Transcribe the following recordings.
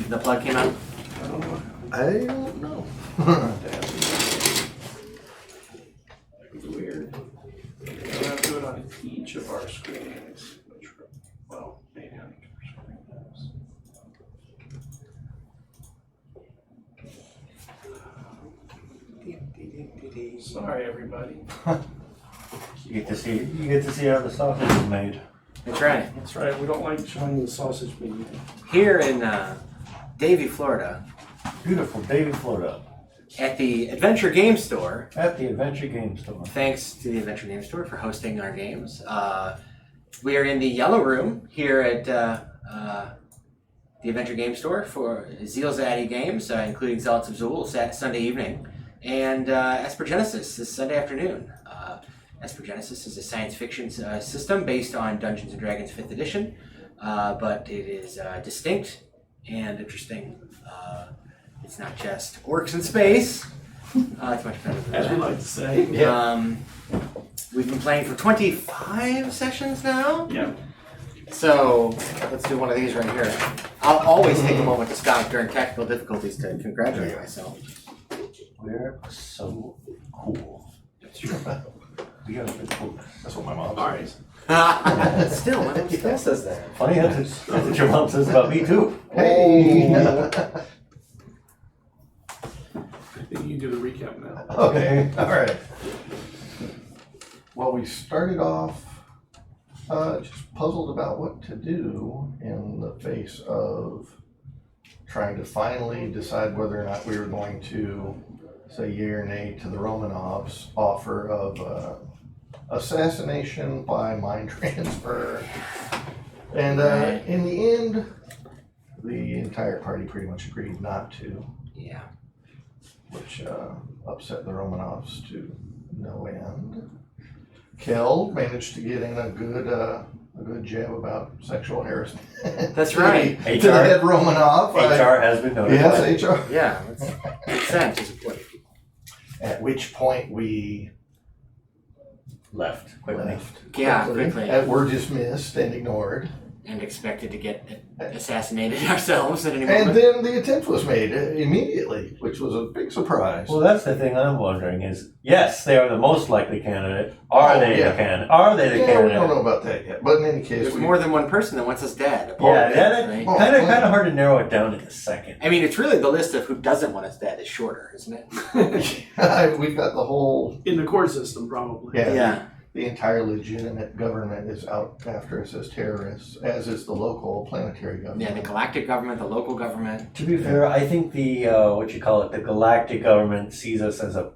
the plug came out? I don't know. Weird. We'll have to do it on each of our screens. Well, maybe on each of our screens. Sorry, everybody. You get to see how the sausage is made. That's right. That's right. We don't like showing the sausage being made. Here in Davie, Florida, Beautiful Davie, Florida. at the Adventure Game Store. At the Adventure Game Store. Thanks to the Adventure Game Store for hosting our games. We are in the Yellow Room here at the Adventure Game Store for ZealZaddy games, including Zealots of Zul Sunday evening, and Esper Genesis this Sunday afternoon. Esper Genesis is a science fiction system based on Dungeons & Dragons 5th edition, but it is distinct and interesting. It's not just orcs in space. It's much better than As we that. like to say. We've been playing for 25 sessions now. Yeah. So let's do one of these right here. I'll always take a moment to stop during technical difficulties to congratulate myself. We're so cool. That's true. We got a bit cool. That's what my mom All says. right. Still, my mom still says that. Funny, that's what your mom says about me too. Hey! I think you do the recap now. Okay, all right. Well, we started off just puzzled about what to do in the face of trying to finally decide whether or not we were going to say yea or nay to the Romanovs' offer of assassination by mind transfer. And in the end, the entire party pretty much agreed not to, Yeah. which upset the Romanovs to no end. Kel managed to get in a good jab about sexual harassment. That's right. To the head Romanov. HR has been notified. Yes, HR. Yeah. Consent is important. At which point we Left quickly. left. Yeah, quickly. And were dismissed and ignored. And expected to get assassinated ourselves at any moment. And then the attempt was made immediately, which was a big surprise. Well, that's the thing I'm wondering is, yes, they are the most likely candidate. Are they the candidate? Are they the We candidate? don't know about that yet. But in any case, There's more than one person that wants us dead. Yeah, Right? kind of hard to narrow it down in a second. I mean, it's really the list of who doesn't want us dead is shorter, isn't it? we've got the whole In the court system, probably. Yeah. The entire legitimate government is out after us as terrorists, as is the local planetary government. Yeah, the galactic government, the local government. To be fair, I think the the galactic government sees us as a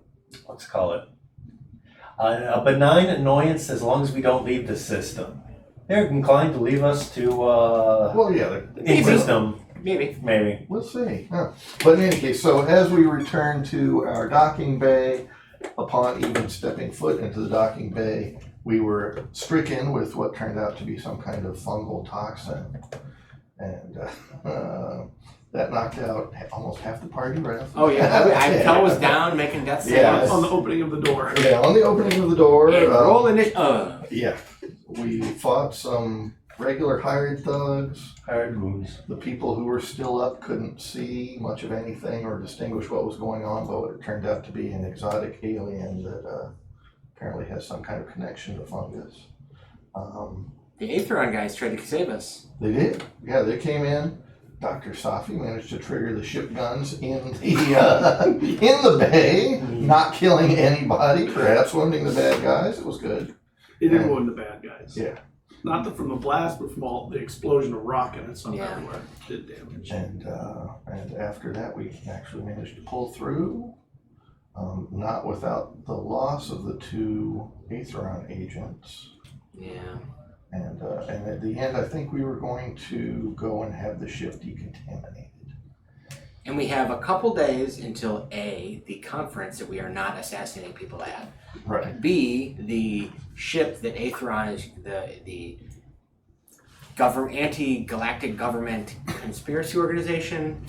benign annoyance as long as we don't leave the system. They're inclined to leave us to Well, yeah, in system. Maybe. we'll see. Huh. But in any case, so as we return to our docking bay, upon even stepping foot into the docking bay, we were stricken with what turned out to be some kind of fungal toxin. And that knocked out almost half the party right off the Oh yeah, bat. Kel was down making death saves. Yeah. On the opening of the door. Yeah, on the opening of the door. And roll Yeah, we fought some regular hired thugs. Hired goons. The people who were still up couldn't see much of anything or distinguish what was going on, but it turned out to be an exotic alien that apparently has some kind of connection to fungus. The Aetheron guys tried to save us. They did. Yeah, they came in. Dr. Safi managed to trigger the ship guns in the in the bay, not killing anybody, perhaps wounding the bad guys. It was good. It didn't wound the bad guys. Yeah. Not from the blast, but from all the explosion of rocket and stuff Yeah. everywhere. Did damage. And after that, we actually managed to pull through, not without the loss of the two Aetheron agents. Yeah. And at the end, I think we were going to go and have the ship decontaminated. And we have a couple days until A, the conference that we are not assassinating people at. Right. B, the ship that Aetheron is the anti-galactic government conspiracy organization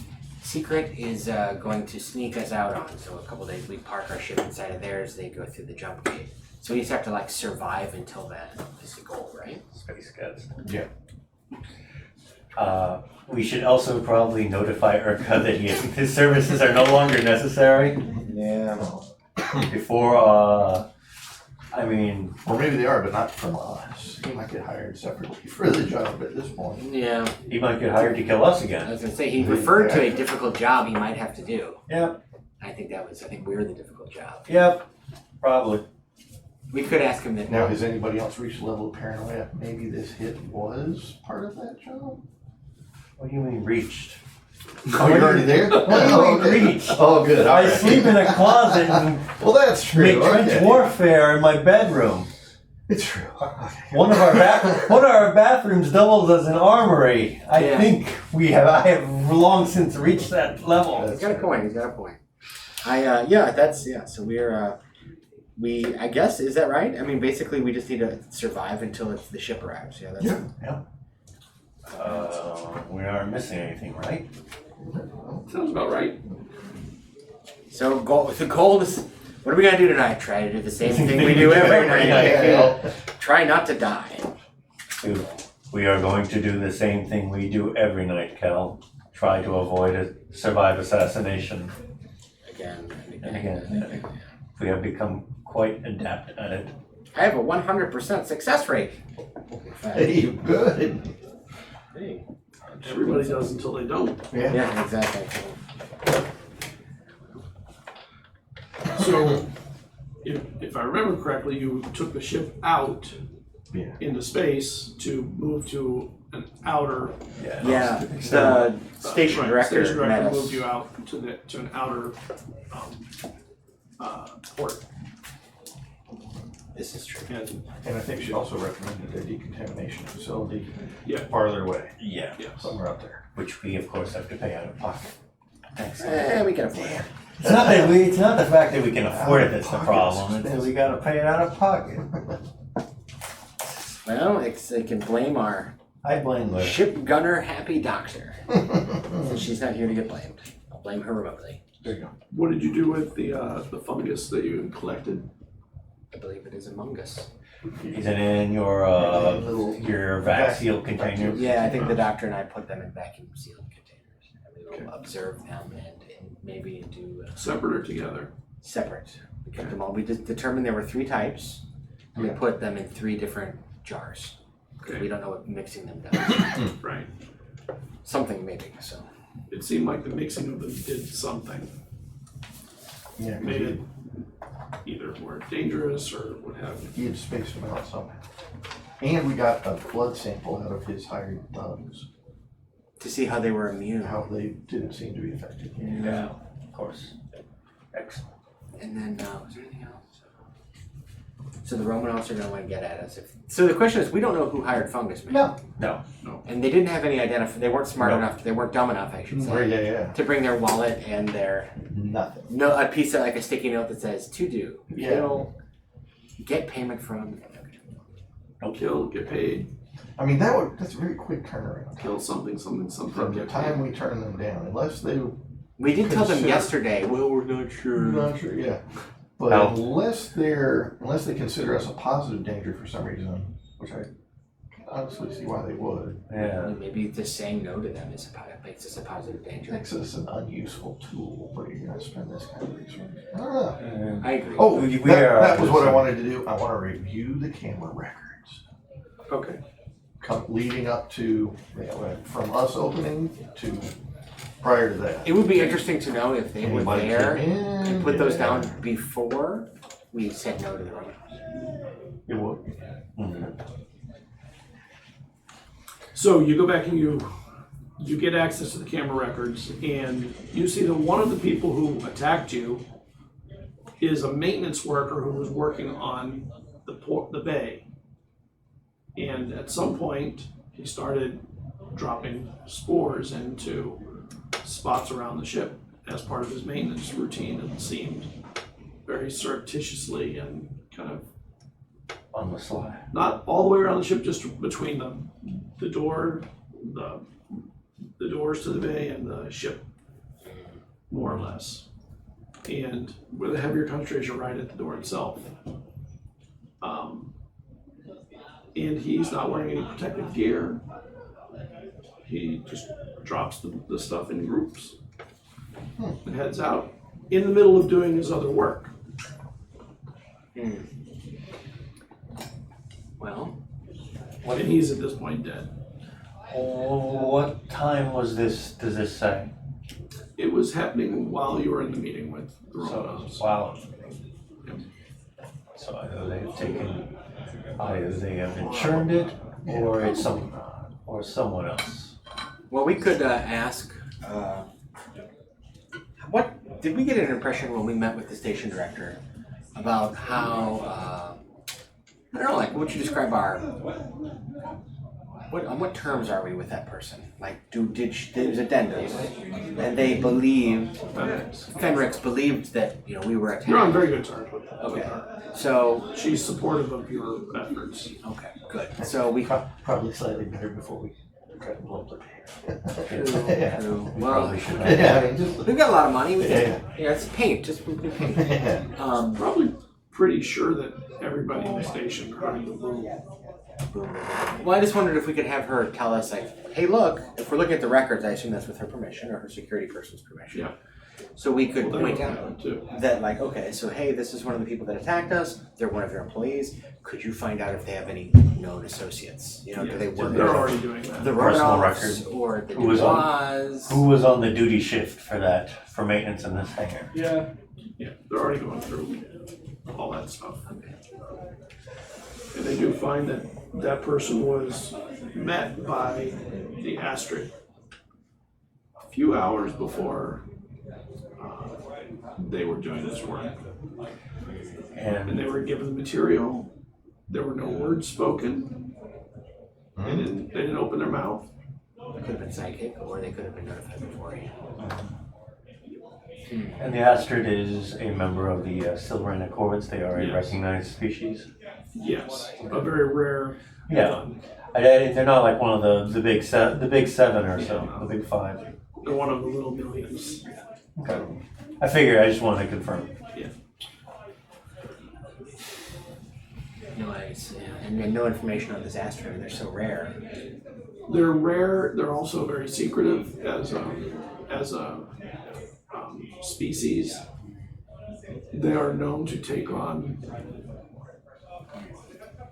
secret is going to sneak us out on. So a couple days we park our ship inside of theirs, they go through the jump gate. So we just have to survive until then is the goal, right? Space Cats. Yeah. We should also probably notify Urka that his services are no longer necessary Yeah. before, I mean, Or maybe they are, but not from us. He might get hired separately for the job at this point. Yeah, he might get hired to kill us I again. was gonna say, he referred to a difficult job he might have to do. Yep, I think we're the difficult job. yep, probably. We could ask him that. Now, has anybody else reached a level of paranoia? Maybe this hit was part of that job? What do you mean reached? Oh, you're already there? What do Oh, you mean reached? Oh, good. All I right. sleep in a closet and Well, that's true. make trench Okay. warfare in my bedroom. It's true. Okay. One of our bathrooms doubles as an armory. I Yeah. think I have long since reached that level. He's got a point. So I guess, is that right? I mean, basically, we just need to survive until the ship arrives. Yeah, that's We aren't missing anything, right? Sounds about right. So the goal is, what are we gonna do tonight? Try to do the same thing we do every night. Try not to die. Dude, we are going to do the same thing we do every night, Cal. Try to survive assassination. Again And again, we have become quite adept at it. I have a 100% success rate. Hey, good. Hey. Everybody does until they don't. Yeah. Yeah, exactly. So, if I remember correctly, you took the ship out Yeah. into space to move to an outer. Yeah, the station right, director Station met director us. moved you out to an outer port. This is true. And I think she also recommended a decontamination facility Yeah. farther away, Yeah. Yes. somewhere out there. Which we, of course, have to pay out of pocket. We can afford it. It's not the fact that we can afford it that's the problem. It's that we gotta pay it out of pocket. Well, they can blame our I blame the ship gunner happy doctor. Since she's not here to get blamed. I'll blame her remotely. There you go. What did you do with the fungus that you collected? I believe it is among us. Is it in your vac seal container? Yeah, I think the doctor and I put them in vacuum sealed containers. And we will observe them and maybe do Separate or together? separate. We kept them all. We just determined there were 3 types. And we put them in 3 different jars. Because we don't know what mixing them does. Right. Something maybe, so. It seemed like the mixing of them did something. Yeah, 'cause Made it either more dangerous or what have you. he had spaced them out somehow. And we got a blood sample out of his hired thugs. To see how they were immune. How they didn't seem to be affected. Yeah, of course. Excellent. And then, was there anything else? So the Romanovs are going to want to get at us. So the question is, we don't know who hired Fungus Man. No. And they didn't have any they weren't smart No. enough, they weren't dumb enough, I should say, Right, yeah. to bring their wallet and their, Nothing. a piece of, like a sticky note that says, to do, Yeah. kill, get payment from. Don't kill, get paid. I mean, that's a very quick turnaround. Kill something, something, something. From the Get time paid. we turn them down, unless they We did tell them Consider- yesterday, well, we're not sure. not sure, yeah. But No. unless they consider us a positive danger for some reason, which I can honestly see why they would, Yeah. Maybe just saying no to them makes us a positive danger. makes us an unuseful tool, but you're gonna spend this kind of resource. I don't know. I agree. Oh, We that was what I are- wanted to do. I want to review the camera records. Okay. Leading up to, from us opening to prior to that. It would be interesting to know if they were Anybody there came in, and put those yeah. down before we said no to the Romanovs. It would. Mhm. So you go back and you get access to the camera records, and you see that one of the people who attacked you is a maintenance worker who was working on the bay. And at some point, he started dropping spores into spots around the ship as part of his maintenance routine, and seemed very surreptitiously and kind of On the sly. not all the way around the ship, just between the doors to the bay and the ship, more or less. And with a heavier concentration right at the door itself. And he's not wearing any protective gear. he just drops the stuff in groups and heads out in the middle of doing his other work. Well, And he's at this point dead. What time was this, does this say? It was happening while you were in the meeting with the So, Romanovs. wow. So either they have interned it, or it's someone else. well, we could ask. What did we get an impression when we met with the station director about how? I don't know. Like, what would you describe our? On what terms are we with that person? Like, there was addendums, and they believed Fenrix believed that we were attacked. You're on very good terms with Okay, her. so She's supportive of your efforts. okay, good. So we Probably slightly better before we try to blow up the well, Probably should have. Yeah, I mean, just, we've got a lot of money. We Yeah. can, it's paint. Just paint. yeah. Probably pretty sure that everybody in the station heard the boom. Well, I just wondered if we could have her tell us, like, hey, look, if we're looking at the records, I assume that's with her permission or her security person's permission. Yeah. So we could Well, point they out know too. that, like, okay, so hey, this is one of the people that attacked us. They're one of their employees. Could you find out if they have any known associates? Do they work They're with already doing that. the Personal Romanovs record. or the Who was Dubois? Who was on the duty shift for maintenance in this hangar? Yeah, they're already going through all that stuff. And they do find that person was met by the Astrid a few hours before they were doing this work. And they were given the material. There were no words spoken. They didn't open their mouth. They could have been psychic, or they could have been notified beforehand. And the Astrid is a member of the Silverine Accords. They are a Yes. recognized species. Yes, a very rare. Yeah. They're not like one of the big seven or so, the big five. They're one of the little millions. Okay. I figured. I just wanted to confirm. Yeah. And then no information on disaster. I mean, they're so rare. They're rare. They're also very secretive as a species. They are known to take on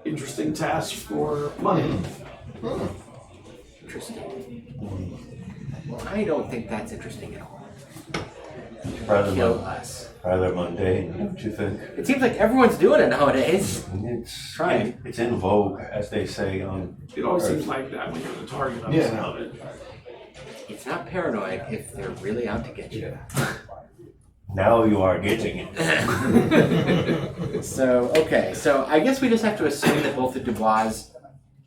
interesting tasks for money. Interesting. Well, I don't think that's interesting at all. Kill us. Rather mundane, don't you think? It seems like everyone's doing it nowadays. It's Trying. It's in vogue, as they say on. It always seems like that when you're the target of it. It's not paranoid if they're really out to get you. Now you are getting it. So I guess we just have to assume that both the Dubois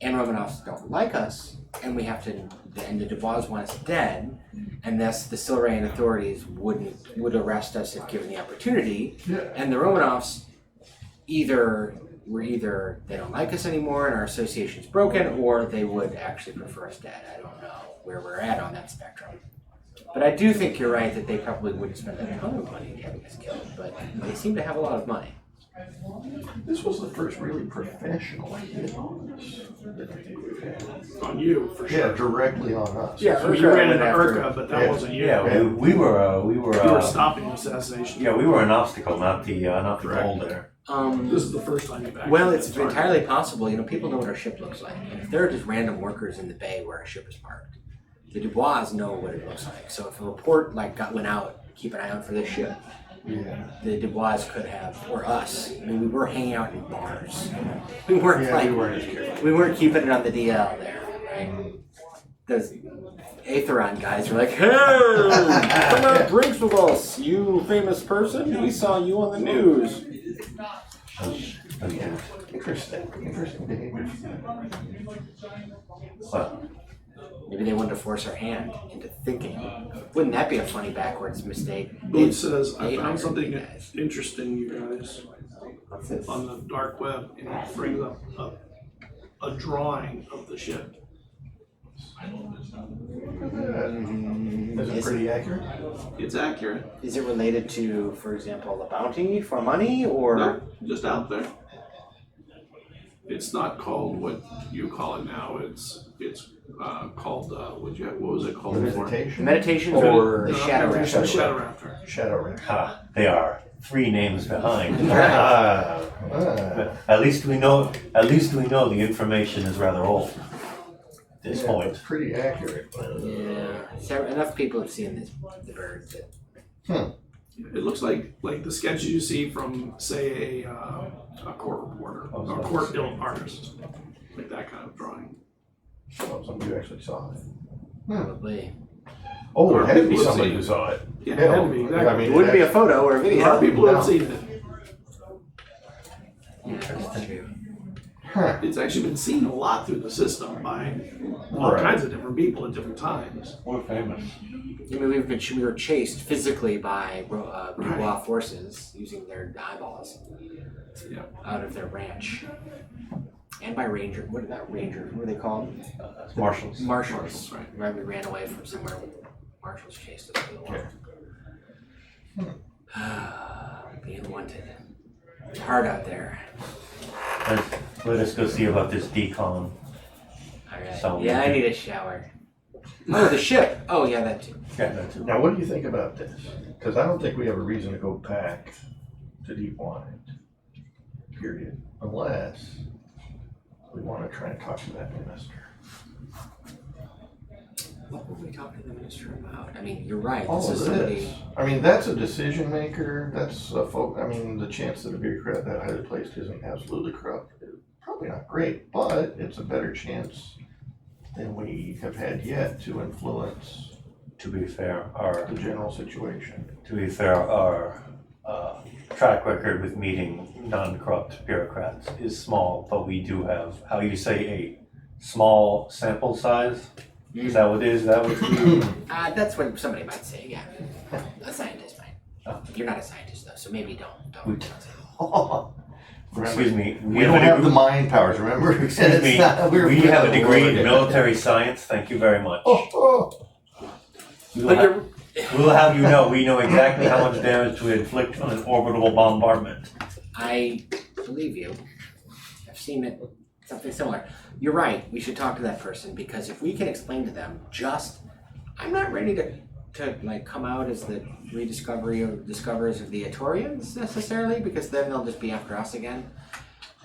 and Romanovs don't like us, and the Dubois want us dead, and thus the Silurian authorities would arrest us if given the opportunity, and the Romanovs either they don't like us anymore and our association's broken, or they would actually prefer us dead. I don't know where we're at on that spectrum. But I do think you're right that they probably wouldn't spend a ton of money having us killed, but they seem to have a lot of money. This was the first really professional hit on us that I think we've had. On you, for sure. Yeah, directly on us. So you ran into Urka, but that wasn't you. Yeah, we were. You were stopping the assassination. Yeah, we were an obstacle, not the goal there. This is the first time you've Well, it's entirely possible. People know what our ship looks like. And if there are just random workers in the bay where our ship is parked, the Dubois know what it looks like. So if a report went out, keep an eye out for this ship. Yeah. The Dubois could have, or us. I mean, we were hanging out in bars. We weren't we weren't keeping it on the DL there, right? Those Aetheron guys were like, "Hey, come out drinks with us, you famous person. We saw you on the news." Interesting behavior. Well, Maybe they wanted to force our hand into thinking. Wouldn't that be a funny backwards mistake? Boone says, I They found hired something you guys. interesting, you guys, What's this? on the dark web, and it brings up a drawing of the ship. Is it pretty accurate? It's accurate. Is it related to, for example, the bounty for money, or? No, just out there. It's not called what you call it now. It's called what was it called before? Meditation? Meditations Or the Shadow Meditation, Raptor. Shadow Raptor. Shadow Raptor. Ha, they are 3 names behind. Ah. But at least we know the information is rather old at this Yeah, point. it's pretty accurate. Yeah, so enough people have seen the bird that It looks like the sketches you see from, say, a court reporter or a court built artist, like that kind of drawing. Oh, some of you actually saw it. probably. Oh, it had to be People somebody see who it. saw it. Yeah, it had to be, exactly. I mean, It wouldn't be a photo or a A video. lot of people have No. seen it. Yeah, that's true. Huh. It's actually been seen a lot through the system by all Right. kinds of different people at different times. We're famous. I mean, we were chased physically by Dubois forces using their eyeballs Yeah. out of their ranch. And by ranger, what were they called? Marshals. Marshals. Right. Right, we ran away from somewhere. Marshals chased us for a while. Being wanted. It's hard out there. Let us go see about this decon. Alright. So- Yeah, I need a shower. Oh, the ship. Oh, yeah, that too. Yeah, that's it. Now, what do you think about this? Because I don't think we have a reason to go back to Deep Wind, period, unless we want to try and talk to that minister. What were we talking to the minister about? I mean, you're right. All This of is somebody. this. I mean, that's a decision maker. That's a I mean, the chance that a bureaucrat that highly placed isn't absolutely corrupt is probably not great, but it's a better chance than we have had yet to influence To be fair, the general situation. our track record with meeting non-corrupt bureaucrats is small, but we do have, how you say, a small sample size? Is that what it is? Is that what you That's what somebody might say, yeah. A scientist might. Oh. You're not a scientist, though, so maybe don't We- say Excuse me. We don't have the mind powers, remember? Excuse me. We have a degree in military science. Thank you very much. But you're. We'll have you know, we know exactly how much damage to inflict on an orbital bombardment. I believe you. I've seen it, something similar. You're right, we should talk to that person, because if we can explain to them I'm not ready to like come out as the discoverers of the Atorians necessarily, because then they'll just be after us again.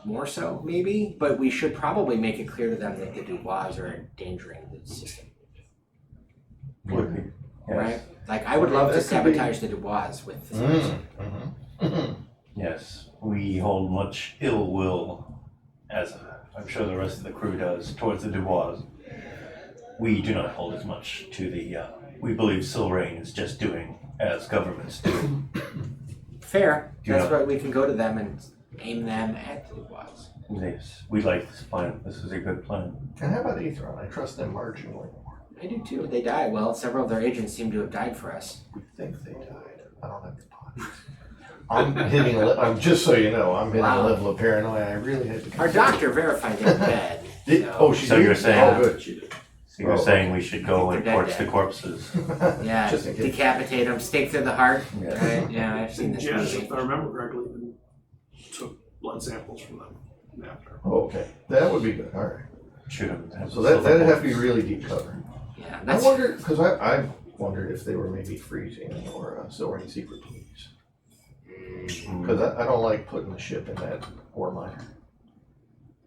More so, maybe, but we should probably make it clear to them that the Dubois are endangering the system, Would be. Yes. right? Like, I would love to That could be- sabotage the Dubois with this person. Yes, we hold much ill will, as I'm sure the rest of the crew does, towards the Dubois. We do not hold as much to the, we believe Silrain is just doing as governments do. Fair, Yeah. that's why we can go to them and aim them at the Dubois. Yes, we like this plan. This is a good plan. And how about Aethron? I trust them marginally more. I do too. They died. Well, several of their agents seem to have died for us. We think they died. I don't have the bodies. I'm just so you know, I'm hitting Wow. a level of paranoia. I really had to. Our doctor verified they're dead. She So did? you're saying- Oh, good. So you're Oh, saying we should go I and think they're torch dead. the corpses? Yeah, Just in case. decapitate them, stake through the heart. Yes. Right? Yeah, I've seen this Yes, movie. if I remember correctly, even took blood samples from them after. Oh, okay, that would be good. All right. Shoot them. So that'd have to be really deep cover. Yeah, I that's wonder because I wondered if they were maybe freezing or Silrain secret police. Because I don't like putting the ship in that ore miner.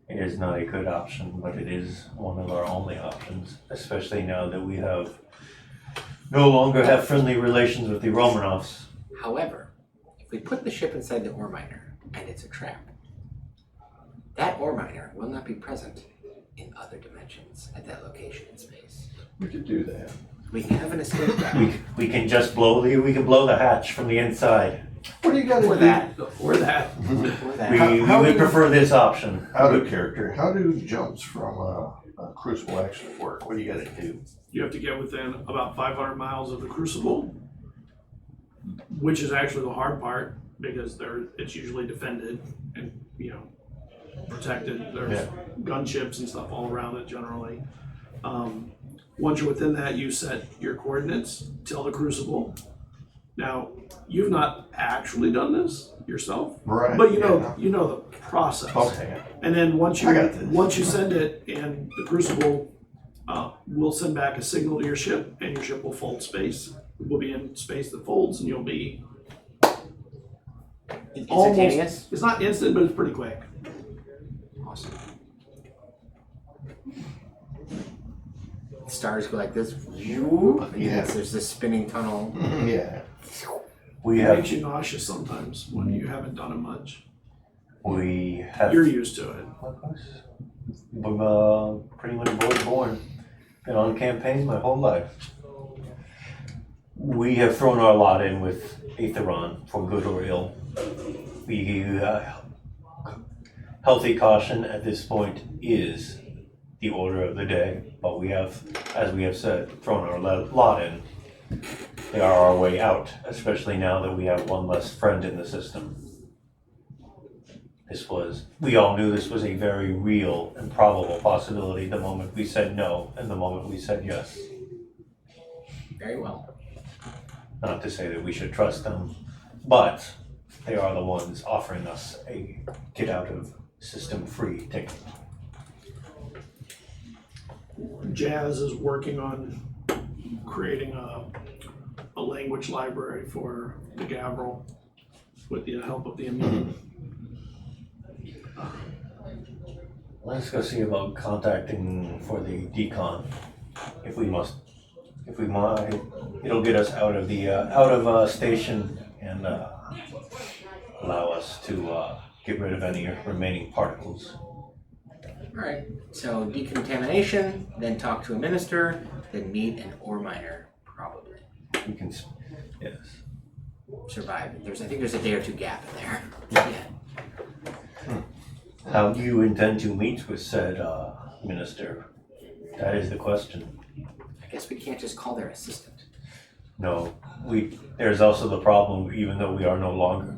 It is not a good option, but it is one of our only options, especially now that we no longer have friendly relations with the Romanovs. However, if we put the ship inside the ore miner and it's a trap, that ore miner will not be present in other dimensions at that location in space. We could do that. We can have an escape route. We can just blow the hatch from the inside. What do you got to For do? that. Or that. For that. We How would do- prefer this option. Out of character. How do jumps from a crucible actually work? What do you got to do? You have to get within about 500 miles of the crucible, which is actually the hard part because it's usually defended and, protected. There's gunships and stuff all around it generally. Once you're within that, you set your coordinates, tell the crucible, Now, you've not actually done this yourself, Right. but yeah. you know the process. Okay. And then once I got this. you send it, and the Crucible will send back a signal to your ship, and your ship will fold space. Will be in space that folds, and you'll be Instantaneous? It's not instant, but it's pretty quick. Awesome. Stars go like this. Yeah. There's this spinning tunnel. Yeah. We It have makes you nauseous sometimes when you haven't done it much. we have You're used to it. I'm pretty much born. Been on campaigns my whole life. We have thrown our lot in with Aetheron, for good or ill. We healthy caution at this point is the order of the day, but we have, as we have said, thrown our lot in. They are our way out, especially now that we have one less friend in the system. We all knew this was a very real and probable possibility the moment we said no and the moment we said yes. Very well. Not to say that we should trust them, but they are the ones offering us a get out of system free ticket. Jazz is working on creating a language library for the Gavril with the help of the immune. Let's go see about contacting for the decon. If we might, it'll get us out of station and allow us to get rid of any remaining particles. Alright, so decontamination, then talk to a minister, then meet an ore miner, probably. We can, yes. Survive. I think there's a day or two gap in there. Yeah. How do you intend to meet with said minister? That is the question. I guess we can't just call their assistant. No, there's also the problem, even though we are no longer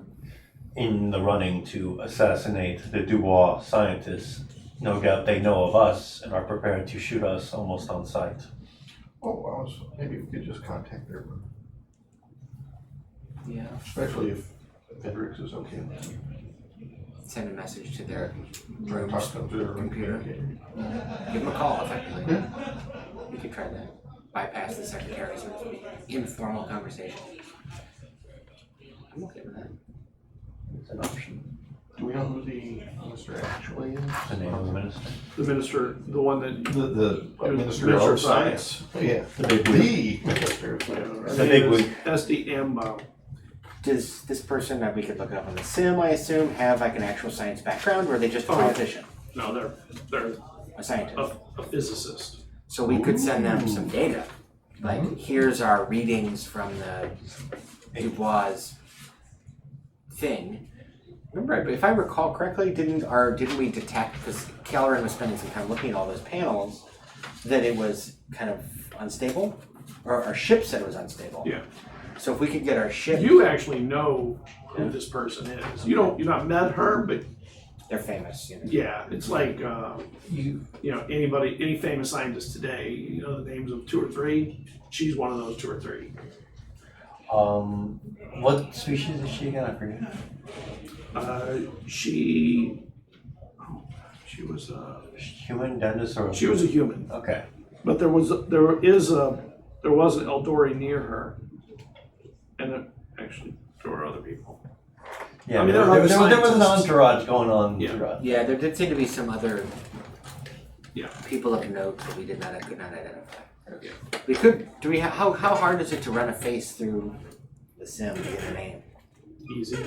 in the running to assassinate the Dubois scientists, no doubt they know of us and are prepared to shoot us almost on sight. Oh, maybe we could just contact their room, Yeah. especially if Hendrix is okay with it. Send a message to their Try to talk to them through their computer. Give them a call, effectively. Yeah. We could try that. Bypass the secretary, so it's an informal conversation. I'm okay with that. It's an option. Do we know who the minister actually is? The name of the minister. The minister, the one that The minister Minister of Science. Yeah. The big The minister of Science. The big wig. SDM. Does this person that we could look up on the sim, I assume, have like an actual science background, or are they just a politician? No, they're A scientist. a physicist. So we could send them some data. Like, here's our readings from the Dubois thing. Remember, if I recall correctly, didn't we detect, because Kelleran was spending some time looking at all those panels, that it was kind of unstable? Or our ship said it was unstable. Yeah. So if we could get our ship... You actually know who this person is. You've not met her, but They're famous, you know. yeah, it's like any famous scientist today, you know the names of 2 or 3. She's one of those 2 or 3. What species is she again? I forget. She was Human, dinosaur? she was a human, Okay. but there was an Eldori near her, and actually there were other people. Yeah, I mean, there there are was other an scientists. entourage going on Yeah. throughout. Yeah, there did seem to be some other Yeah. people of note that we could not identify. Yeah. We could, how hard is it to run a face through the sim to get a name? Easy.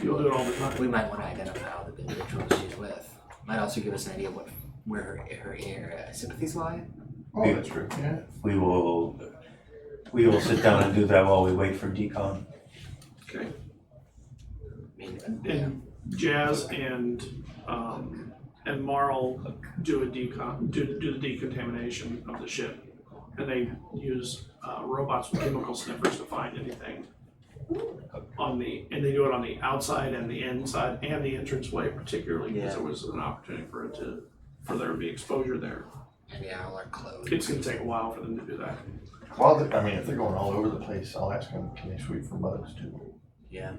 You'll do it all the time. We might want to identify all the individuals she's with. Might also give us an idea of where her sympathies lie. Oh, that's true. Yeah. We will sit down and do that while we wait for decon. Okay. I mean, And Jazz and Marl do the decontamination of the ship, and they use robots with chemical sniffers to find anything and they do it on the outside and the inside and the entranceway, particularly because there was an opportunity for there to be exposure there. Yeah, all our clothes. It's gonna take a while for them to do that. Well, I mean, if they're going all over the place, I'll ask them, can they sweep for bugs too? Yeah.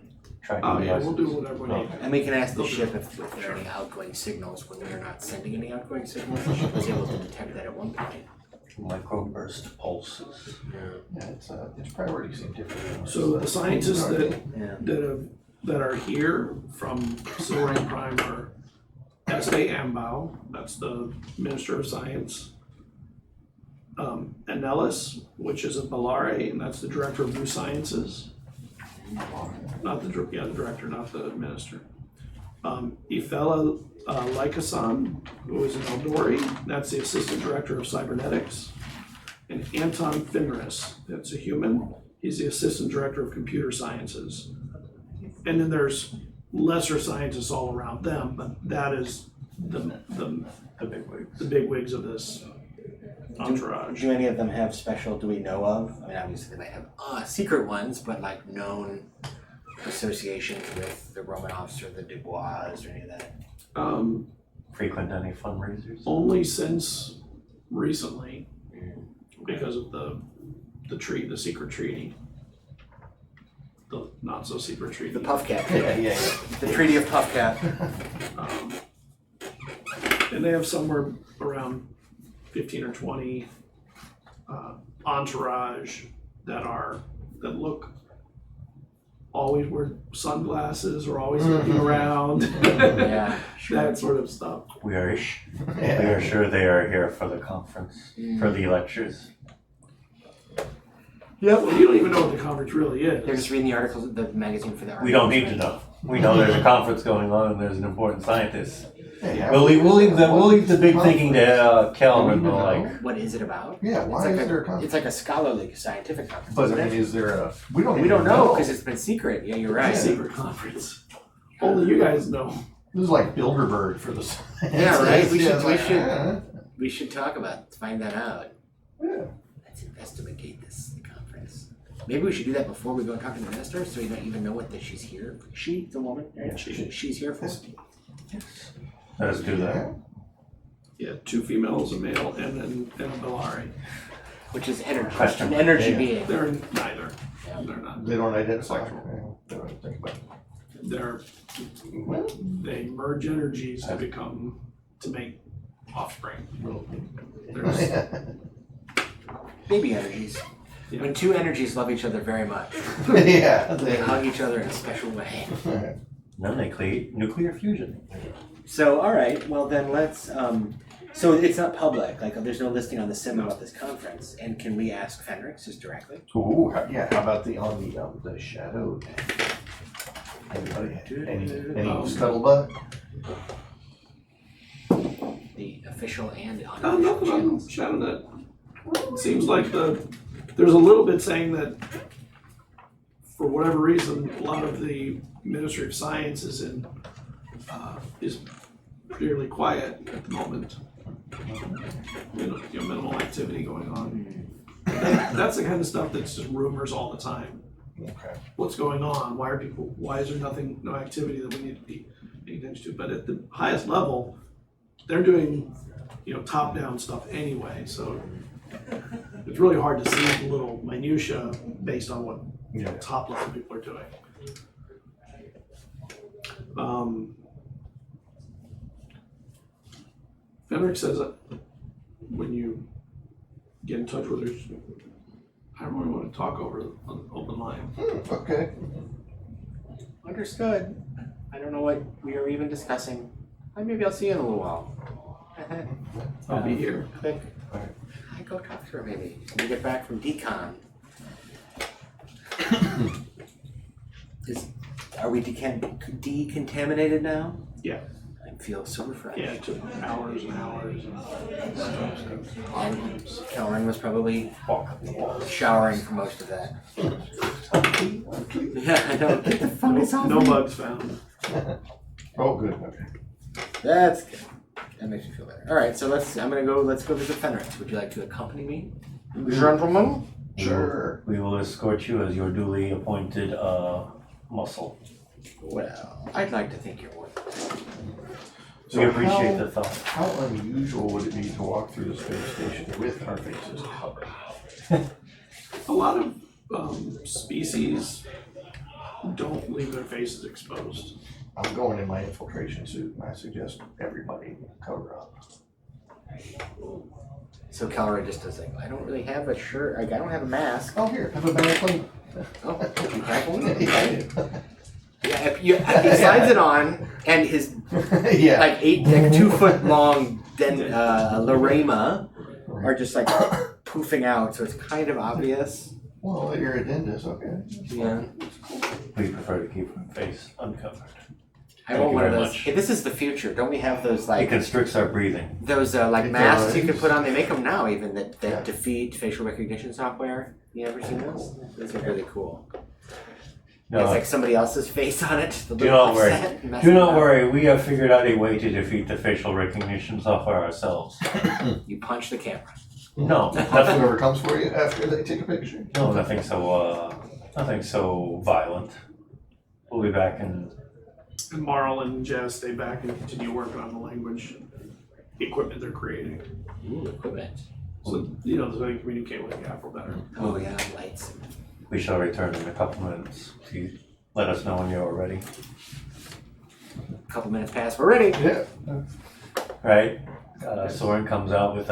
Tracking Oh yeah, we'll do devices. whatever we need. And we can ask the ship if there are any outgoing signals when we're not sending any outgoing signals. The ship was able to detect that at one point. Microburst pulses. Yeah, its priorities seem different. So the scientists Yeah. that are here from Silverine Prime are S.A. Ambau, that's the Minister of Science. Anellis, which is a Bellare, and that's the Director of New Sciences. Not the director, not the minister. Ifela Lycason, who is an Eldori, that's the Assistant Director of Cybernetics. And Anton Finris, that's a human, he's the Assistant Director of Computer Sciences. And then there's lesser scientists all around them, but that is the big wigs of this entourage. Do any of them have special, do we know of? I mean, obviously they might have secret ones, but like known associations with the Romanovs or the Dubois or any of that? Frequent any fundraisers? Only since recently, because of the secret treaty. The not so secret treaty. The Puffcat. Yeah. The Treaty of Puffcat. And they have somewhere around 15 or 20 entourage that look, always wear sunglasses or always looking around. Yeah, sure. That sort of stuff. We are sure they are here for the conference, for the lectures. Yeah, well, you don't even know what the conference really is. They're just reading the articles, the magazine for the articles. We don't need to know. We know there's a conference going on and there's an important scientist. Yeah. We'll leave the big thinking to Kelvin. Like, What is it about? Yeah, why is there a conference? It's like a scholarly, scientific conference. But isn't I mean, it? is there a, we don't We don't know because it's been secret. Yeah, you're right. It's a secret conference. Only you guys know. This is like Bilderberg for the science. Yeah, right? Yeah, We should talk about, find that out. Yeah. Let's investigate this conference. Maybe we should do that before we go and talk to the minister, so we don't even know what she's here. She, the woman, right? Yeah, She's here for. let us do that. Yeah, 2 females, a male, and a Bellari. Which is energy. Question. An energy Yeah. being. They're neither. They're not. They don't identify. Sexual. They don't think about They merge energies to make offspring. There's, it. Baby energies. Yeah. When 2 energies love each other very much, Yeah. they hug each other in a special way. Then they create nuclear fusion. So, all right, well then let's, so it's not public, like there's no listing on the sim about this conference, and can we ask Fenrix just directly? Ooh, yeah, how about the shadow? Anybody, any scuttlebutt? The official and oh, unofficial nothing on channels? ShadowNet. It seems like there's a little bit saying that for whatever reason, a lot of the Ministry of Science is fairly quiet at the moment. Minimal activity going on. That's the kind of stuff that's just rumors all the time. Okay. What's going on? Why is there no activity that we need to be paying attention to? But at the highest level, they're doing, top-down stuff anyway, so it's really hard to see the little minutia based on what top-level people are doing. Fenric says that when you get in touch with her, I don't really want to talk over an open line. Okay. Understood. I don't know what we are even discussing. Maybe I'll see you in a little while. I'll be here. Quick. Alright. I go talk to her maybe. When we get back from decon. Are we decontaminated now? Yeah. I feel so refreshed. Yeah, it took hours and hours. And Kelrin was probably showering for most of that. Yeah, I know. Get the fungus off No me. bugs found. Oh, good, okay. That's good. That makes me feel better. All right, so let's go visit Fenrix. Would you like to accompany me, gentlemen? Sure. We will escort you as your duly appointed muscle. Well, I'd like to think you're worth it. We appreciate the thought. How unusual would it be to walk through the space station with our faces covered? A lot of species don't leave their faces exposed. I'm going in my infiltration suit, and I suggest everybody cover up. So Calra just does like, I don't really have a shirt. Like, I don't have a mask. Oh, here, have a bag clean. Oh, you have one? Yeah, He slides it on, and his yeah. like 2 foot long Lorema are just like poofing out, so it's kind of obvious. Well, you're a dentist, okay. Yeah. We prefer to keep our face uncovered. I Thank want you one of very those. much. Hey, this is the future. Don't we have those It like constricts our breathing. those It masks you does. can put on? They make them now even that Yeah. defeat facial recognition software. You ever seen those? Those are really cool. No, It's like somebody else's face on it. The do little not worry. offset, mess Do it not up. worry. We have figured out a way to defeat the facial recognition software ourselves. You punch the camera. No, nothing. Whoever comes for you after they take a picture. No, nothing so violent. We'll be back in. And Marl and Jazz stay back and continue working on the language equipment they're creating. Ooh, equipment. So, so they communicate with the Apple better. Oh yeah, lights. We shall return in a couple minutes. Please let us know when you're ready. A couple minutes pass, we're ready. Yeah. Right? Soren comes out with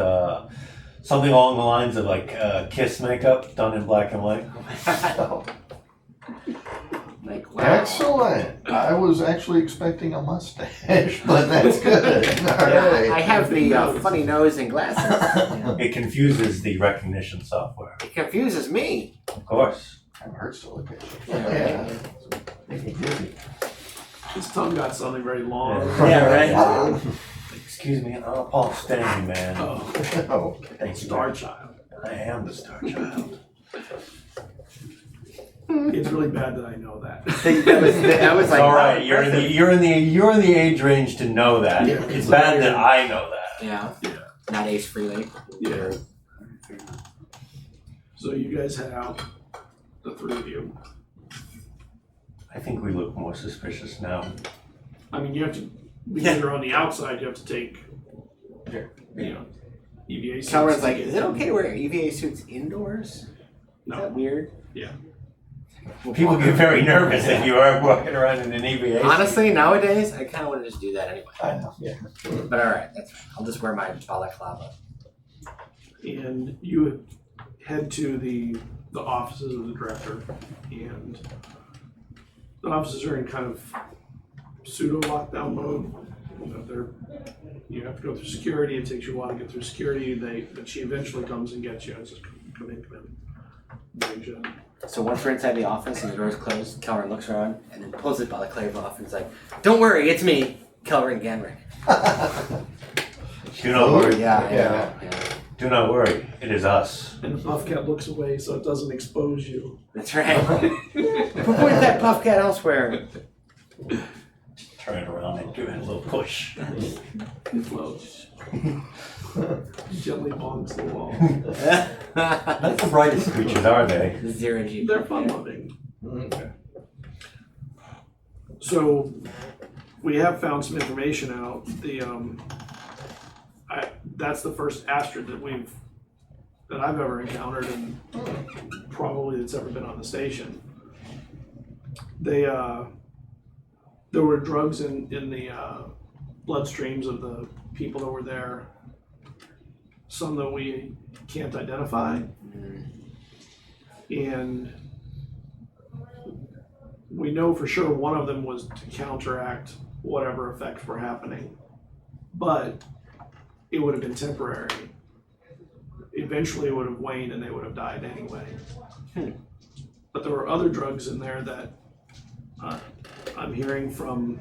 something along the lines of like Kiss makeup done in black and white. Like wow. Excellent. I was actually expecting a mustache, but that's good. All right. I have the funny nose and glasses. It confuses the recognition software. It confuses me. Of course. Kind of hurts to look at you. Yeah. Make me dizzy. His tongue got something very long. Yeah, right. Excuse me, Paul Stanley, man. Oh, Oh, Thank you. Star Child. I am the Star Child. It's really bad that I know that. that was It's like all right. You're in the age range to know that. Yeah. It's bad that I know that. Yeah. Yeah. Not Ace Freely. Yeah. So you guys head out, the three of you. I think we look more suspicious now. I mean, you have to, because you're on the outside, you have to take, EVA suits. Calra's like, is it okay to wear EVA suits indoors? Is that No. weird? Yeah. People get very nervous if you are walking around in an EVA. Honestly, nowadays, I kind of want to just do that anyway. I know. Yeah. But alright, that's fine. I'll just wear my balaclava. And you head to the offices of the director, and the offices are in kind of pseudo lockdown mode. You have to go through security. It takes you a while to get through security. But she eventually comes and gets you and says, "Come in." Brings you in. So once we're inside the office and the door's closed, Kelrin looks around and then pulls the balaclava off and is like, "Don't worry, it's me, Kelrin Ganrick." Do not worry. Yeah. Do not worry. It is us. And the buff cat looks away so it doesn't expose you. That's right. Who pointed that puff cat elsewhere? Turn around and give it a little push. It floats. Gently bonks the wall. Not the brightest creatures, are they? Zero G. They're fun loving. Okay. So we have found some information out. That's the first Astrid that I've ever encountered, and probably that's ever been on the station. There were drugs in the bloodstreams of the people that were there. Some that we can't identify, and we know for sure one of them was to counteract whatever effects were happening, but it would have been temporary. Eventually it would have waned and they would have died anyway. But there were other drugs in there that I'm hearing from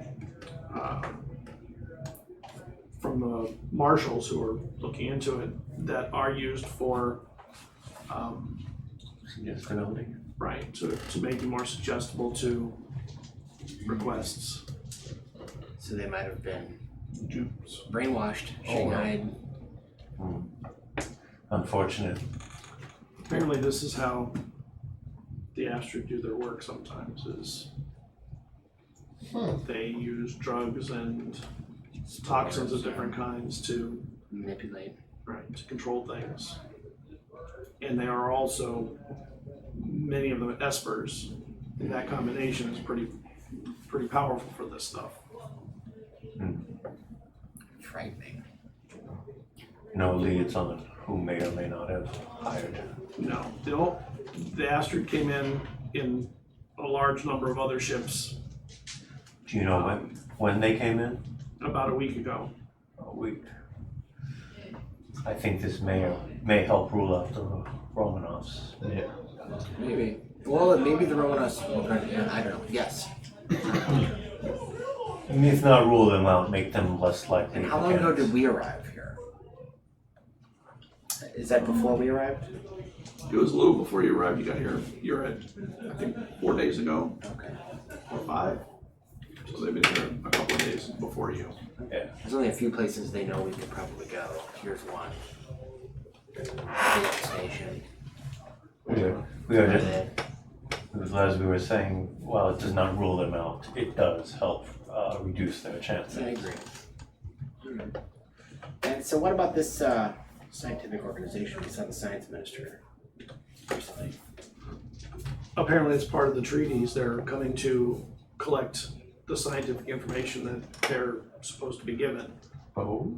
the marshals who are looking into it that are used for Suggestibility. right, to make you more suggestible to requests. So they might have been Dupes. brainwashed, shanghaied. Unfortunate. Apparently this is how the Astrid do their work sometimes, is they use drugs and toxins of different kinds to manipulate. right to control things. And they are also many of them espers. And that combination is pretty powerful for this stuff. Frightening. No leads on who may or may not have hired. No, the Astrid came in a large number of other ships Do you know when they came in? about a week ago. A week. I think this may help rule out the Romanovs. Yeah. Maybe. Well, maybe the Romanovs will I don't know. Yes. If not rule them out, make them less likely. And how long ago did we arrive here? Is that before we arrived? It was a little before you arrived. You got here. You're at, I think, 4 days ago Okay. or 5. So they've been here a couple of days before you. Yeah. There's only a few places they know we could probably go. Here's one. Station. We are just, as we were saying, while it does not rule them out, it does help reduce their chances. I agree. And so what about this scientific organization? We saw the science minister recently. Apparently, it's part of the treaties. They're coming to collect the scientific information that they're supposed to be given Oh.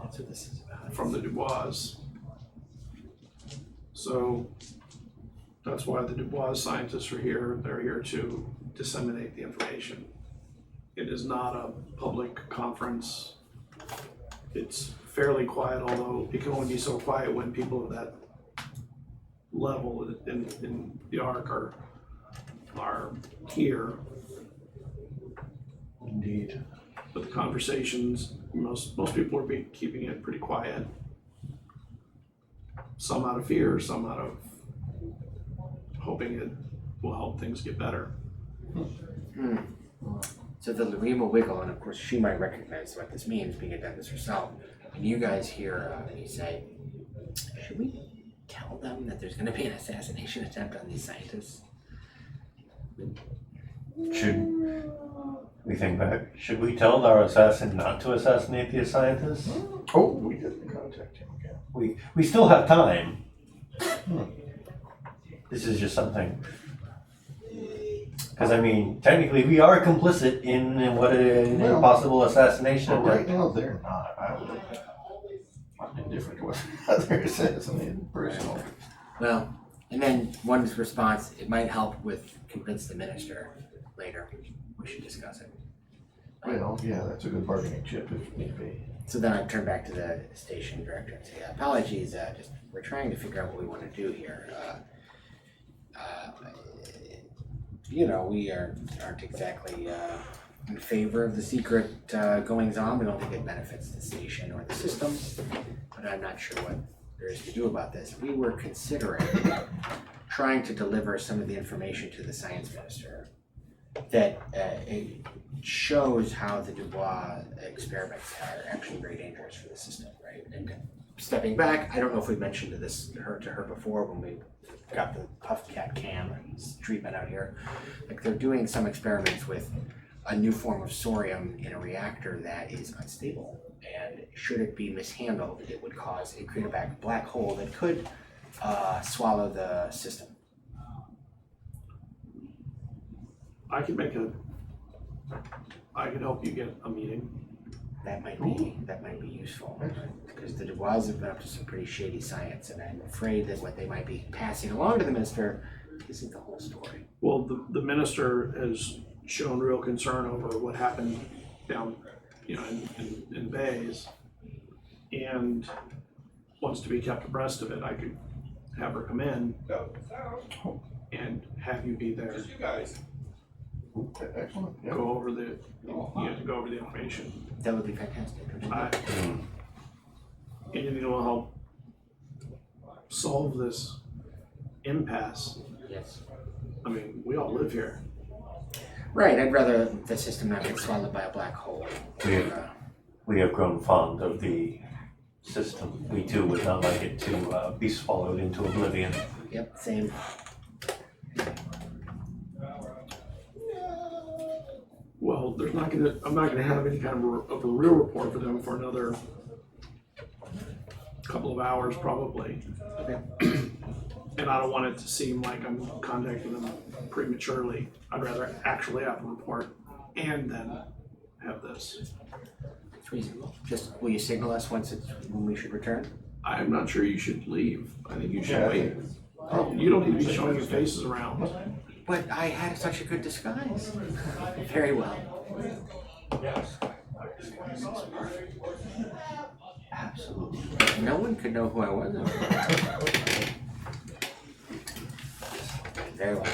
That's what this is about. from the Dubois. So that's why the Dubois scientists are here. They're here to disseminate the information. It is not a public conference. It's fairly quiet, although it can only be so quiet when people of that level in the ARC are here. Indeed. But the conversations, most people are keeping it pretty quiet. Some out of fear, some out of hoping it will help things get better. So the Larima Wiggle, and of course she might recognize what this means, being a dentist herself. And you guys hear you say, should we tell them that there's going to be an assassination attempt on these scientists? Should we think back? Should we tell our assassin not to assassinate the scientists? Oh, we didn't contact him again. We still have time. This is just something. Because I mean, technically, we are complicit in what a possible assassination Well, right attempt. now, they're not. I'm indifferent to what other assassinated personally. Well, and then one response, it might help with convince the minister later. We should discuss it. Well, yeah, that's a good bargaining chip if need be. So then I turn back to the station director and say, apologies, just we're trying to figure out what we want to do here. We aren't exactly in favor of the secret goings on. We don't think it benefits the station or the system, but I'm not sure what there is to do about this. We were considering trying to deliver some of the information to the science minister that it shows how the Dubois experiments are actually very dangerous for the system, right? And stepping back, I don't know if we mentioned to her before when we got the puff cat cam treatment out here. Like they're doing some experiments with a new form of sorium in a reactor that is unstable, and should it be mishandled, it would create a black hole that could swallow the system. I can help you get a meeting. That might be useful, because the Dubois have been up to some pretty shady science, and I'm afraid that what they might be passing along to the minister isn't the whole story. Well, the minister has shown real concern over what happened down, in Bays, and wants to be kept abreast of it. I could have her come in and have you be there. Excellent. Yeah. Go over the information. That would be fantastic. Anything that will help solve this impasse. Yes. I mean, we all live here. Right, I'd rather the system not get swallowed by a black hole. We have grown fond of the system. We too would not like it to be swallowed into oblivion. Yep, same. Well, I'm not gonna have any kind of a real report for them for another couple of hours probably. Okay. And I don't want it to seem like I'm contacting them prematurely. I'd rather actually have a report and then have this. It's reasonable. Just, will you signal us when we should return? I'm not sure you should leave. I think you should Yeah, I wait. think- You don't need to be showing your faces around. But I had such a good disguise. Very well. Absolutely. No one could know who I was. Very well.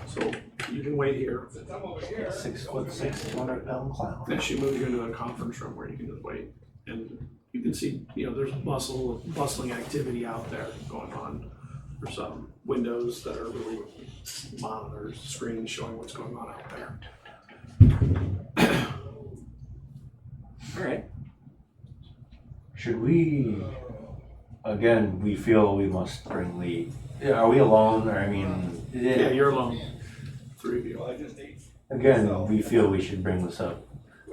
So you can wait here. 6'6", 200-pound clown. Then she moves you into a conference room where you can just wait. And you can see, there's bustling activity out there going on. There's some windows that are really monitors, screens showing what's going on out there. All right. Should we, again, we feel we must bring the, are we alone, or I mean, Yeah, you're alone. Three of you. again, we feel we should bring this up.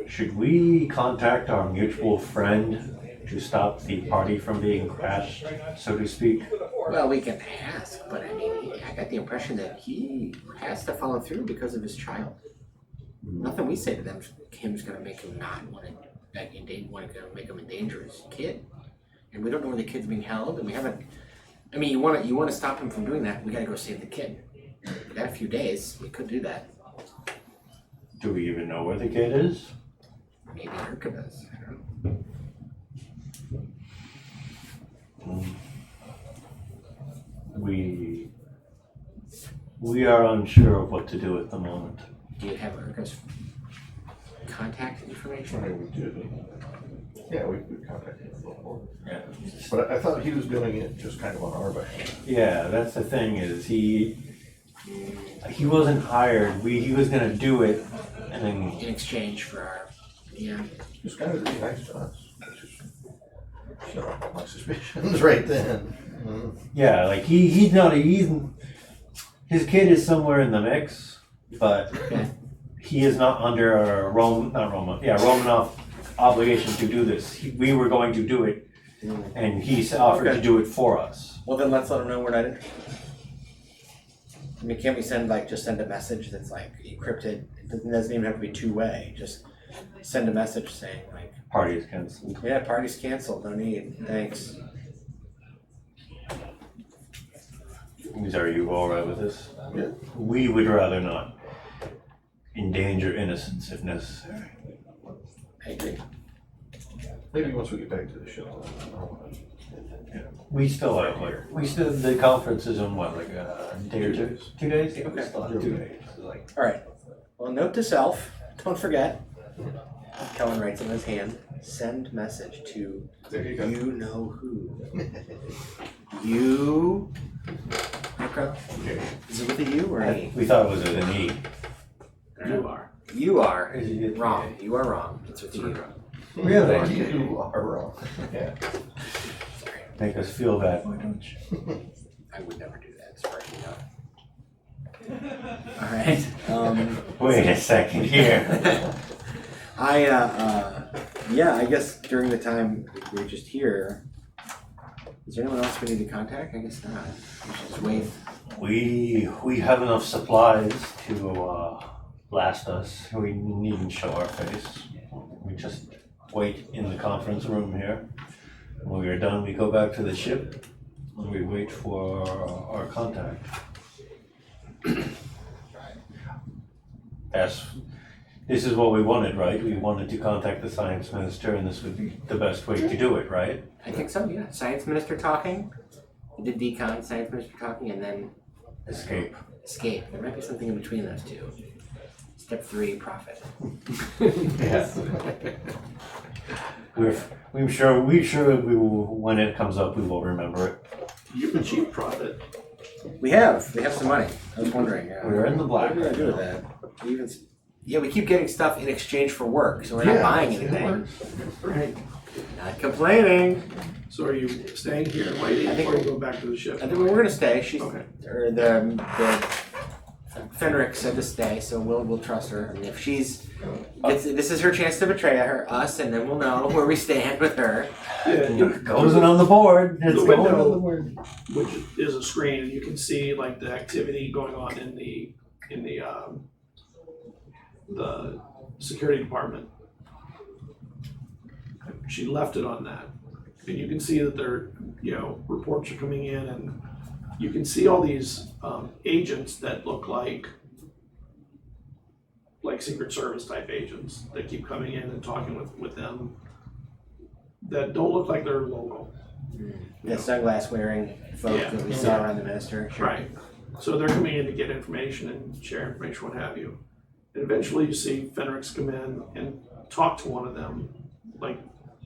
Should we contact our mutual friend to stop the party from being crashed, so to speak? Well, we can ask, but I mean, I got the impression that he has to follow through because of his child. Nothing we say to them, Kim's gonna make him not want to make him endanger his kid. And we don't know where the kid's being held, and we haven't. I mean, you want to stop him from doing that. We gotta go save the kid. We got a few days. We could do that. Do we even know where the kid is? Maybe Erica does. I don't know. We are unsure of what to do at the moment. Do you have Erica's contact information? I mean, we do. Yeah, we contacted him before. Yeah. But I thought he was doing it just kind of on our behalf. Yeah, that's the thing, is he wasn't hired. He was gonna do it, and then In exchange for our, yeah. He was kind of really nice to us, which is shut up my suspicions right then. yeah, like he's his kid is somewhere in the mix, but he is not under a Romanov obligation to do this. We were going to do it, and he's offered to do it for us. Well, then let's let them know we're not interested. I mean, can't we just send a message that's like encrypted? It doesn't even have to be two-way. Just send a message saying like, Party is canceled. yeah, party's canceled, no need, thanks. Are you all right with this? Yeah. We would rather not endanger innocence if necessary. I agree. Maybe once we get back to the ship. We still have the conference is in what, like a day or 2 days? 2 days? Yeah, we Okay. still have 2 days. All right. Well, note to self, don't forget. Kellen writes in his hand, send message to There you go. you know who. You. Okay. Is it with a U or an E? We thought it was an E. You are. You are Is it- wrong. You are wrong. It's with a U. Really? You are wrong. Yeah. Make us feel bad, why don't you? I would never do that. Sorry, All right. Wait a second here. I guess during the time we were just here, is there anyone else we need to contact? I guess not. We should just wait. We have enough supplies to last us. We needn't show our face. We just wait in the conference room here. When we are done, we go back to the ship and we wait for our contact. This is what we wanted, right? We wanted to contact the science minister, and this would be the best way to do it, right? I think so, yeah. Science minister talking. We did decon, science minister talking, and then Escape. escape. There might be something in between those two. Step 3, profit. Yeah. We're sure we will, when it comes up, we will remember it. You've achieved profit. We have some money. I was wondering. We're in the black What are we gonna do with that? We keep getting stuff in exchange for work, so we're not buying anything. Right. Not complaining. So are you staying here and waiting, I think or you go back to the ship? I think we're gonna stay. She's Okay. or the Fenric said to stay, so we'll trust her. I mean, if this is her chance to betray us, and then we'll know where we stand with her. Goes it on the board. It's The going window- on the board. which is a screen, and you can see like the activity going on in the security department. She left it on that, and you can see that there, reports are coming in, and you can see all these agents that look like Secret Service type agents that keep coming in and talking with them that don't look like they're local. The sunglass wearing folk that we saw around the minister. Sure. Right. So they're coming in to get information and share information, what have you. And eventually you see Fenrix come in and talk to one of them, like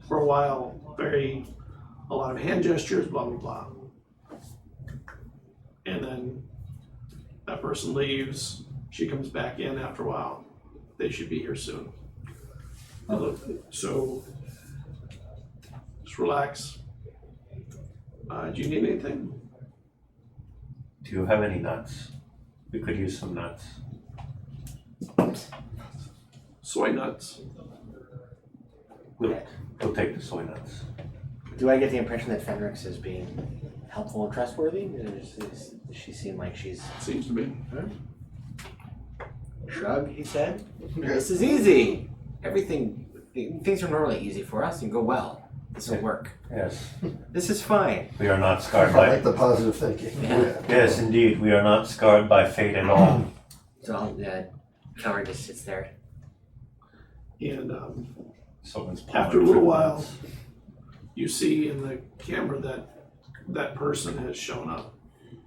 for a while, a lot of hand gestures, blah, blah, blah. And then that person leaves, she comes back in after a while. They should be here soon. So just relax. Do you need anything? Do you have any nuts? We could use some nuts. Soy nuts. We'll take the soy nuts. Do I get the impression that Fenrix is being helpful and trustworthy? Does she seem like she's... Seems to be. Shrug, he said. This is easy. Things are normally easy for us and go well. This will work. Yes. This is fine. We are not scarred I like by... the positive thinking. Yeah. Yes, indeed. We are not scarred by fate at all. So Kelmer just sits there. And Someone's after a little while, you see in the camera that person has shown up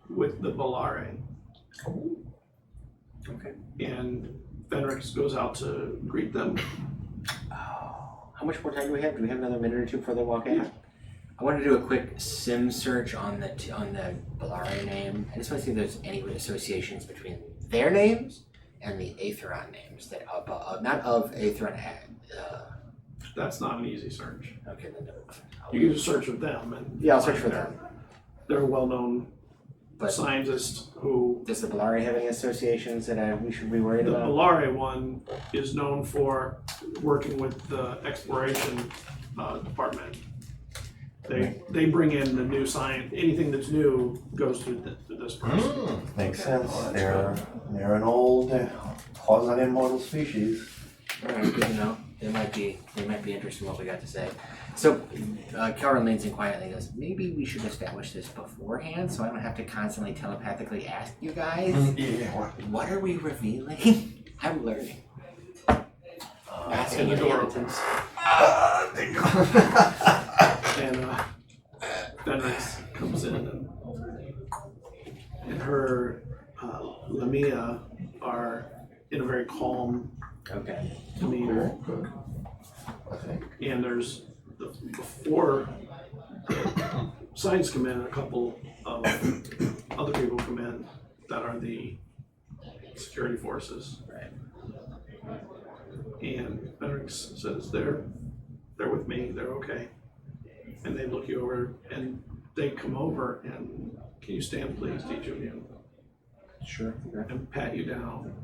with the Volare. Okay. And Fenrix goes out to greet them. How much more time do we have? Do we have another minute or two before they walk in? I want to do a quick sim search on the Volare name. I just want to see if there's any associations between their names and the Aetheron names that not of Aetheron. That's not an easy search. Okay, then You can just search with them. And I'll search for them. They're a well-known But scientist who... does the Volare have any associations that we should be worried The about? Volare one is known for working with the exploration department. They bring in the new science. Anything that's new goes through this person. Makes sense. They're an old quasi-immortal species. All right, good to know. They might be interested in what we got to say. So, Kelren leans in quietly and goes, maybe we should establish this beforehand so I don't have to constantly telepathically ask you guys. What are we revealing? I'm learning. And the door opens. And Fenrix comes in and her Lamia are in a very calm demeanor. I think. And there's before signs come in, a couple of other people come in that are the security forces. Right. And Fenrix says they're with me, they're okay. And they look you over and they come over and can you stand please, each of you? Sure. Okay. And pat you down.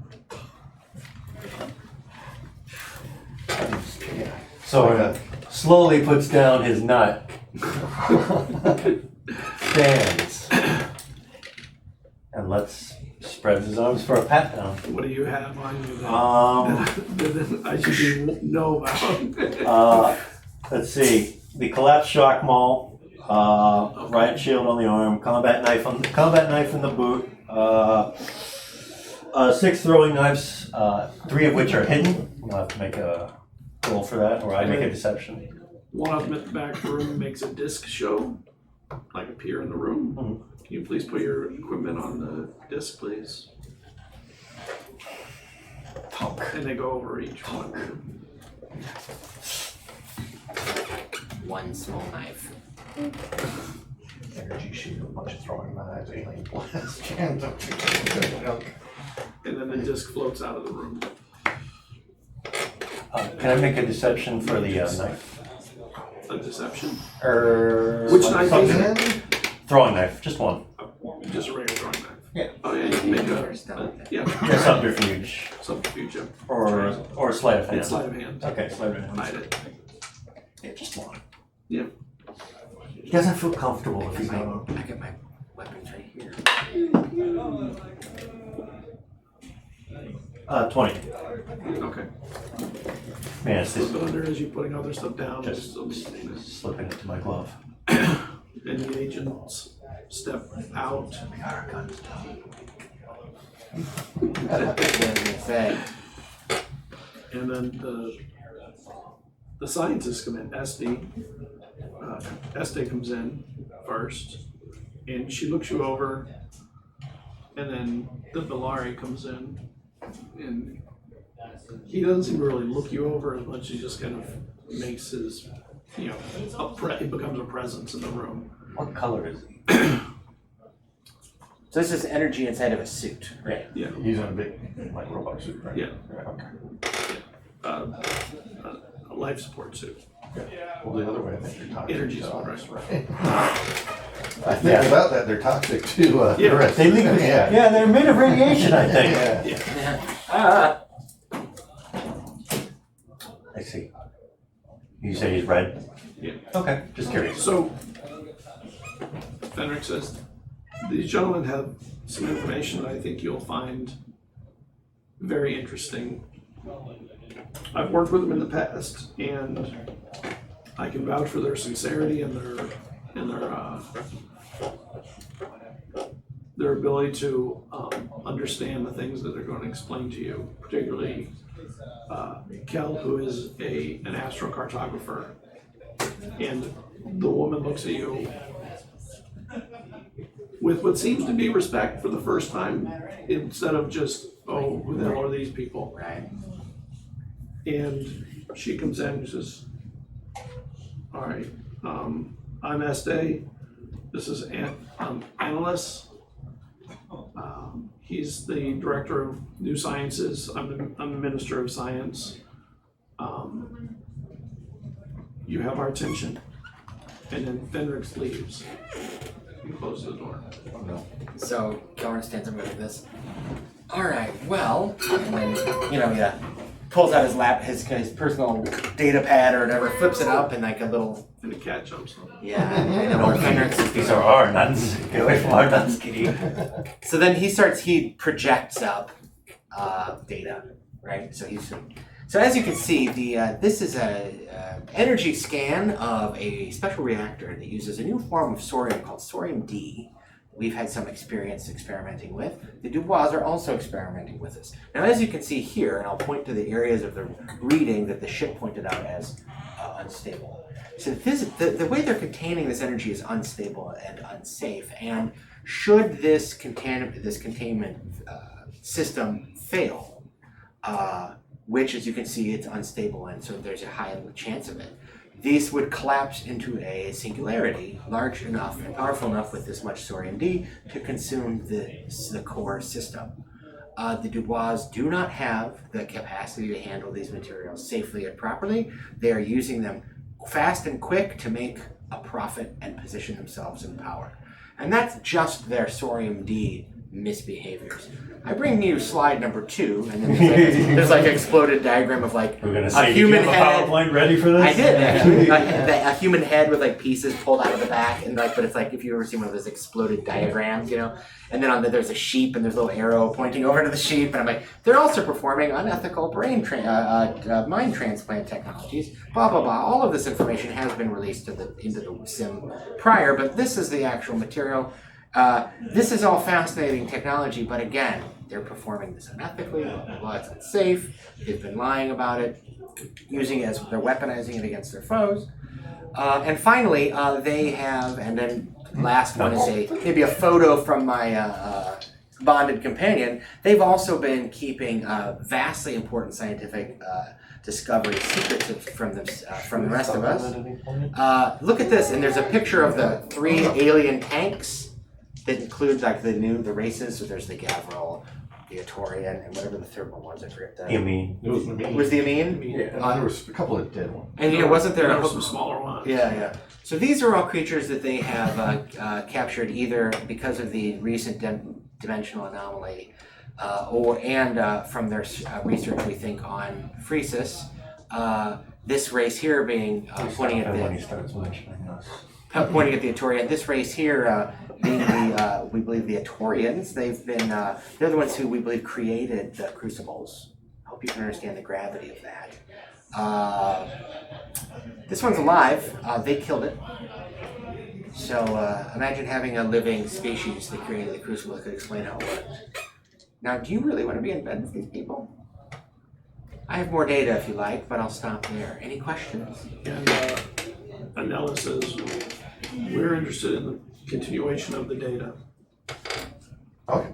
So slowly puts down his nut. Stands. And spreads his arms for a pat down. What do you have on you that I should know about? Let's see. The collapsed shock maul, riot shield on the arm, combat knife in the boot, 6 throwing knives, 3 of which are hidden. We'll have to make a roll for that, or I make a deception. One of them at the back room makes a disc show, like appear in the room. Mm-hmm. Can you please put your equipment on the disc, please? And they go over each one. One small knife. Energy shield, a bunch of throwing knives, alien blast, cans of junk. And then the disc floats out of the room. Can I make a deception for the knife? A deception? Or Which knife is something. it? Throwing knife, just one. Just a regular throwing knife. Oh yeah, you can make yeah, Yeah, subterfuge. subterfuge. Or sleight of hand. It's sleight of hand. Okay, sleight of hand. Hide it. Yeah, just one. Yeah. He doesn't feel comfortable if he's not. I got my weapons right here. 20. Okay. Man, it's Slip just, it under as you're putting other stuff down. just slipping into my glove. And the agents step out. We got our guns. What did it say? And then the scientists come in. Este comes in first, and she looks you over, and then the Bellari comes in, and he doesn't seem to really look you over as much as he just kind of makes his, he becomes a presence in the room. What color is he? So this is energy inside of a suit, right? Yeah. He's in a big, like, robot suit, right? Yeah. Okay. A life support suit. Well, the other way, I think they're toxic. Energy to sword, us, right? I think Yeah. about that, they're toxic to the Yeah. rest. They leak. Yeah. Yeah, they're made of radiation, I think. Yeah. I see. You say he's red? Yeah. Okay, just curious. So, Fenric says, these gentlemen have some information that I think you'll find very interesting. I've worked with them in the past, and I can vouch for their sincerity and their ability to understand the things that they're going to explain to you, particularly Kel, who is an astrocartographer, and the woman looks at you with what seems to be respect for the first time, instead of just, oh, who the hell are these people? Right. And she comes in and says, all right, I'm Este. This is Analyst. He's the director of new sciences. I'm the minister of science. You have our attention. And then Fenric leaves and closes the door. So Kelvin stands up like this. All right, well, and then he pulls out his personal data pad or whatever, flips it up, and like a little. And the cat jumps up. Yeah, I know where Fenric's is. These are our nuns. Get away from our nuns, kitty. So then he projects up data, right? So as you can see, this is a energy scan of a special reactor that uses a new form of thorium called thorium-D. We've had some experience experimenting with. The Dubois are also experimenting with this. Now, as you can see here, and I'll point to the areas of the reading that the ship pointed out as unstable. So the way they're containing this energy is unstable and unsafe. And should this containment system fail, which, as you can see, it's unstable, and so there's a high chance of it, these would collapse into a singularity large enough and powerful enough with this much thorium-D to consume the core system. The Dubois do not have the capacity to handle these materials safely and properly. They are using them fast and quick to make a profit and position themselves in power. And that's just their thorium-D misbehaviors. I bring you slide number 2, and then there's like an exploded diagram of like We're gonna a say, human did you have head. a PowerPoint ready for this? I did actually. A human head with like pieces pulled out of the back, and like, but it's like if you ever seen one of those exploded diagrams, And then there's a sheep, and there's a little arrow pointing over to the sheep, and I'm like, they're also performing unethical mind transplant technologies. Blah blah blah. All of this information has been released into the sim prior, but this is the actual material. This is all fascinating technology, but again, they're performing this unethically. Well, it's unsafe. They've been lying about it, using it they're weaponizing it against their foes. And finally, they have, and then last one is maybe a photo from my bonded companion. They've also been keeping vastly important scientific discovery secrets from the rest of us. Look at this, and there's a picture of the 3 alien tanks that include like the races. So there's the Gavril, the Atorian, and whatever the third one was. I forget that. It was the Was the Amin? Yeah, there was a couple of dead ones. And wasn't there some smaller ones? Yeah. So these are all creatures that they have captured either because of the recent dimensional anomaly, from their research, we think on Phresis, this race here being pointing at when the he starts mentioning us. pointing at the Atorian. This race here being the we believe the Atorians. They've been they're the ones who we believe created the Crucibles. I hope you can understand the gravity of that. This one's alive. They killed it. So imagine having a living species that created the Crucible that could explain how it works. Now, do you really want to be in bed with these people? I have more data if you like, but I'll stop there. Any questions? And Anella says, we're interested in the continuation of the data. Okay.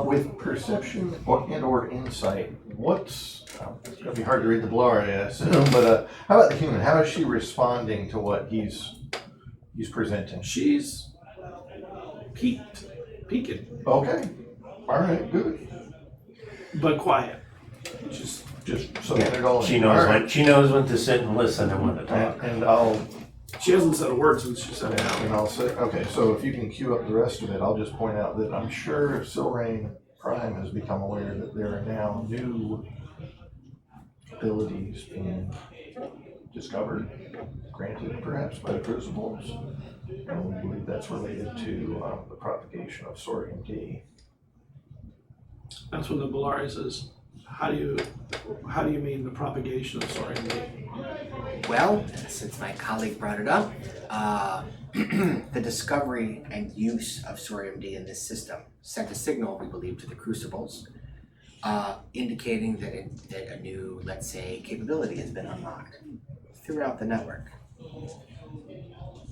With perception or insight, what's it's gonna be hard to read the blur, I assume, but how about the human? How is she responding to what he's presenting? She's peeking, Okay. All right. Good. but quiet. Just standard all. She knows when to sit and listen and when to talk. And I'll She hasn't said a word since she said it out. and I'll say, okay. So if you can cue up the rest of it, I'll just point out that I'm sure Silrain Prime has become aware that there are now new abilities being discovered, granted perhaps by the Crucibles, and we believe that's related to the propagation of Sorium D. That's when the Bellaria says, how do you mean the propagation of Sorium D? Well, since my colleague brought it up, the discovery and use of Sorium D in this system sent a signal, we believe, to the Crucibles, indicating that a new, let's say, capability has been unlocked throughout the network.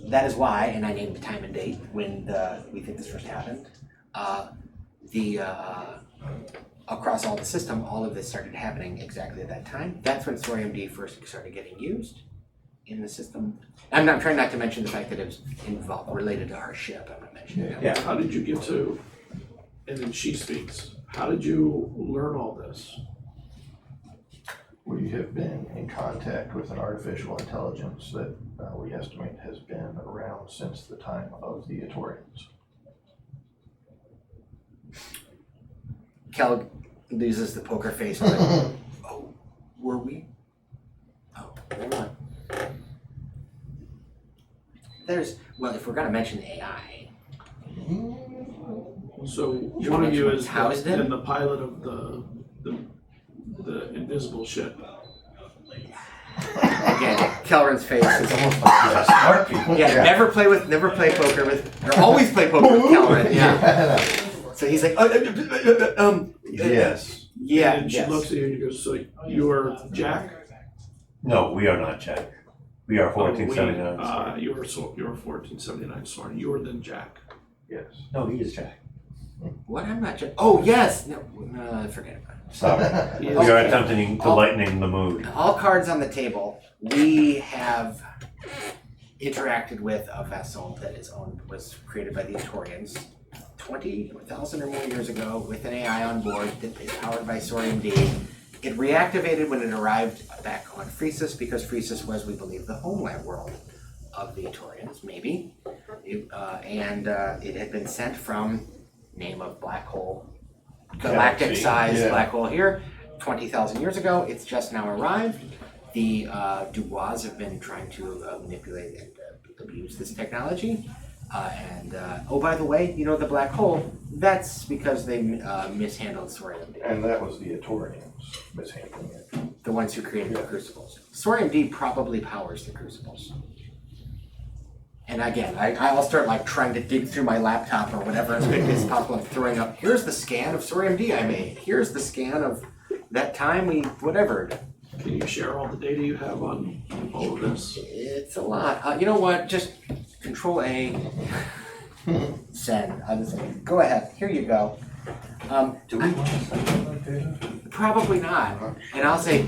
That is why, and I named the time and date when we think this first happened, across all the system, all of this started happening exactly at that time. That's when Sorium D first started getting used in the system. I'm trying not to mention the fact that it was related to our ship. I'm not mentioning that. Yeah. How did you get to, and then she speaks, how did you learn all this? We have been in contact with an artificial intelligence that we estimate has been around since the time of the Atorians. Cal loses the poker face. Like, oh, were we? Oh, hold on. If we're going to mention AI. So You're one of you mentioning is housed in? the pilot of the invisible ship. Again, Kelrin's face is Almost like smart people. yeah. Never play poker with, or always play poker with Kelrin. Yeah. So he's like, Yes. yeah. And she Yes. looks at you and you go, so you're Jack? No, we are not Jack. We are 1479. You're 1479, sorry. You are then Jack. Yes. No, he is Jack. What? I'm not sure. Oh yes. No, forget about it. Sorry. He We is- are attempting to lighten the mood. All cards on the table. We have interacted with a vessel that was created by the Atorians 20,000 or more years ago with an AI on board that is powered by Sorium D. It reactivated when it arrived back on Phresis because Phresis was, we believe, the homeland world of the Atorians, maybe. It had been sent from name of black hole, galactic size black hole here, 20,000 years ago. It's just now arrived. The Dubois have been trying to manipulate and abuse this technology. Oh, by the way, the black hole, that's because they mishandled Sorium D. And that was the Atorians mishandling it. The ones who created the Crucibles. Sorium D probably powers the Crucibles. And again, I'll start trying to dig through my laptop or whatever as quickly as possible. I'm throwing up, here's the scan of Sorium D I made. Here's the scan of that time whatever. Can you share all the data you have on all of this? It's a lot. You know what? Just Control A, send. I'll just say, go ahead. Here you go. Do we want to send all that data? Probably not. And I'll say,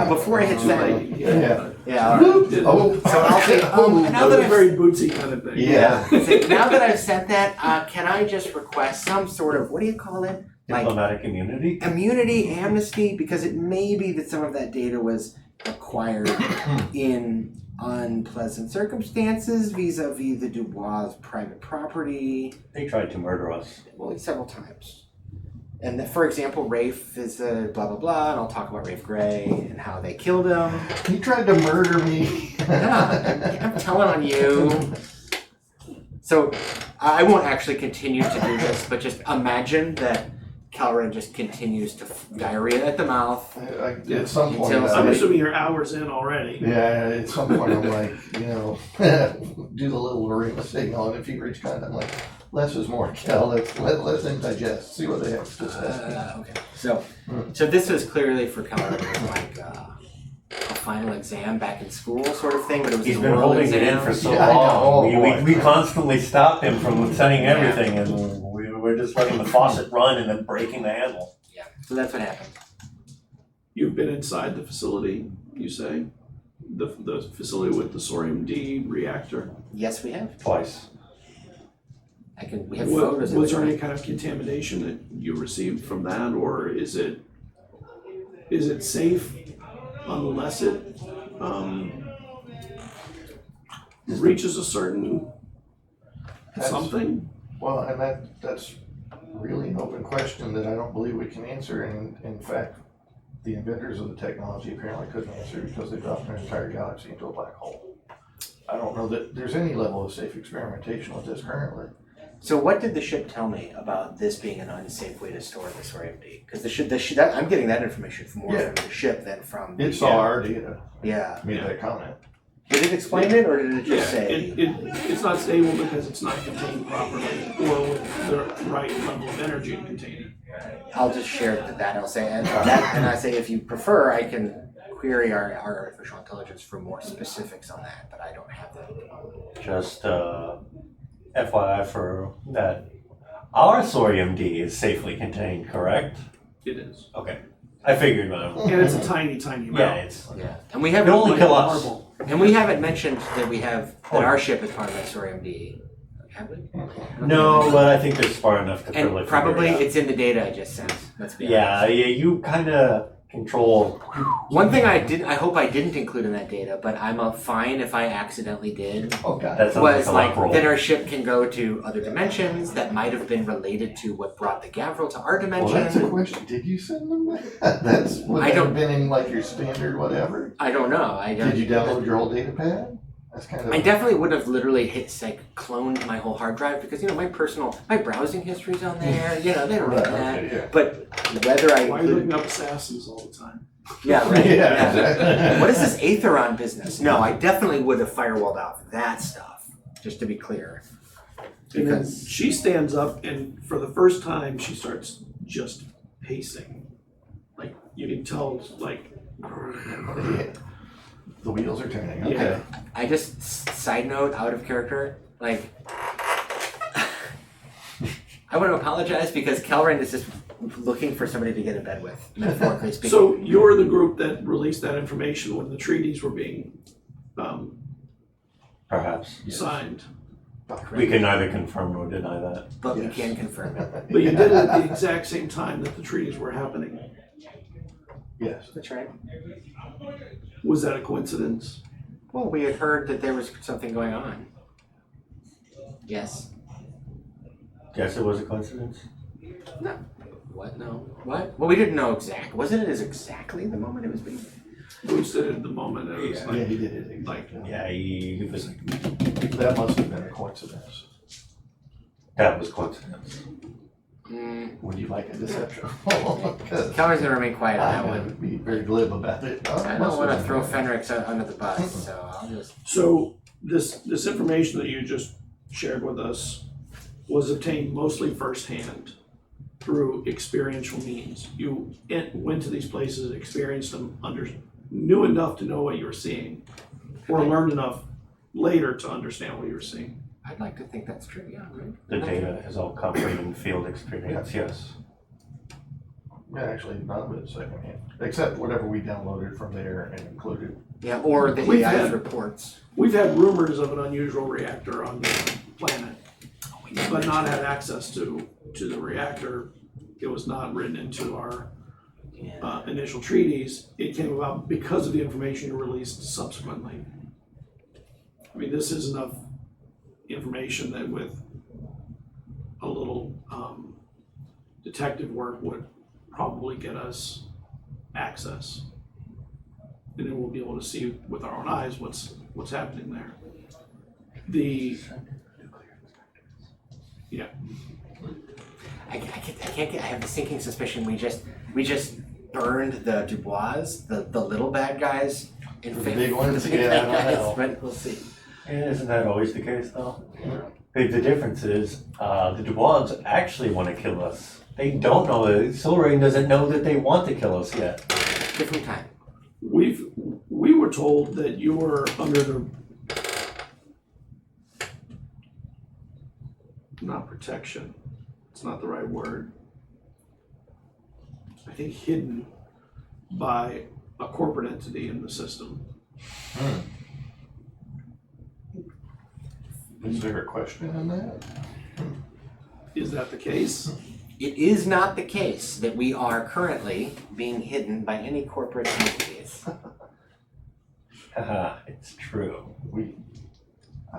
before I hit send. Yeah. All right. Oh. So I'll say, now That that was a I've very bootsy kind of thing. Yeah. say, now that I've sent that, can I just request some sort of, what do you call it? Diplomatic immunity? Immunity, amnesty, because it may be that some of that data was acquired in unpleasant circumstances vis-a-vis the Dubois' private property. They tried to murder us. Well, several times. And that, for example, Rafe is a blah blah blah, and I'll talk about Rafe Gray and how they killed him. He tried to murder me. Yeah, I'm telling on you. So I won't actually continue to do this, but just imagine that Calren just continues to diarrhea at the mouth. At some point, Until I'm assuming you're hours in already. yeah, at some point I'm like, do the little arena signal, and if he reaches kind of like, less is more, Cal. Let them digest, see what they have to say. Okay. So this was clearly for Calren like a final exam back in school sort of thing, but it was He's an been oral holding exam. it in for so Yeah, I know. long. Oh, We boy. constantly stopped him from sending everything, and we're just letting the faucet run and then breaking the handle. Yeah. So that's what happened. You've been inside the facility, you say? The facility with the Thorium-D reactor? Yes, we have. Twice. We have photos of Was there it. any kind of contamination that you received from that, or is it safe unless it reaches a certain something? Well, and that's really an open question that I don't believe we can answer, and in fact, the inventors of the technology apparently couldn't answer because they dropped an entire galaxy into a black hole. I don't know that there's any level of safe experimentation with this currently. So what did the ship tell me about this being an unsafe way to store the Thorium-D? Because I'm getting that information from the ship than from It saw our data, Yeah. made that comment. Did it explain it, or did it just say? It's not stable because it's not contained properly or with the right level of energy to contain it. I'll just share that. I'll say and I say if you prefer, I can query our artificial intelligence for more specifics on that, but I don't have that. Just FYI for that, our Thorium-D is safely contained, correct? It is. Okay. I figured. And it's a tiny, tiny amount. Yeah, it's. Yeah, and we It haven't only kill us. Marble. and we haven't mentioned that our ship is part of that Thorium-D. Have we? No, but I think it's far enough to And really probably figure it it's in the data I just sent. Let's be out. honest. Yeah, you kind of control. One thing I hope I didn't include in that data, but I'm fine if I accidentally did, Oh, God. That sounds was like a like luck roll. that our ship can go to other dimensions that might have been related to what brought the Gavril to our Well, that's a dimension. question. Did you send them that? That's would I that don't- have been in like your standard whatever? I don't know. I don't. Did you download your old data pad? That's kind of. I definitely would have literally cloned my whole hard drive because my browsing history's on there. They don't need Right, that. okay, yeah. But whether I Why are you looking up assassins all the time? yeah right Yeah, exactly. What is this Aetheron business? No, I definitely would have firewalled out that stuff. Just to be clear. And then Because she stands up and for the first time she starts just pacing. Like you can tell like The wheels are turning. Okay. Yeah. I just side note out of character, like I want to apologize because Kelren is just looking for somebody to get in bed with, metaphorically speaking. So you're the group that released that information when the treaties were being Perhaps. signed. We can neither confirm nor deny that. But we Yes. can confirm it. But you did it at the exact same time that the treaties were happening. Yes. That's right. Was that a coincidence? Well, we had heard that there was something going on. Yes. Guess it was a coincidence. No. What? No. What? Well, we didn't know exactly. Wasn't it as exactly the moment it was being? Bruce did it at the moment. It was Yeah. Yeah, like, he did it exactly. Yeah, he was. That must have been a coincidence. That was coincidence. Would you like a deception? Because Kelren's gonna remain quiet on I'm that going one. to be very glib about it. I don't want to throw Fenrix under the bus, so I'll just. so this information that you just shared with us was obtained mostly firsthand through experiential means. You went to these places, experienced them, knew enough to know what you were seeing, or learned enough later to understand what you were seeing. I'd like to think that's true. Yeah. Right. The data is all come from field experience, yes. Yeah, actually, none of it is secondhand, except whatever we downloaded from there and included. Yeah, or the We've AI's had- reports. We've had rumors of an unusual reactor on the planet, but not had access to the reactor. It was not written into our initial treaties. It came about because of the information you released subsequently. mean, this is enough information that with a little detective work would probably get us access. And then we'll be able to see with our own eyes what's happening there. Yeah. I can't get. I have the sinking suspicion we just burned the Dubois, the little bad guys. In The favor big ones? of the big Yeah, bad I don't guys, know. but we'll see. Isn't that always the case, though? The difference is, the Dubois actually want to kill us. They don't know that. Silrain doesn't know that they want to kill us yet. Different time. We were told that you were under the, not protection, it's not the right word. I think hidden by a corporate entity in the system. Is there a question in that? Is that the case? It is not the case that we are currently being hidden by any corporate entities. Haha, it's true.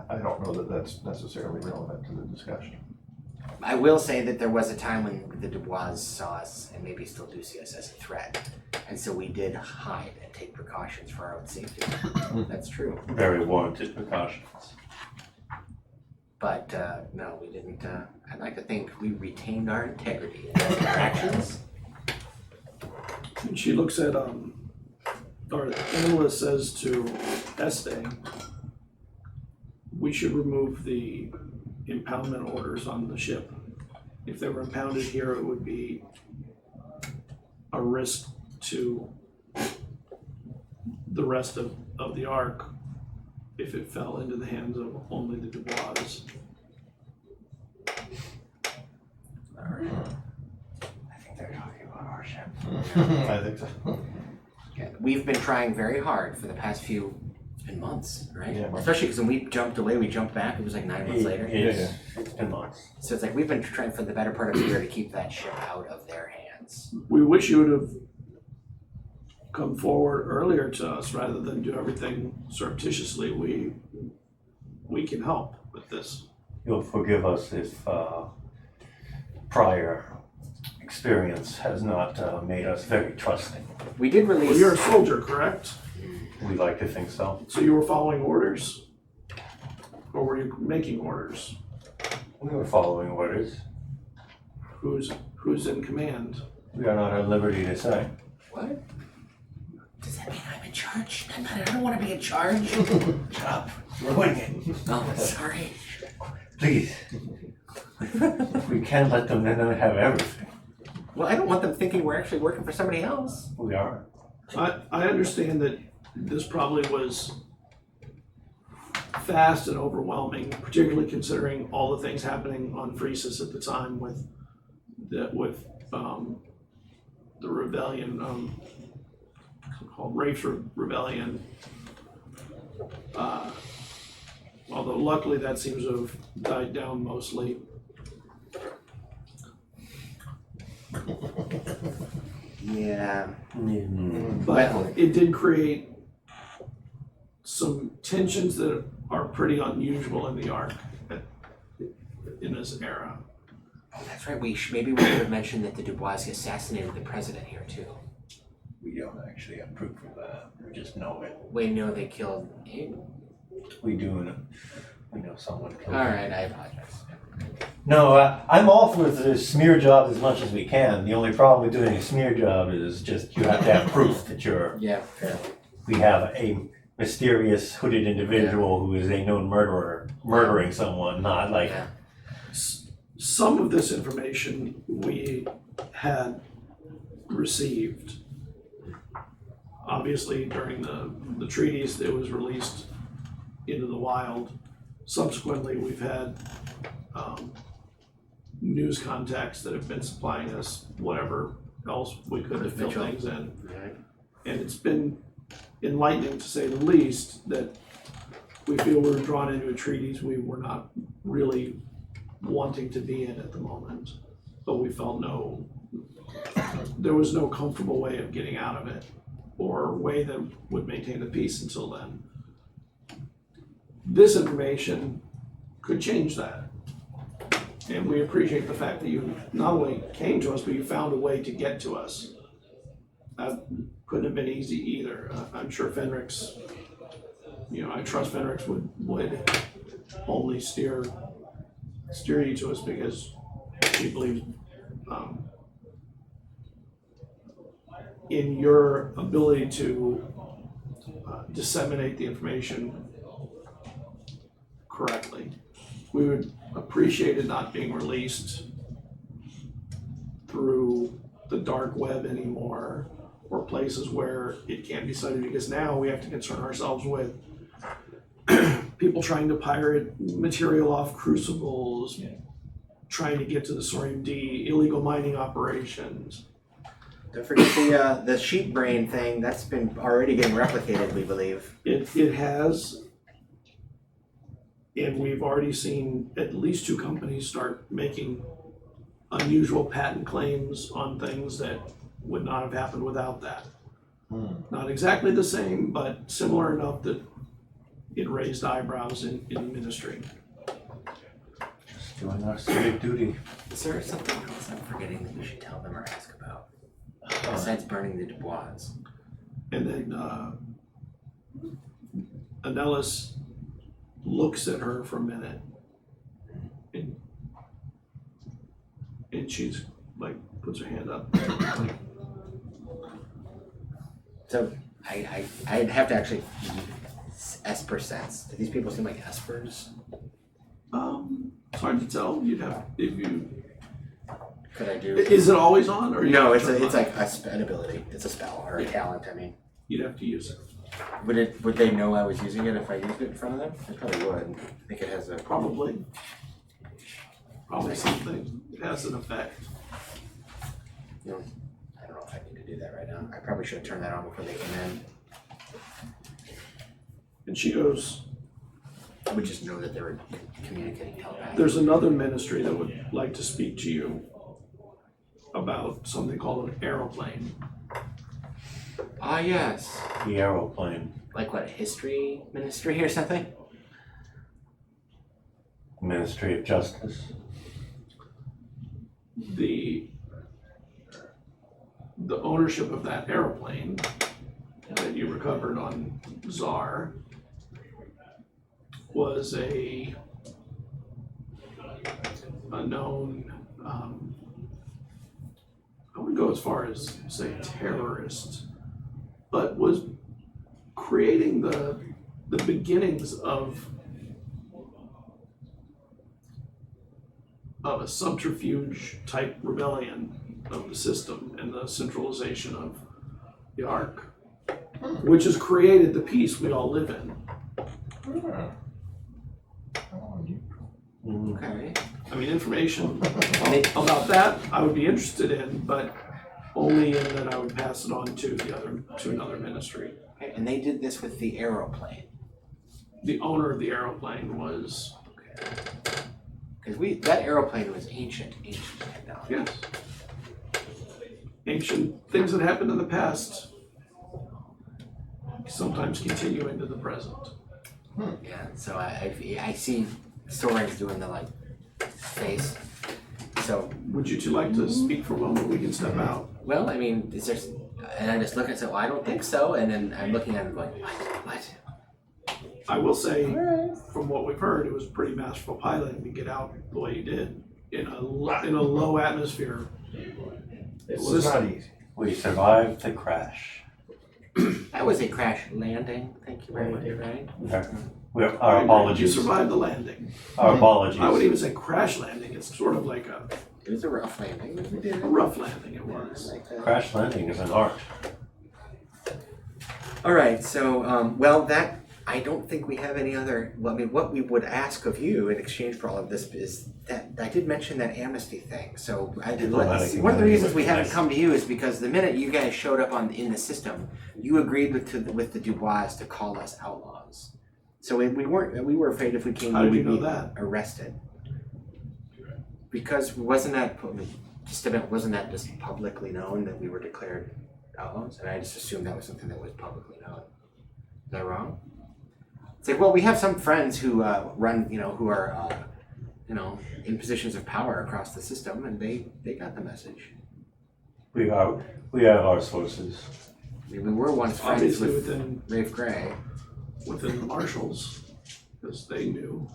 I don't know that that's necessarily relevant to the discussion. I will say that there was a time when the Dubois saw us, and maybe still do see us as a threat. And so we did hide and take precautions for our own safety. That's true. Very warranted precautions. But no, we didn't. I'd like to think we retained our integrity in our actions. And she looks at, or the analyst says to Este, we should remove the impoundment orders on the ship. If they were impounded here, it would be a risk to the rest of the Ark if it fell into the hands of only the Dubois. I think they're talking about our ship. I think so. Yeah, we've been trying very hard for the past few months, right? Yeah. Especially because when we jumped away, we jumped back. It was like 9 months later. It's been months. So it's like we've been trying for the better part of a year to keep that ship out of their hands. We wish you would have come forward earlier to us rather than do everything surreptitiously. We can help with this. You'll forgive us if prior experience has not made us very trusting. We did Well, release. you're a soldier, correct? We like to think so. So you were following orders? Or were you making orders? We were following orders. Who's in command? We are not at liberty to say. What? Does that mean I'm in charge? I don't want to be in charge. Shut up. Ruining it. Oh, sorry. Please. We can't let them have everything. Well, I don't want them thinking we're actually working for somebody else. We are. I understand that this probably was fast and overwhelming, particularly considering all the things happening on Freesis at the time with the rebellion, called Rafe's Rebellion. Although luckily that seems to have died down mostly. Yeah. But it did create some tensions that are pretty unusual in the Ark in this era. Oh, that's right. Maybe we should have mentioned that the Dubois assassinated the president here too. We don't actually have proof of that. We just know it. We know they killed Aiden. We do know. We know someone killed All him. right, I apologize. No, I'm all for the smear job as much as we can. The only problem with doing a smear job is just you have to have proof that Yeah, fair. we have a mysterious hooded individual who is a known murderer murdering someone, not like Yeah. Some of this information we had received. Obviously, during the treaties, it was released into the wild. Subsequently, we've had news contacts that have been supplying us whatever else we could to fill Mitchell. things in. Right. And it's been enlightening, to say the least, that we feel we were drawn into a treaties we were not really wanting to be in at the moment. But we felt there was no comfortable way of getting out of it or way that would maintain the peace until then. this information could change that. And we appreciate the fact that you not only came to us, but you found a way to get to us. That couldn't have been easy either. I'm sure Fenrix, I trust Fenrix would only steer you to us because she believes in your ability to disseminate the information correctly. We would appreciate it not being released through the dark web anymore, or places where it can't be studied, because now we have to concern ourselves with people trying to pirate material off crucibles, trying to get to the Sorium D, illegal mining operations. Don't forget the sheep brain thing. That's been already getting replicated, we believe. It has, and we've already seen at least 2 companies start making unusual patent claims on things that would not have happened without that. Not exactly the same, but similar enough that it raised eyebrows in the ministry. Just doing our civic duty. Is there something else I'm forgetting that we should tell them or ask about? Besides burning the Dubois. And then Anellis looks at her for a minute, and she's like, puts her hand up. So I'd have to actually Esper sense. Do these people seem like Espers? It's hard to tell. You'd have, if you. Could I do? Is it always on, or No, it's like an ability. It's a spell or a talent. I mean, you'd have to use it. Would they know I was using it if I used it in front of them? They probably would. I think it has a Probably something. It has an effect. I don't know if I need to do that right now. I probably should have turned that on before they came in. And she goes, I would just know that they were communicating telepathically. there's another ministry that would like to speak to you about something called an aeroplane. Ah, yes. The aeroplane. Like what, a history ministry or something? Ministry of Justice. The ownership of that aeroplane that you recovered on Czar was a known, I wouldn't go as far as say terrorist, but was creating the beginnings of a subterfuge type rebellion of the system and the centralization of the Ark, which has created the peace we all live in. Okay. I mean, information about that I would be interested in, but only in that I would pass it on to another ministry. Okay. And they did this with the aeroplane. The owner of the aeroplane was Because that aeroplane was ancient technology. yes, ancient things that happened in the past sometimes continue into the present. Yeah. So I see Soren's doing the like face. So Would you two like to speak for a moment? We can step out. well, I mean, is there? And I just look and say, well, I don't think so. And then I'm looking at him going, what? I will say, from what we've heard, it was pretty masterful piloting to get out the way you did in a low atmosphere. It was not easy. We survived the crash. That was a crash landing. Thank you very much, Ryan. Our You apologies. survived the landing. Our apologies. I wouldn't even say crash landing. It's sort of like It was a rough landing. We did it. a rough landing. It was. Like that. Crash landing is an art. All right. So, well, that I don't think we have any other. Well, I mean, what we would ask of you in exchange for all of this is that I did mention that amnesty thing. So, one of the reasons we haven't come to you is because the minute you guys showed up in the system, you agreed with the Dubois to call us outlaws. So we were afraid if we came, How did you we'd know be that? arrested. Because wasn't that just publicly known that we were declared outlaws? And I just assumed that was something that was publicly known. Is that wrong? It's like, well, we have some friends who run, who are, in positions of power across the system, and they got the message. We have our sources. I mean, we were once friends Obviously with within Rafe Gray. the marshals, because they knew.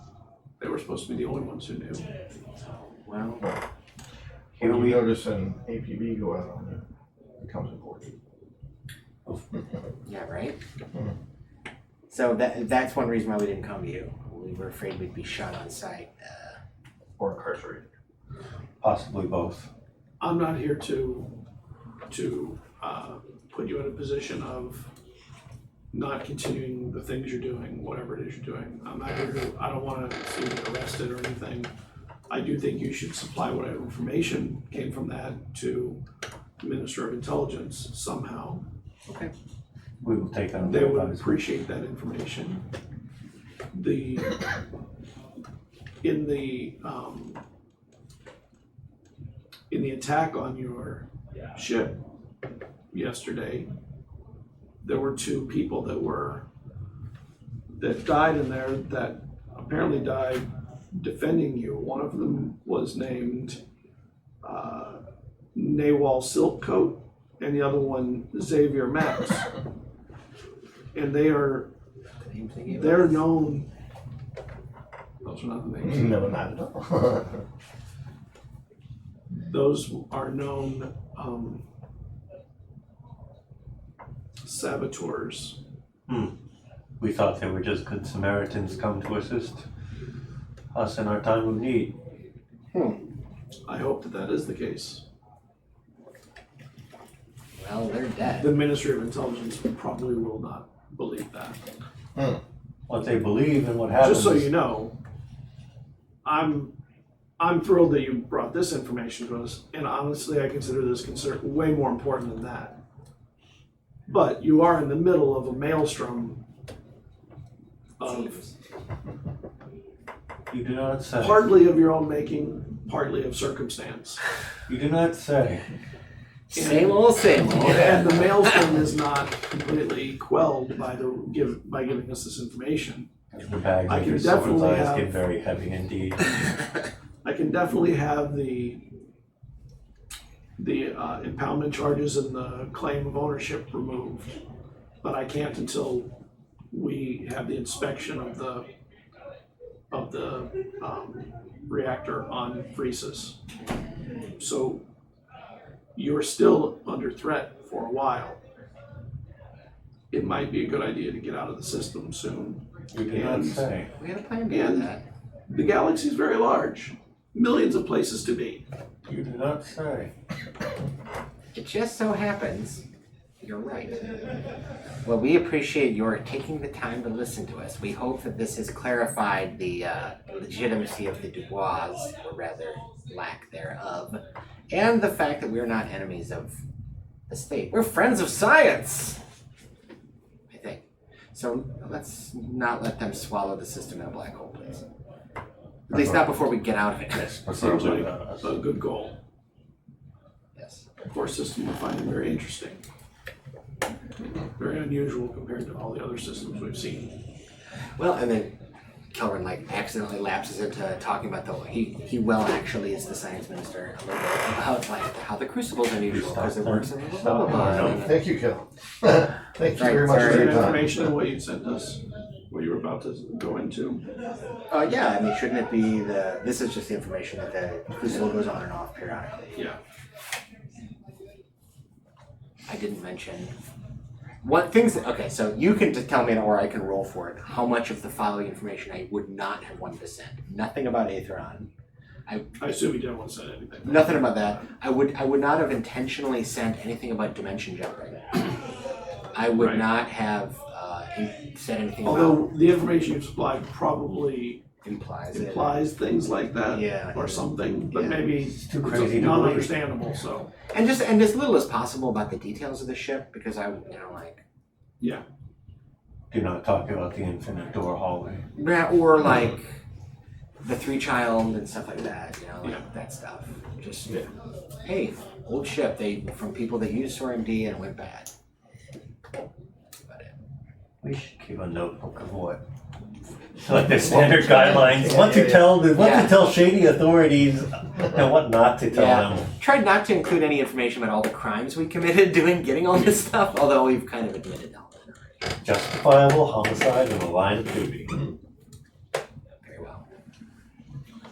They were supposed to be the only ones who knew. Well, Here When we you notice an APB go out on you, it becomes important. yeah, right? Mhm. So that's one reason why we didn't come to you. We were afraid we'd be shot on sight. Or incarcerated. possibly both. I'm not here to put you in a position of not continuing the things you're doing, whatever it is you're doing. I'm not here to, I don't want to see you arrested or anything. I do think you should supply whatever information came from that to the Minister of Intelligence somehow. Okay. We will take on They that would advice. appreciate that information. In the attack on your ship yesterday, there were 2 people that died in there that apparently died defending you. One of them was named Nawal Silkcoat, and the other one Xavier Max. And they're known. Those are not the names. No, not at all. Those are known saboteurs. We thought they were just good Samaritans come to assist us in our time of need. I hope that is the case. Well, they're dead. The Ministry of Intelligence probably will not believe that. What they believe and what happens. Just so you know, I'm thrilled that you brought this information to us, and honestly, I consider this way more important than that. But you are in the middle of a maelstrom of You do not say. partly of your own making, partly of circumstance. You do not say. Same old, same old. And the maelstrom is not completely quelled by giving us this information. The bags I of can your swords definitely eyes have- get very heavy indeed. I can definitely have the impoundment charges and the claim of ownership removed, but I can't until we have the inspection of the reactor on Phreesis. So you're still under threat for a while. It might be a good idea to get out of the system soon. You do not say. We had a plan beyond And that. the galaxy is very large. Millions of places to be. You do not say. It just so happens you're right. Well, we appreciate your taking the time to listen to us. We hope that this has clarified the legitimacy of the Dubois, or rather, lack thereof, and the fact that we're not enemies of the state. We're friends of science, I think. So let's not let them swallow the system in a black hole, please. At least not before we get out of it. Yes, Seems preferably like not us. a good goal. Yes. Of course, system we're finding very interesting. Very unusual compared to all the other systems we've seen. Well, and then Kelvin accidentally lapses into talking about he actually is the science minister a little bit about how the crucible's unusual because it works in blah blah blah. Thank you, Kel. Thank you Right, very much sorry. for your Any time. information on what you sent us, what you were about to go into? Yeah, I mean, shouldn't it be this is just the information that the crucible goes on and off periodically. Yeah. I didn't mention what things. Okay, so you can just tell me, or I can roll for it. How much of the following information I would not have wanted to send? Nothing about Aetheron. I assume you didn't want to say anything. Nothing about that. I would not have intentionally sent anything about dimension jumping. I would Right. not have said anything Although about the information you've supplied probably implies things like that, Yeah. or something, but Yeah. maybe It's too crazy to not believe. understandable. So and as little as possible about the details of the ship because yeah, Do not talk about the infinite door hallway. or the three child and stuff like that, Yeah. that stuff. Just hey, old ship, from people that used SORMD and it went bad. About it. We should keep a notebook of what Like the standard guidelines, Yeah, what to yeah. tell, what Yeah. to tell shady authorities and what not to tell them. Tried not to include any information about all the crimes we committed getting all this stuff, although we've kind of admitted all of it already. Justifiable homicide in the line of duty. Very well.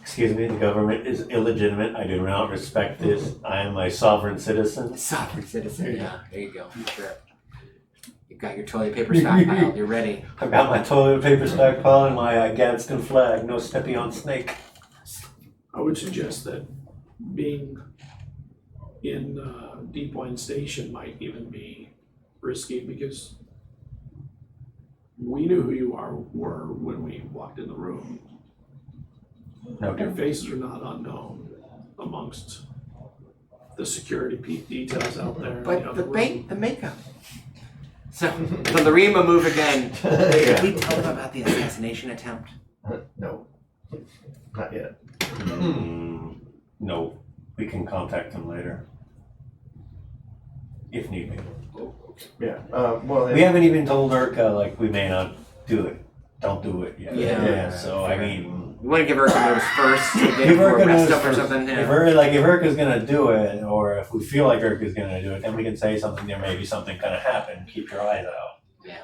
Excuse me, the government is illegitimate. I do not respect this. I am a sovereign citizen. Sovereign citizen, yeah, there you go. Sure. You've got your toilet paper stockpile, you're ready. I've got my toilet paper stockpile and my Gadsden flag. No stepping on snake. I would suggest that being in Deep Wine Station might even be risky because we knew who you were when we walked in the room. No Your doubt. faces are not unknown amongst the security details out there. But the makeup. So, the Larima move again. Did we tell them about the assassination attempt? No, not yet. No, we can contact them later. If need be. Yeah, well. We haven't even told Urka, like, we may not do it. Don't do it yet. Yeah. So, I mean, We want to give her a notice first to get give her Urka arrested notice up or first. something. If Yeah. Urka's gonna do it, or if we feel like Urka's gonna do it, then we can say something, there may be something gonna happen. Keep your eyes out. Yeah.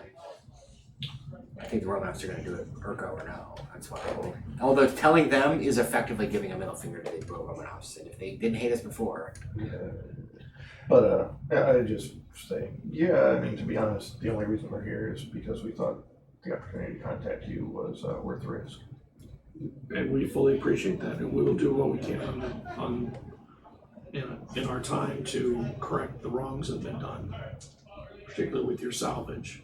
I think the robots are going to do it, Urko or no. That's what I hope. Although telling them is effectively giving a middle finger to the Romanovs. And if they didn't hate us before, But yeah, I just say, yeah, I mean, to be honest, the only reason we're here is because we thought the opportunity to contact you was worth the risk. And we fully appreciate that, and we will do what we can in our time to correct the wrongs that have been done, particularly with your salvage.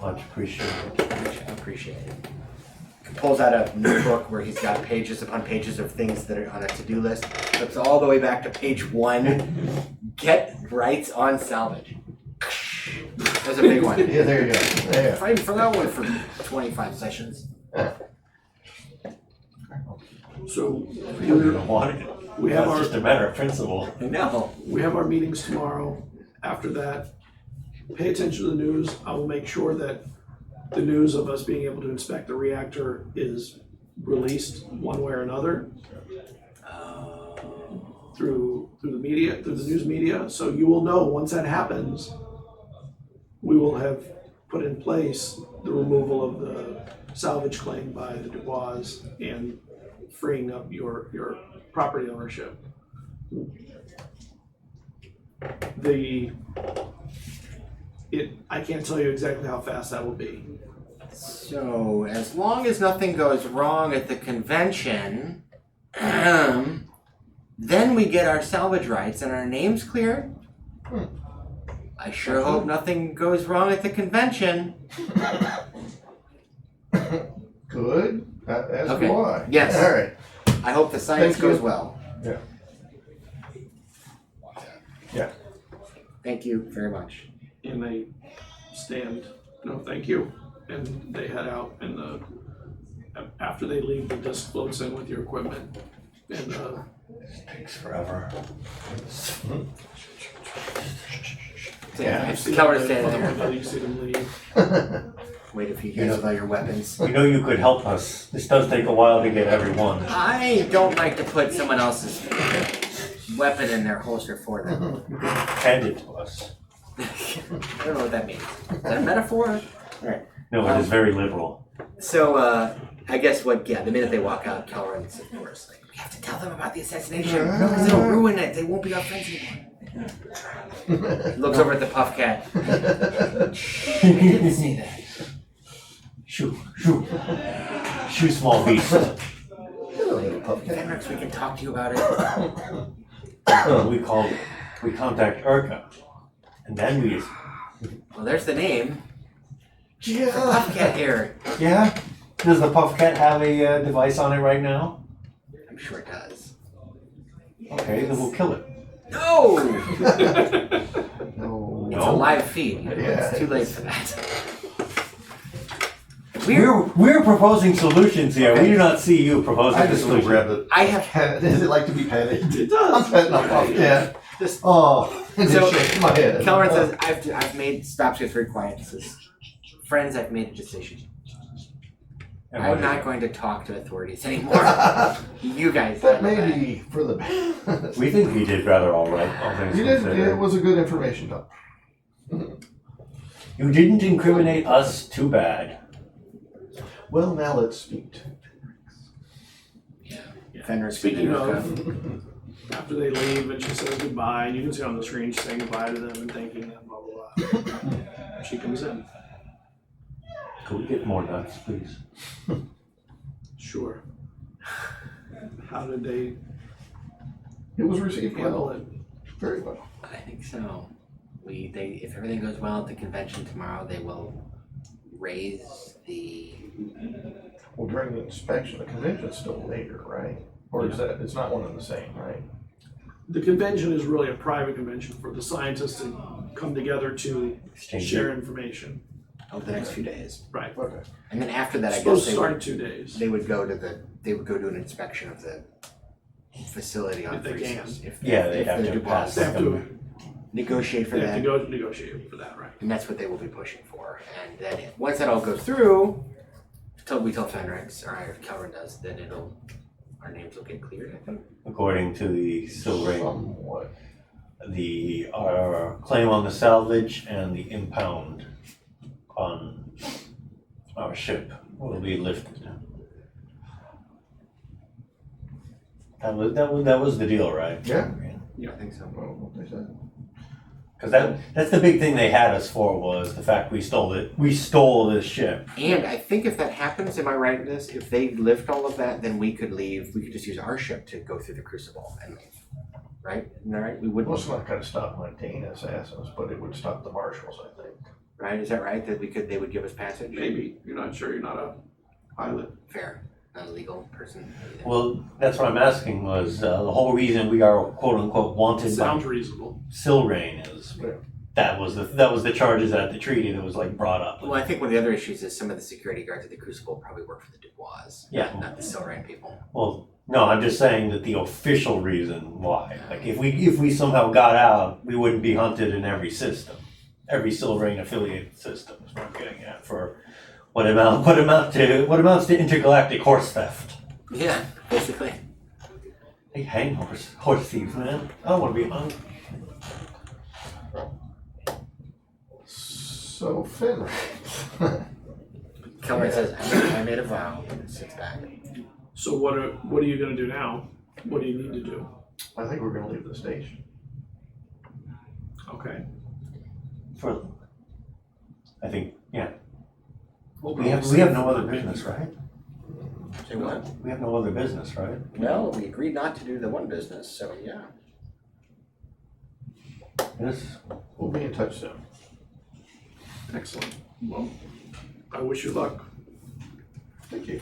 Much appreciated. I appreciate it. He pulls out a notebook where he's got pages upon pages of things that are on a to-do list. Flips all the way back to page 1. Get rights on salvage. That's a big one. Yeah, there you go. Yeah. Fighting for that one for 25 sessions. So We don't want it. we have That's our just a matter of principle. No. we have our meetings tomorrow. After that, pay attention to the news. I will make sure that the news of us being able to inspect the reactor is released one way or another through the media, through the news media. So you will know once that happens, we will have put in place the removal of the salvage claim by the Dubois and freeing up your property ownership. I can't tell you exactly how fast that will be. So, as long as nothing goes wrong at the convention, then we get our salvage rights and our names cleared. I sure hope nothing goes wrong at the convention. Good. As Okay. do I. Yes. All right. I hope the science Thank you. goes well. Yeah. Yeah. Thank you very much. And they stand, no, thank you. And they head out, and after they leave, the disc floats in with your equipment. And This takes forever. Yeah, you see Cover them standing from the there. window, you see them leave. Wait a few years with all your weapons. You know you could help us. This does take a while to get everyone. I don't like to put someone else's weapon in their holster for them. Hand it to us. I don't know what that means. Is that a metaphor? Alright. No, it is very liberal. So, I guess the minute they walk out, Kelrin's of course like, we have to tell them about the assassination. No, because it'll ruin it. They won't be our friends anymore. Looks over at the puff cat. I didn't say that. Shoo, shoo. Shoo, small beast. Fenrix, we can talk to you about it. We contact Urka. And then we, Well, there's the name. Yeah. Puff cat here. yeah? Does the puff cat have a device on it right now? I'm sure it does. Okay, then we'll kill it. No! No. It's a live feed. Yeah. It's too late for that. We're proposing solutions here. We do not see you proposing I a just still solution. grab it. I have Does it like to be petted? It does. I'm petting a pumpkin. this. Oh, and So, it shakes my head. Kelrin says, I've made stops here very quiet. He says, Friends, I've made a decision. And I'm what not is going to talk to authorities anymore. You guys That handle may be for the best. it? We think he did rather all right, all things You did. considered. It was a good information dump. You didn't incriminate us too bad. Well, now let's speak to. Fenrir Speaking of, of, after they leave and she says goodbye, and you can see on the screen she's saying goodbye to them and thanking them, blah, blah, blah. She comes in. Could we get more nuts, please? Sure. How did they It was received handle well. it? Very well. I think so. If everything goes well at the convention tomorrow, they will raise the. Well, during the inspection, the convention's still later, right? Or is that, it's not one and the same, right? The convention is really a private convention for the scientists to come together to Exchange share information. Over the next few days, Right. Okay. and then after that, I Supposed guess to start in 2 days. they would go do an inspection of the facility on If they 3 can. If Yeah, they'd if have the to Dubois pass They have to, negotiate for they have that, to go negotiate for that, right? and that's what they will be pushing for. And then once that all goes through, we tell Fenrix, or if Kelvin does, then our names will get cleared. I think. According to the Silver Somewhat. our claim on the salvage and the impound on our ship will be lifted. That was the deal, right? Yeah. I think so. Well, what they said. Because that's the big thing they had us for, was the fact we stole it. We stole this ship. And I think if that happens, am I right in this? If they lift all of that, then we could leave. We could just use our ship to go through the Crucible and leave. Right? Isn't that right? We wouldn't. Well, it's not gonna stop mundane assassins, but it would stop the marshals, I think. Right? Is that right? That they would give us passage? Maybe. You're not sure. You're not a pilot. Fair. Not a legal person. Either. Well, that's what I'm asking, was the whole reason we are quote unquote wanted Sounds by reasonable. Silrain is Yeah. that was the charges at the treaty that was like brought up. Well, I think one of the other issues is some of the security guards at the Crucible probably work for the Dubois. Yeah. Not the Silrain people. Well, no, I'm just saying that the official reason why. Like if we somehow got out, we wouldn't be hunted in every system. Every Silrain affiliated system is what I'm getting at for what amounts to intergalactic horse theft. Yeah, basically. They hang horse thieves, man. I don't want to be hung. So, Finn. Kelvin says, I made a vow, and sits back. So what are you going to do now? What do you need to do? I think we're gonna leave the station. Okay. I think, yeah. We'll We have no other business, right? Say what? We have no other business, right? Well, we agreed not to do the one business, so yeah. Yes. We'll be in touch soon. Excellent. Well, I wish you luck. Thank you.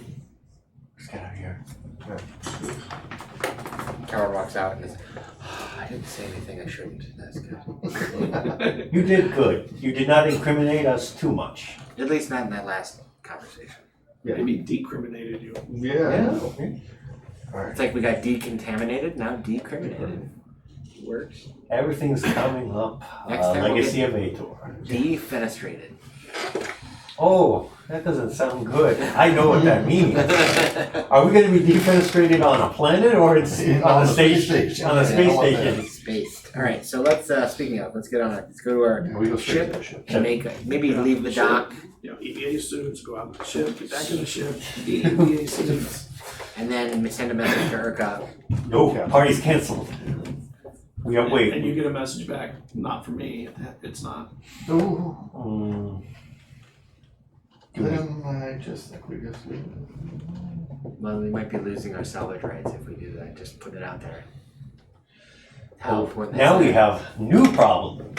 Let's get out of here. Kelvin walks out and is, I didn't say anything I shouldn't. That's good. You did good. You did not incriminate us too much. At least not in that last conversation. Maybe decriminated you. Yeah. All right. It's like we got decontaminated, now decriminated. Works. Everything's coming up. Next time we'll Legacy of Ator. Defenestrated. Oh, that doesn't sound good. I know what that means. Are we going to be defenestrated on a planet or on a space station? On a space station. Spaced. All right. So let's. Speaking of, let's go to our We go straight ship to the ship. and maybe leave the dock, EVA students go out to the ship, get back in the ship, EVA students. and then send a message to Urka. No, party's canceled. We are And waiting. you get a message back, not from me, it's not. Ooh. Do we- Then I just think we just leave it. Well, we might be losing our salvage rights if we do that. Just put it out there. How Oh, important now that we is. have new problem.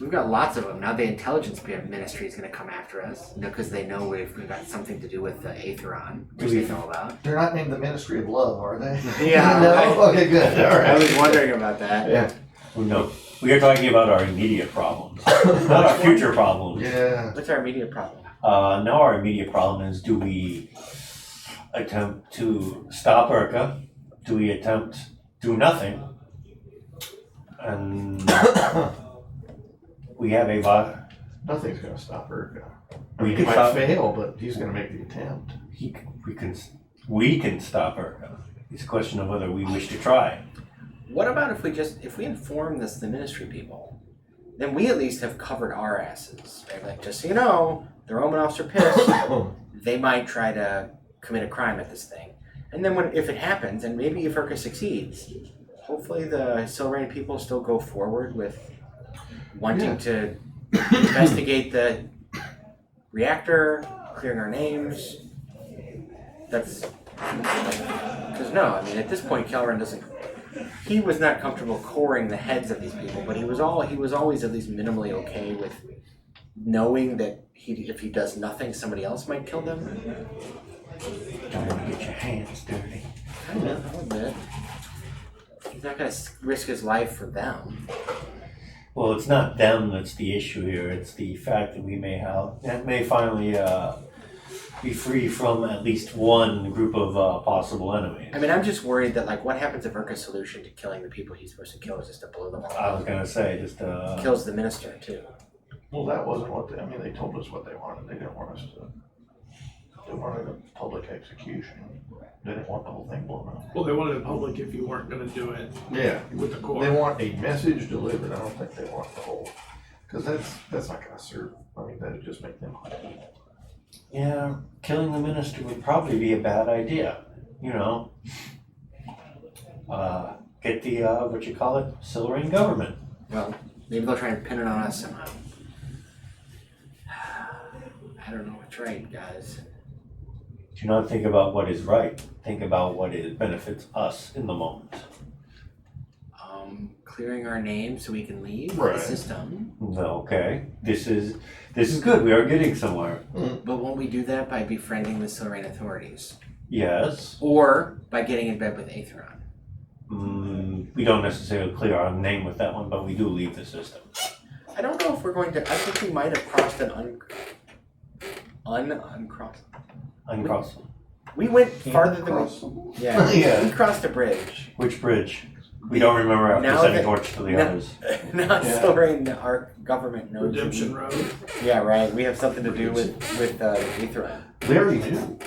We've got lots of them. Now the intelligence ministry is going to come after us, because they know we've got something to do with the Aetheron, which they know about. They're not named the Ministry of Love, are they? Yeah. No? Okay, good. All right. I was wondering about that. Yeah. No, we are talking about our immediate problems, not our future problems. Yeah. What's our immediate problem? Now our immediate problem is, do we attempt to stop Urka? Do we attempt do nothing? And we have a Nothing's gonna stop Urka. We He can might stop. fail, but he's gonna make the attempt. We can stop her. It's a question of whether we wish to try. What about if we inform the ministry people, then we at least have covered our asses, right? Like, just so you know, the Roman officer pissed, they might try to commit a crime at this thing. And then if it happens, and maybe if Urka succeeds, hopefully the Silrain people still go forward with wanting to investigate the reactor, clearing our names. That's because at this point, Kelran doesn't. He was not comfortable coring the heads of these people, but he was always at least minimally okay with knowing that if he does nothing, somebody else might kill them. Don't want to get your hands dirty. I know, I'll admit. He's not going to risk his life for them. Well, it's not them that's the issue here. It's the fact that we may finally be free from at least one group of possible enemies. I mean, I'm just worried that, what happens if Urka's solution to killing the people he's supposed to kill is just to blow them all I was up? gonna say Kills the minister, too. Well, that wasn't what they told us what they wanted. They didn't want us to. They wanted a public execution. They didn't want the whole thing blown up. Well, they wanted it public if you weren't gonna do it Yeah. with the core. They want a message delivered. I don't think they want the whole, because that's not gonna serve. I mean, that'd just make them happy. Yeah, killing the minister would probably be a bad idea. Get the Silrain government. Well, maybe they'll try and pin it on us somehow. I don't know what's right, guys. Do not think about what is right. Think about what benefits us in the moment. Clearing our name so we can leave Right. the system. Okay, this is good. We are getting somewhere. But won't we do that by befriending the Silrain authorities? Yes. Or by getting in bed with Aetheron? We don't necessarily clear our name with that one, but we do leave the system. I don't know if we're going to. I think we might have crossed an uncrossed. Uncross. We went farther than Cross. we. Yeah. Yeah. We crossed a bridge. Which bridge? We don't remember after Now sending that- torch to the now- others. Not Yeah. Silrain. Our government knows. Redemption Road. Yeah, right. We have something to do with Aetheron. They already knew,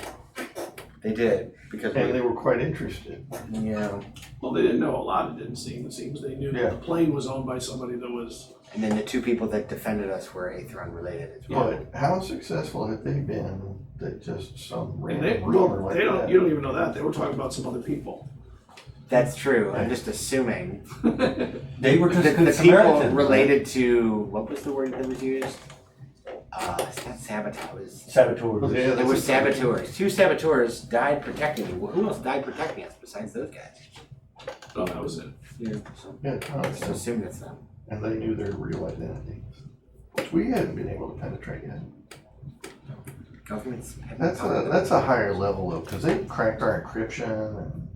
They did because and they were quite interested. yeah. Well, they didn't know a lot, it didn't seem. It seems they knew Yeah. that the plane was owned by somebody that was. And then the two people that defended us were Aetheron related as well. But how successful have they been that just some And they, random rumor like they don't. that? You don't even know that. They were talking about some other people. That's true. I'm just assuming They were just the good people Samaritans. related to what was the word that was used? It's not sabotage. Saboteurs. Yeah, There that's were a- saboteurs. Two saboteurs died protecting you. Well, who else died protecting us besides those guys? Oh, that was it. Yeah. So Yeah, just assume it's them. and they knew their real identities, which we hadn't been able to penetrate yet. Governments. That's a higher level though, because they cracked our encryption and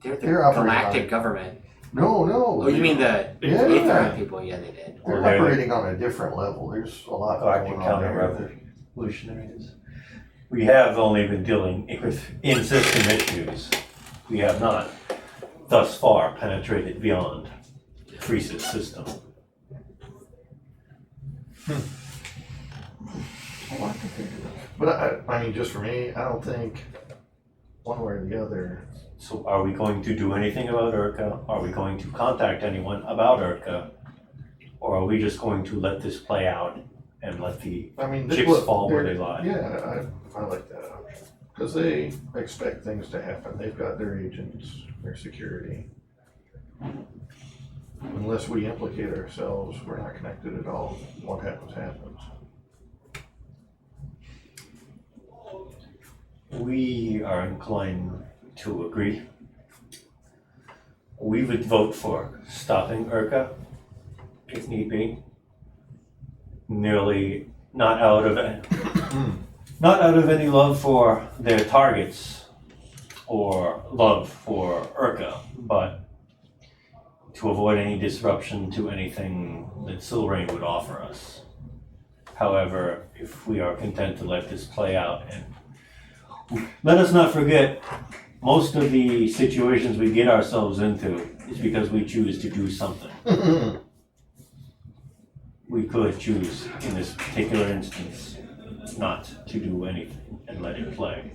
They're the they're operating galactic on it. government. no. Oh, you mean the Yeah. Aetheron people? Yeah, they did. They're Or they're- operating on a different level. There's a lot Galactic going on there. counter-revolutionaries. We have only been dealing with in-system issues. We have not, thus far, penetrated beyond Freeze's system. A lot to think about. But I mean, just for me, I don't think one way or the other. So are we going to do anything about Urka? Are we going to contact anyone about Urka? Or are we just going to let this play out and let the I mean, chips fall where they lie? Yeah, I like that option because they expect things to happen. They've got their agents, their security. Unless we implicate ourselves, we're not connected at all. What happens, happens. We are inclined to agree. We would vote for stopping Urka, if need be. Nearly not out of any love for their targets or love for Urka, but to avoid any disruption to anything that Silrain would offer us. However, if we are content to let this play out, and let us not forget, most of the situations we get ourselves into is because we choose to do something. We could choose, in this particular instance, not to do anything and let it play.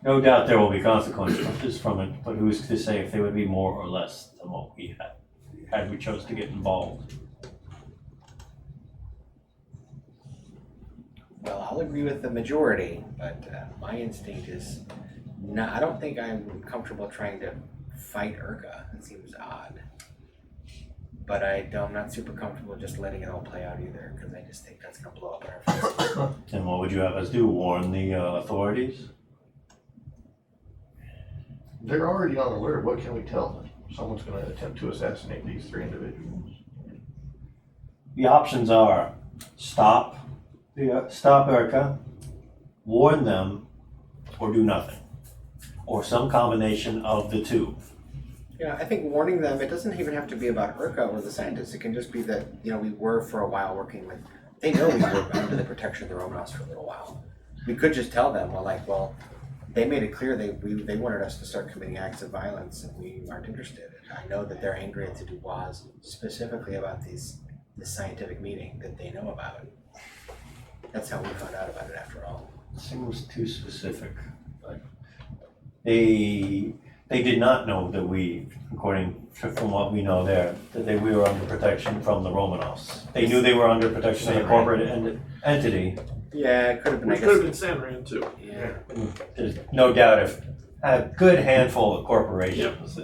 No doubt there will be consequences from it, but who's to say if they would be more or less than what we had we chose to get involved. Well, I'll agree with the majority, but my instinct is not. I don't think I'm comfortable trying to fight Urka. It seems odd. But I'm not super comfortable just letting it all play out either, because I just think that's going to blow up in our face. And what would you have us do? Warn the authorities? They're already on alert. What can we tell them? Someone's going to attempt to assassinate these 3 individuals. The options are stop Urka, warn them, or do nothing. Or some combination of the two. Yeah, I think warning them, it doesn't even have to be about Urka or the scientists. It can just be that, we were for a while working with, they know we were under the protection of the Romanovs for a little while. We could just tell them, they made it clear they wanted us to start committing acts of violence and we aren't interested. I know that they're angry at the Dubois specifically about this scientific meeting that they know about. That's how we found out about it after all. It seems too specific. But they did not know that we, according to from what we know there, that we were under protection from the Romanovs. They knew they were under protection of a corporate entity. Yeah, it could have been. Which could have been San Rand too. Yeah. There's no doubt if a good handful of corporations,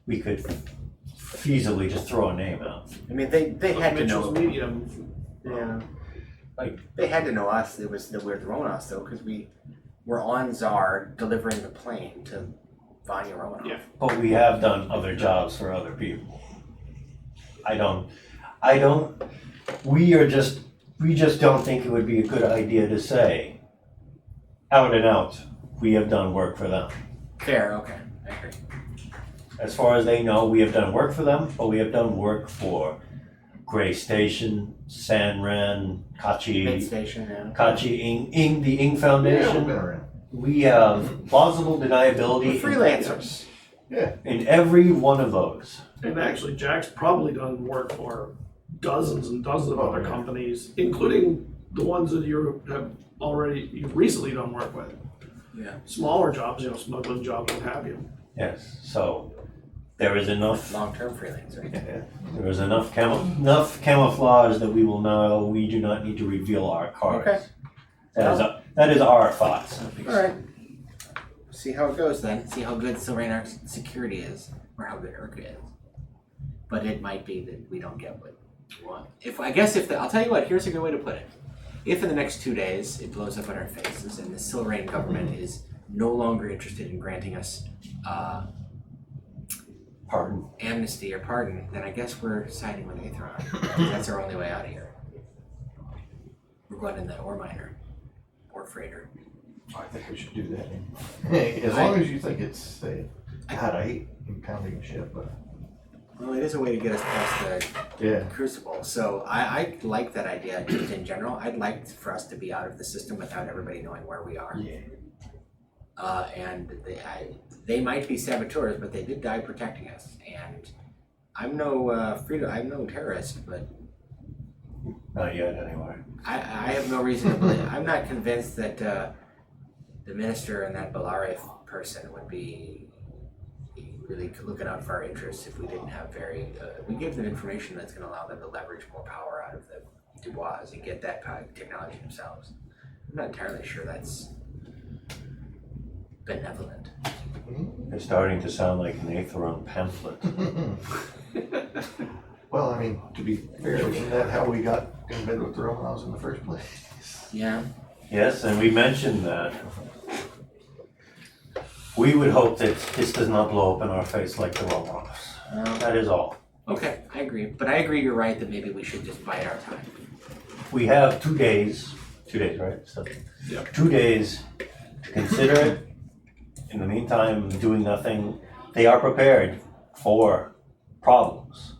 we could feasibly just throw a name out. I mean, they had to know. Medium. Yeah. They had to know us. It was that we were the Romanovs, though, because we were on Tsar delivering the plane to Vanya Romanov. Yeah. But we have done other jobs for other people. We just don't think it would be a good idea to say, out and out, we have done work for them. Fair, okay, I agree. As far as they know, we have done work for them, but we have done work for Gray Station, San Ren, Kachi, Mid-station, yeah. Kachi Ing, the Ing Foundation. Yeah, We have plausible deniability Freelancers. yeah. in every one of those. And actually, Jack's probably done work for dozens and dozens of other companies, including the ones that you've recently done work with. Yeah. Smaller jobs, smuggling jobs, what have you. Yes, so there is enough. Long-term freelancer. There is enough camouflage that we will know we do not need to reveal our cards. Okay. That is our thoughts. All right. See how it goes then. See how good Silrain security is, or how good Urka is. But it might be that we don't get what we want. I'll tell you what. Here's a good way to put it. If in the next 2 days it blows up on our faces and the Silrain government is no longer interested in granting us Pardon. amnesty or pardon, then I guess we're siding with Aethron. That's our only way out of here. We're going in that ore miner, ore freighter. I think we should do that. Hey, as long as you think it's safe. God, I hate impounding shit, but Well, it is a way to get us past the yeah. crucible. So I like that idea just in general. I'd like for us to be out of the system without everybody knowing where we are. Yeah. And they might be saboteurs, but they did die protecting us. And I'm no I'm no terrorist, but Not yet, anyway. I have no reason to believe. I'm not convinced that the minister and that Balarev person would be really looking out for our interests if we didn't have we give them information that's going to allow them to leverage more power out of the Dubois and get that technology themselves. I'm not entirely sure that's benevolent. It's starting to sound like an Aethron pamphlet. Well, I mean, to be fair, isn't that how we got in bed with the Romanovs in the first place? Yeah. Yes, and we mentioned that. We would hope that this does not blow up in our face like the Romanovs. That is all. Okay, I agree. But I agree you're right that maybe we should just bide our time. We have 2 days, right? So, Yeah. 2 days to consider it. In the meantime, doing nothing. They are prepared for problems.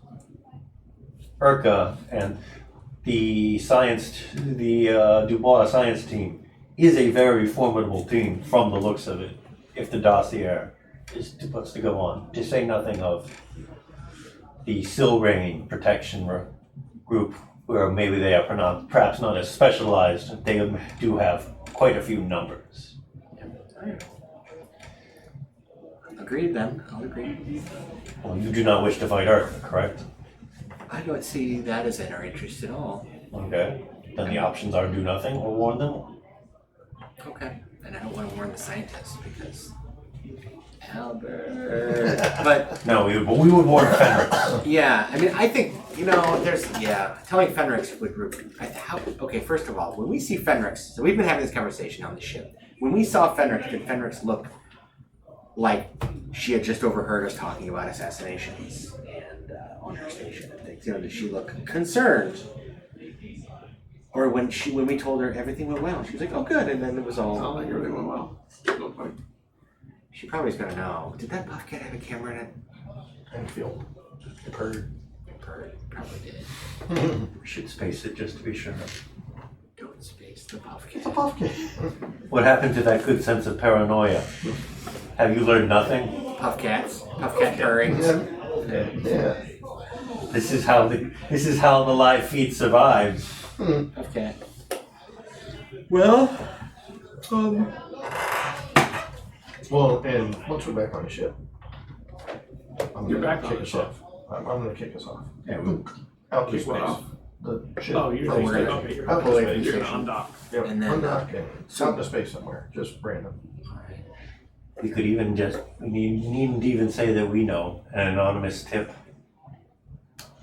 Urka and the Dubois science team is a very formidable team from the looks of it, if the dossier is what's to go on. To say nothing of the Silrain protection group where maybe they are perhaps not as specialized, they do have quite a few numbers. Alright. Agreed then, I'll agree. Well, you do not wish to fight Earth, correct? I don't see that as in our interest at all. Okay. Then the options are do nothing or warn them. Okay. And I don't want to warn the scientists because Albert. But No, we would warn Fenrix. yeah, I mean, I think telling Fenrix would. Okay, first of all, when we see Fenrix, so we've been having this conversation on the ship. When we saw Fenrix, did Fenrix look like she had just overheard us talking about assassinations and on her station and things? Did she look concerned? Or when we told her everything went well, she was like, "Oh, good," and then it was all. Sound like everything went well. No point. She probably is gonna know. Did that buff cat have a camera in it? And feel purred. Probably did. We should space it just to be sure. Don't space the buff It's a cat. puff cake. What happened to that good sense of paranoia? Have you learned nothing? Puff cats. Puff cat purring. Yeah. This is how the live feed survives. Puff cat. Well, Well, and once we're back on the ship, You're back on kick the us ship. off. I'm going to kick us off. Yeah, Out to Kick what space. off? The ship. Oh, you're Oh, we're okay. gonna- You're Up gonna away from you're the gonna station. undock. Yep. And then, Undock and out into space somewhere. Just random. alright. we could even we needn't even say that we know. An anonymous tip.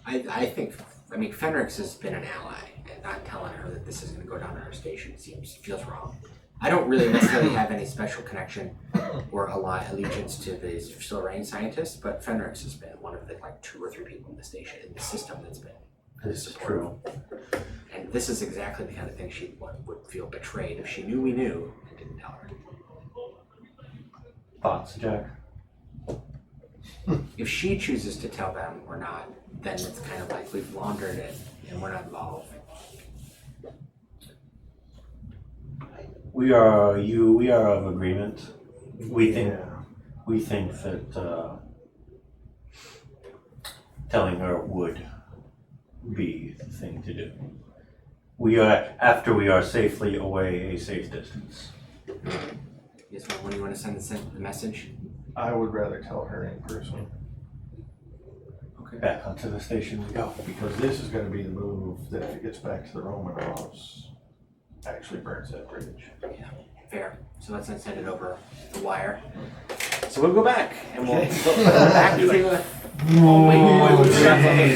I think, Fenrix has been an ally, and not telling her that this is going to go down to her station feels wrong. I don't really necessarily have any special connection or allegiance to the Silrain scientists, but Fenrix has been one of the 2 or 3 people in the station, in the system that's been. This is true. And this is exactly the kind of thing she would feel betrayed if she knew we knew and didn't tell her. Thoughts, Jack? If she chooses to tell them or not, then it's kind of like we've laundered it and we're not involved. We are of agreement. We think Yeah. that telling her would be the thing to do. After we are safely away a safe distance. Yes, when do you want to send the message? I would rather tell her in person Okay. Back onto the station we go. because this is going to be the move that if it gets back to the Romanovs, actually burns that bridge. Yeah, fair. So let's then send it over the wire. So we'll go back and we'll go back to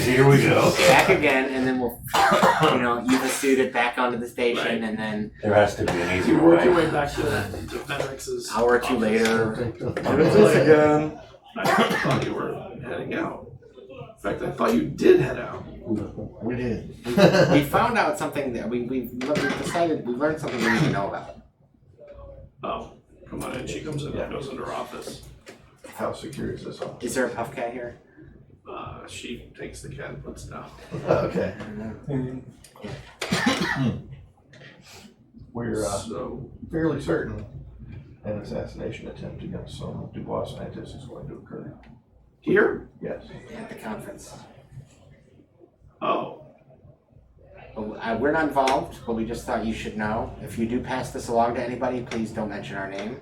Here we go. back again, and then we'll Eva suit it back onto the station, and then There has to be an easier You work your way. way back to Fenrix's. an hour or 2 later. again. I thought you were heading out. In fact, I thought you did head out. We did. We found out something that we learned something we didn't know about. Oh, come on in. She comes in and goes into her office. How secure is this office? Is there a puff cat here? She takes the cat and puts it down. Okay. We're So, fairly certain an assassination attempt against some Dubois scientist is going to occur. here? Yes. At the conference. Oh, But, we're not involved, but we just thought you should know. If you do pass this along to anybody, please don't mention our name.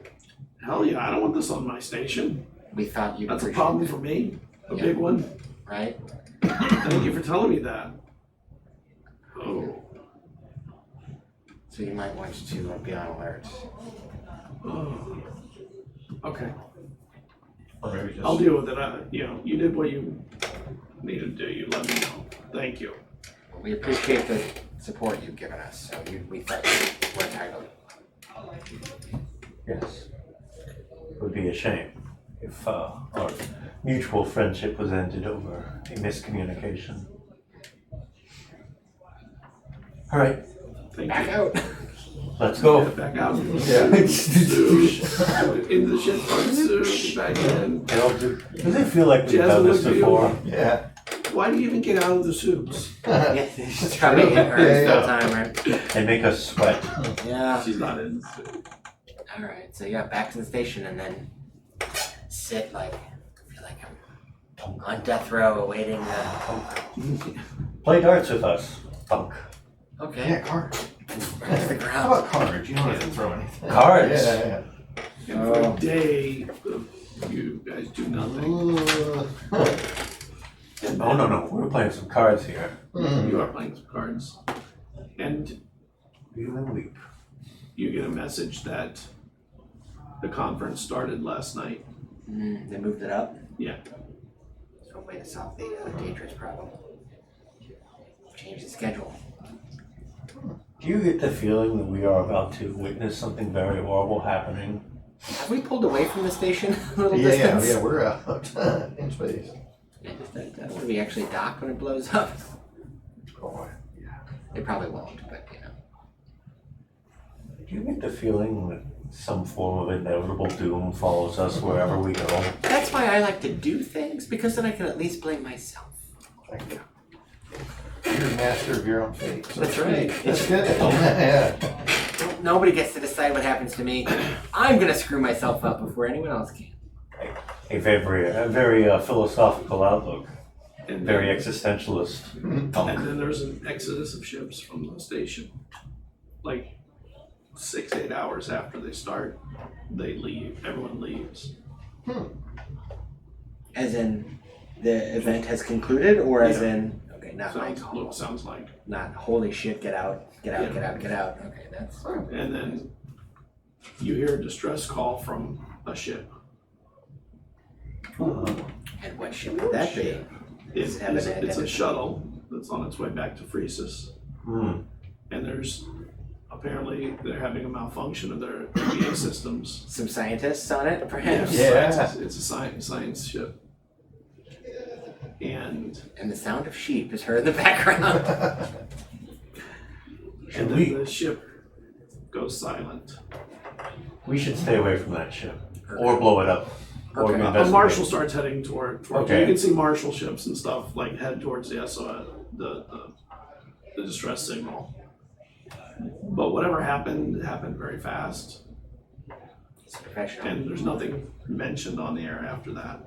hell yeah. I don't want this on my station. We thought you'd That's a appreciate problem it, for me. A Yeah. big one. right? Thank you for telling me that. Oh. So you might want to be on alert. Oh. Okay. Or maybe just. I'll deal with it. You did what you needed to do. You let me know. Thank you. We appreciate the support you've given us, so we thought you were entitled. Yes. It would be a shame if our mutual friendship was ended over a miscommunication. All right, Thank Back you. out! let's go. Back out. Yeah. In the ship, suit, back in. Does it feel like we've done this Jasmine, before? Yeah. Why do you even get out of the suits? Yeah, it's probably in her Yeah. full time, right? They make us sweat. Yeah. She's not in the suit. Alright, so yeah, back to the station and then sit I feel like I'm on death row awaiting the. Play darts with us. Thunk. Okay. Yeah, cards. That's the How ground. about cards? You don't have to throw anything. Cards? Yeah. And for a day, you guys do nothing. And Oh, no. We're playing some cards here. You are playing some cards. And Even weep. you get a message that the conference started last night. They moved it up. Yeah. So a way to solve the dangerous problem. Change the schedule. Do you get the feeling that we are about to witness something very horrible happening? Have we pulled away from the station a little Yeah, distance? yeah, we're out in space. I don't want to be actually docked when it blows up. Oh, yeah. They probably won't, but you know. Do you get the feeling that some form of inevitable doom follows us wherever we go? That's why I like to do things, because then I can at least blame myself. Thank you. You're master of your own fate. So That's right. That's good. Yeah. Nobody gets to decide what happens to me. I'm gonna screw myself up before anyone else can. A very philosophical outlook. And Very then, existentialist. and then there's an exodus of ships from the station. Like 6-8 hours after they start, they leave. Everyone leaves. As in, the event has concluded, or as in, okay, not like, Sounds like. not holy shit, get out. Okay, that's. And then you hear a distress call from a ship. And what ship would that be? It's a shuttle that's on its way back to Phresis. And apparently they're having a malfunction of their PA systems. Some scientists on it, perhaps? Yeah. It's a science ship. And And the sound of sheep is heard in the background. then the ship goes silent. We should stay away from that ship. Or blow it up. Or Okay. A investigate. marshal starts heading towards Okay. you can see marshal ships and stuff like head towards the SOS, the distress signal. But whatever happened happened very fast. It's professional. And there's nothing mentioned on the air after that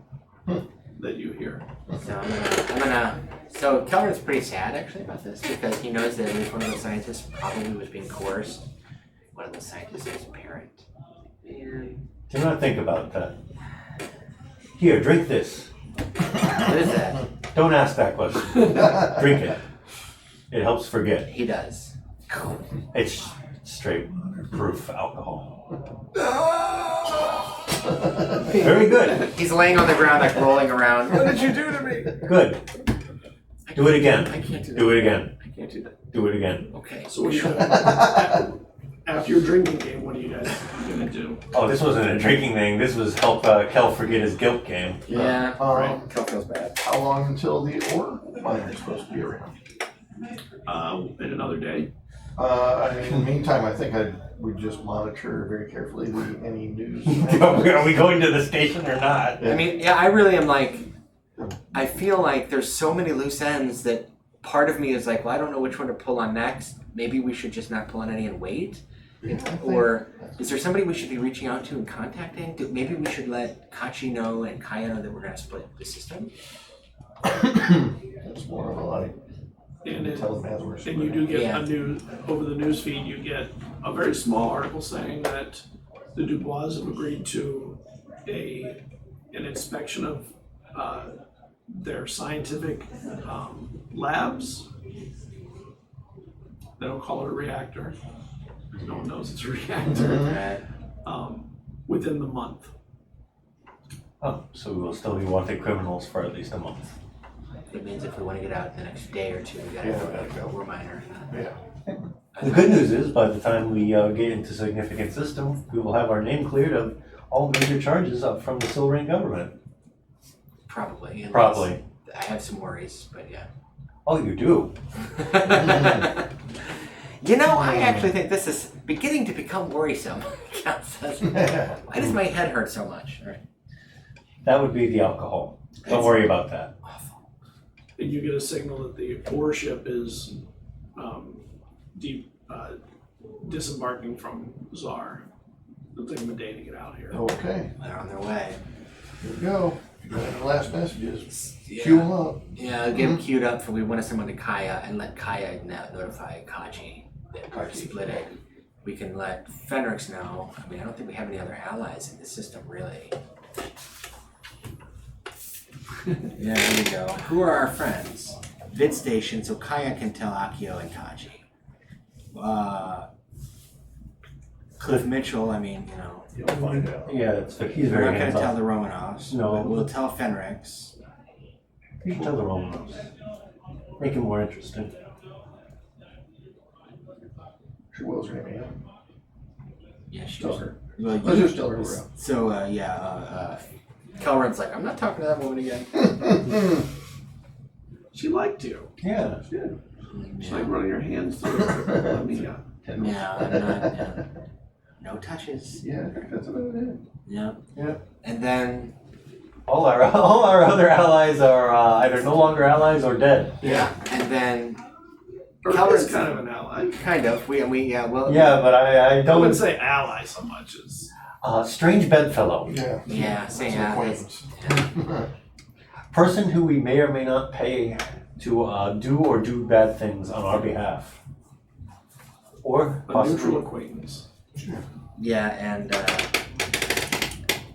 that you hear. So I'm gonna. So Kelvin's pretty sad actually about this because he knows that at least one of the scientists probably was being coerced. One of the scientists is a parent. And Do not think about that. Here, drink this. what is that? Don't ask that question. Drink it. It helps forget. He does. It's straight proof alcohol. Very good. He's laying on the ground like rolling around. What did you do to me? Good. Do it again. I can't do that. Do it again. I can't do that. Do it again. Okay. So what do you after your drinking game, what are you guys gonna do? Oh, this wasn't a drinking thing. This was help Kel forget his guilt game. Yeah. Right. Kel feels bad. How long until the ore mine is supposed to be around? In another day. In the meantime, I think would just monitor very carefully any news. Are we going to the station or not? I mean, yeah, I really am like, I feel like there's so many loose ends that part of me is like, well, I don't know which one to pull on next. Maybe we should just not pull on any and wait. Or is there somebody we should be reaching out to and contacting? Maybe we should let Kachi know and Kaya know that we're going to split the system. It's more of a like. And Tell them as we're and you do get Yeah. over the news feed, you get a very small article saying that the Dubois have agreed to an inspection of their scientific labs. They don't call it a reactor. No one knows it's a reactor. Within the month. Oh, so we will still be wanting criminals for at least a month. It means if we want to get out the next day or two, we got to go. We're minor. Yeah. The good news is, by the time we get into significant system, we will have our name cleared of all major charges up from the Silvering government. Probably. unless- Probably. I have some worries, but yeah. Oh, you do? You know, I actually think this is beginning to become worrisome. Cal says, why does my head hurt so much? All right. That would be the alcohol. Don't worry about that. And you get a signal that the ore ship is disembarking from Czar. It'll take them a day to get out here. Okay. They're on their way. Here we go. The last messages. Yeah. Queue them up. Yeah, get them queued up for we want to send one to Kaya and let Kaya notify Kaji that we're splitting. We can let Fenrix know. I mean, I don't think we have any other allies in the system, really. Yeah, there we go. Who are our friends? Vid Station, so Kaya can tell Akio and Kaji. Cliff Mitchell, I mean, you know. You'll find out. Yeah, he's We're very not going to hands tell off. the Romanovs. No. But we'll tell Fenrix. You can tell the Romanovs. Make it more interesting. She was going to be. Yeah, she Tell was. her. Well, Let's just tell her we're out. So, Kelrin's like, I'm not talking to that woman again. She liked you. Yeah. She did. She's like running her hands through her. Let me, Yeah, I'm not. No touches. Yeah, that's about it. Yeah. Yeah. And then, All our other allies are either no longer allies or dead. yeah, and then, Earth is kind of an ally. kind of, well, Yeah, but I I don't. wouldn't say ally so much as Strange bedfellow. Yeah. Yeah, That's say an yeah. acquaintance. Person who we may or may not pay to do bad things on our behalf. Or a possibly neutral acquaintance. Yeah, and,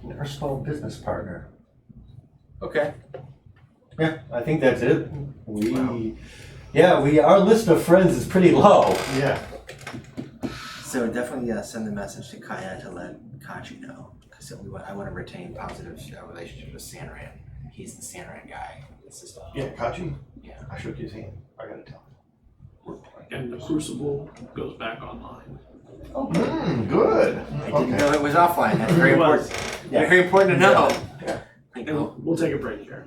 an erstwhile business partner. okay. Yeah, I think that's it. Our list of friends is pretty low. Yeah. So definitely send the message to Kaya to let Kachi know. Because I want to retain positive relationship with Sanran. He's the Sanran guy in the system. Yeah, Kachi. Yeah. I shook his hand. I gotta tell him. And the Crucible goes back online. Good. I didn't know it was offline. That's very It was. important. Very important to know. Yeah. Thank And you. we'll take a break here.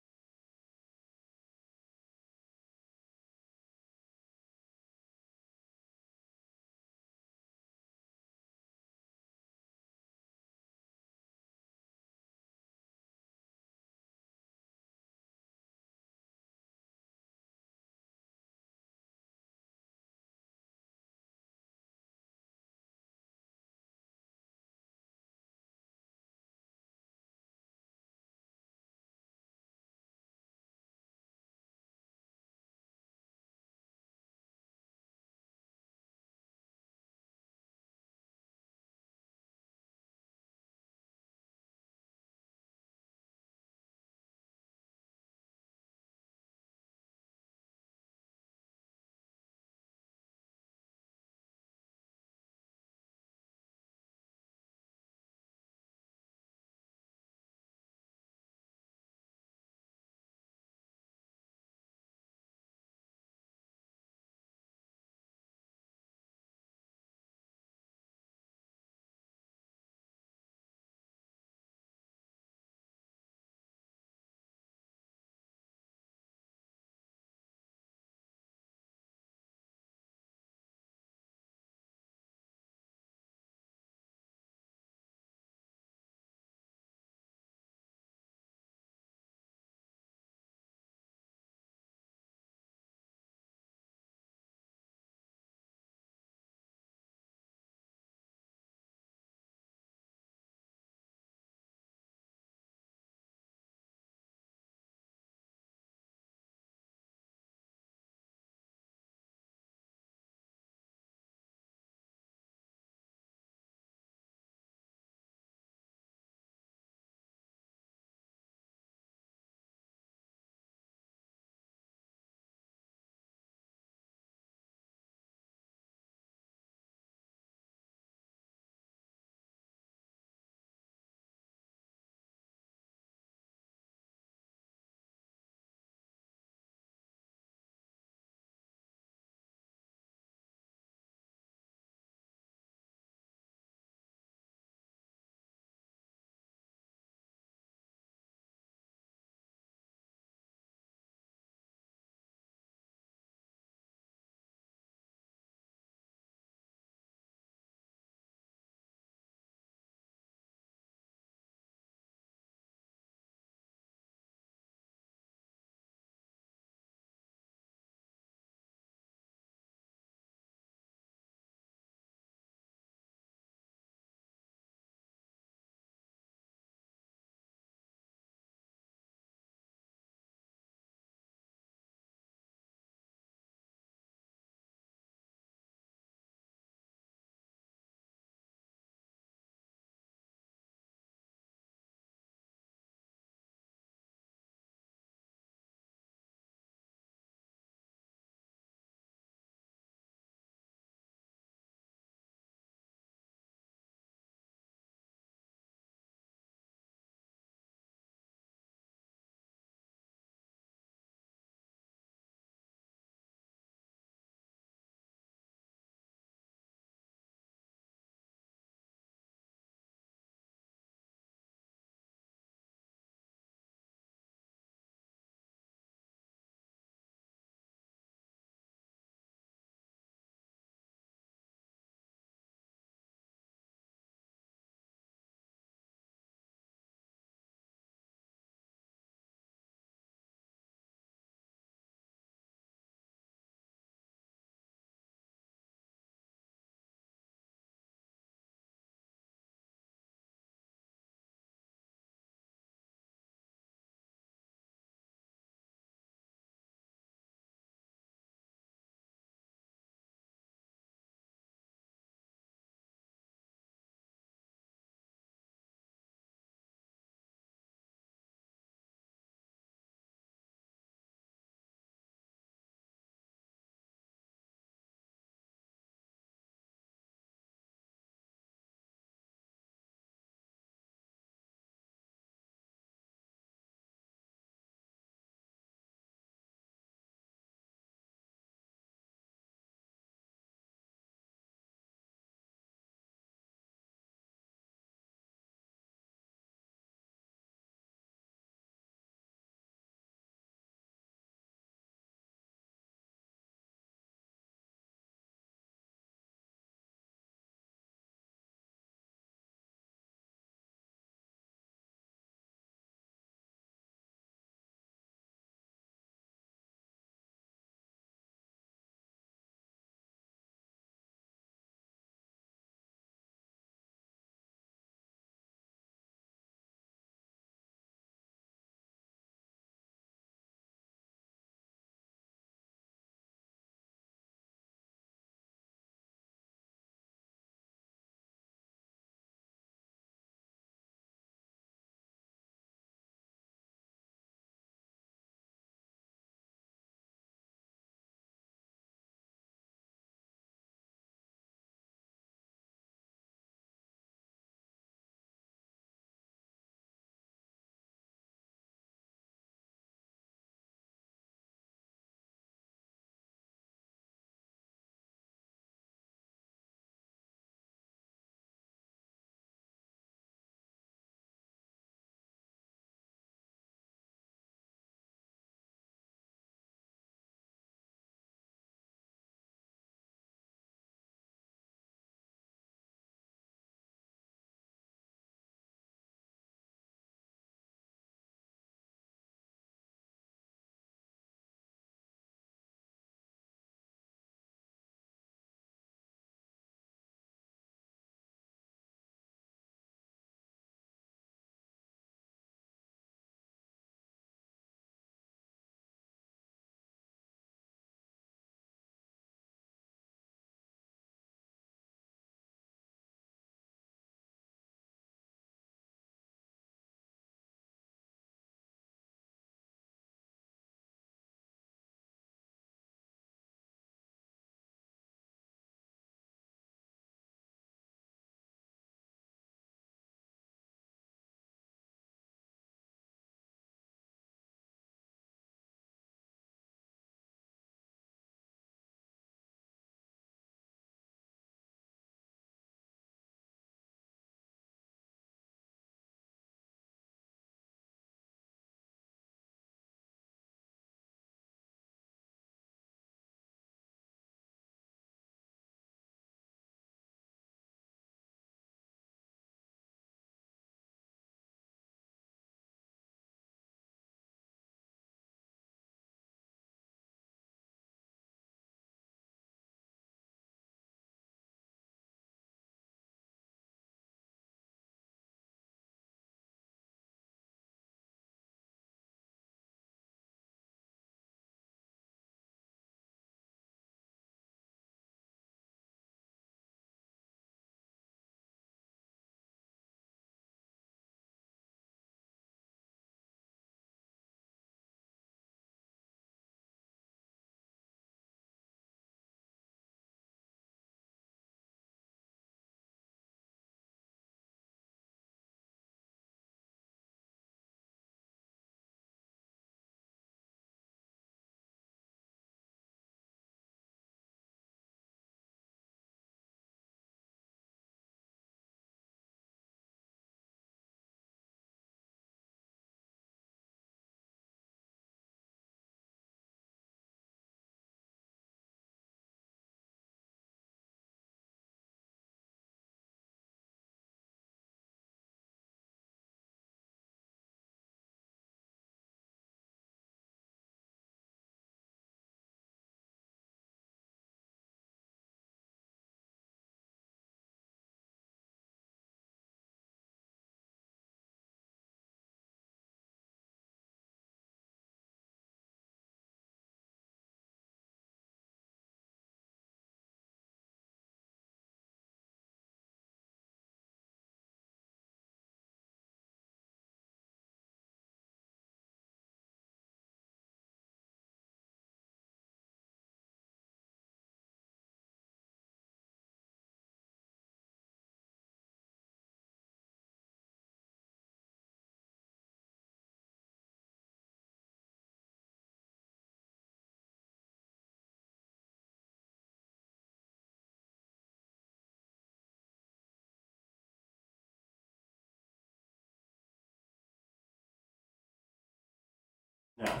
Now,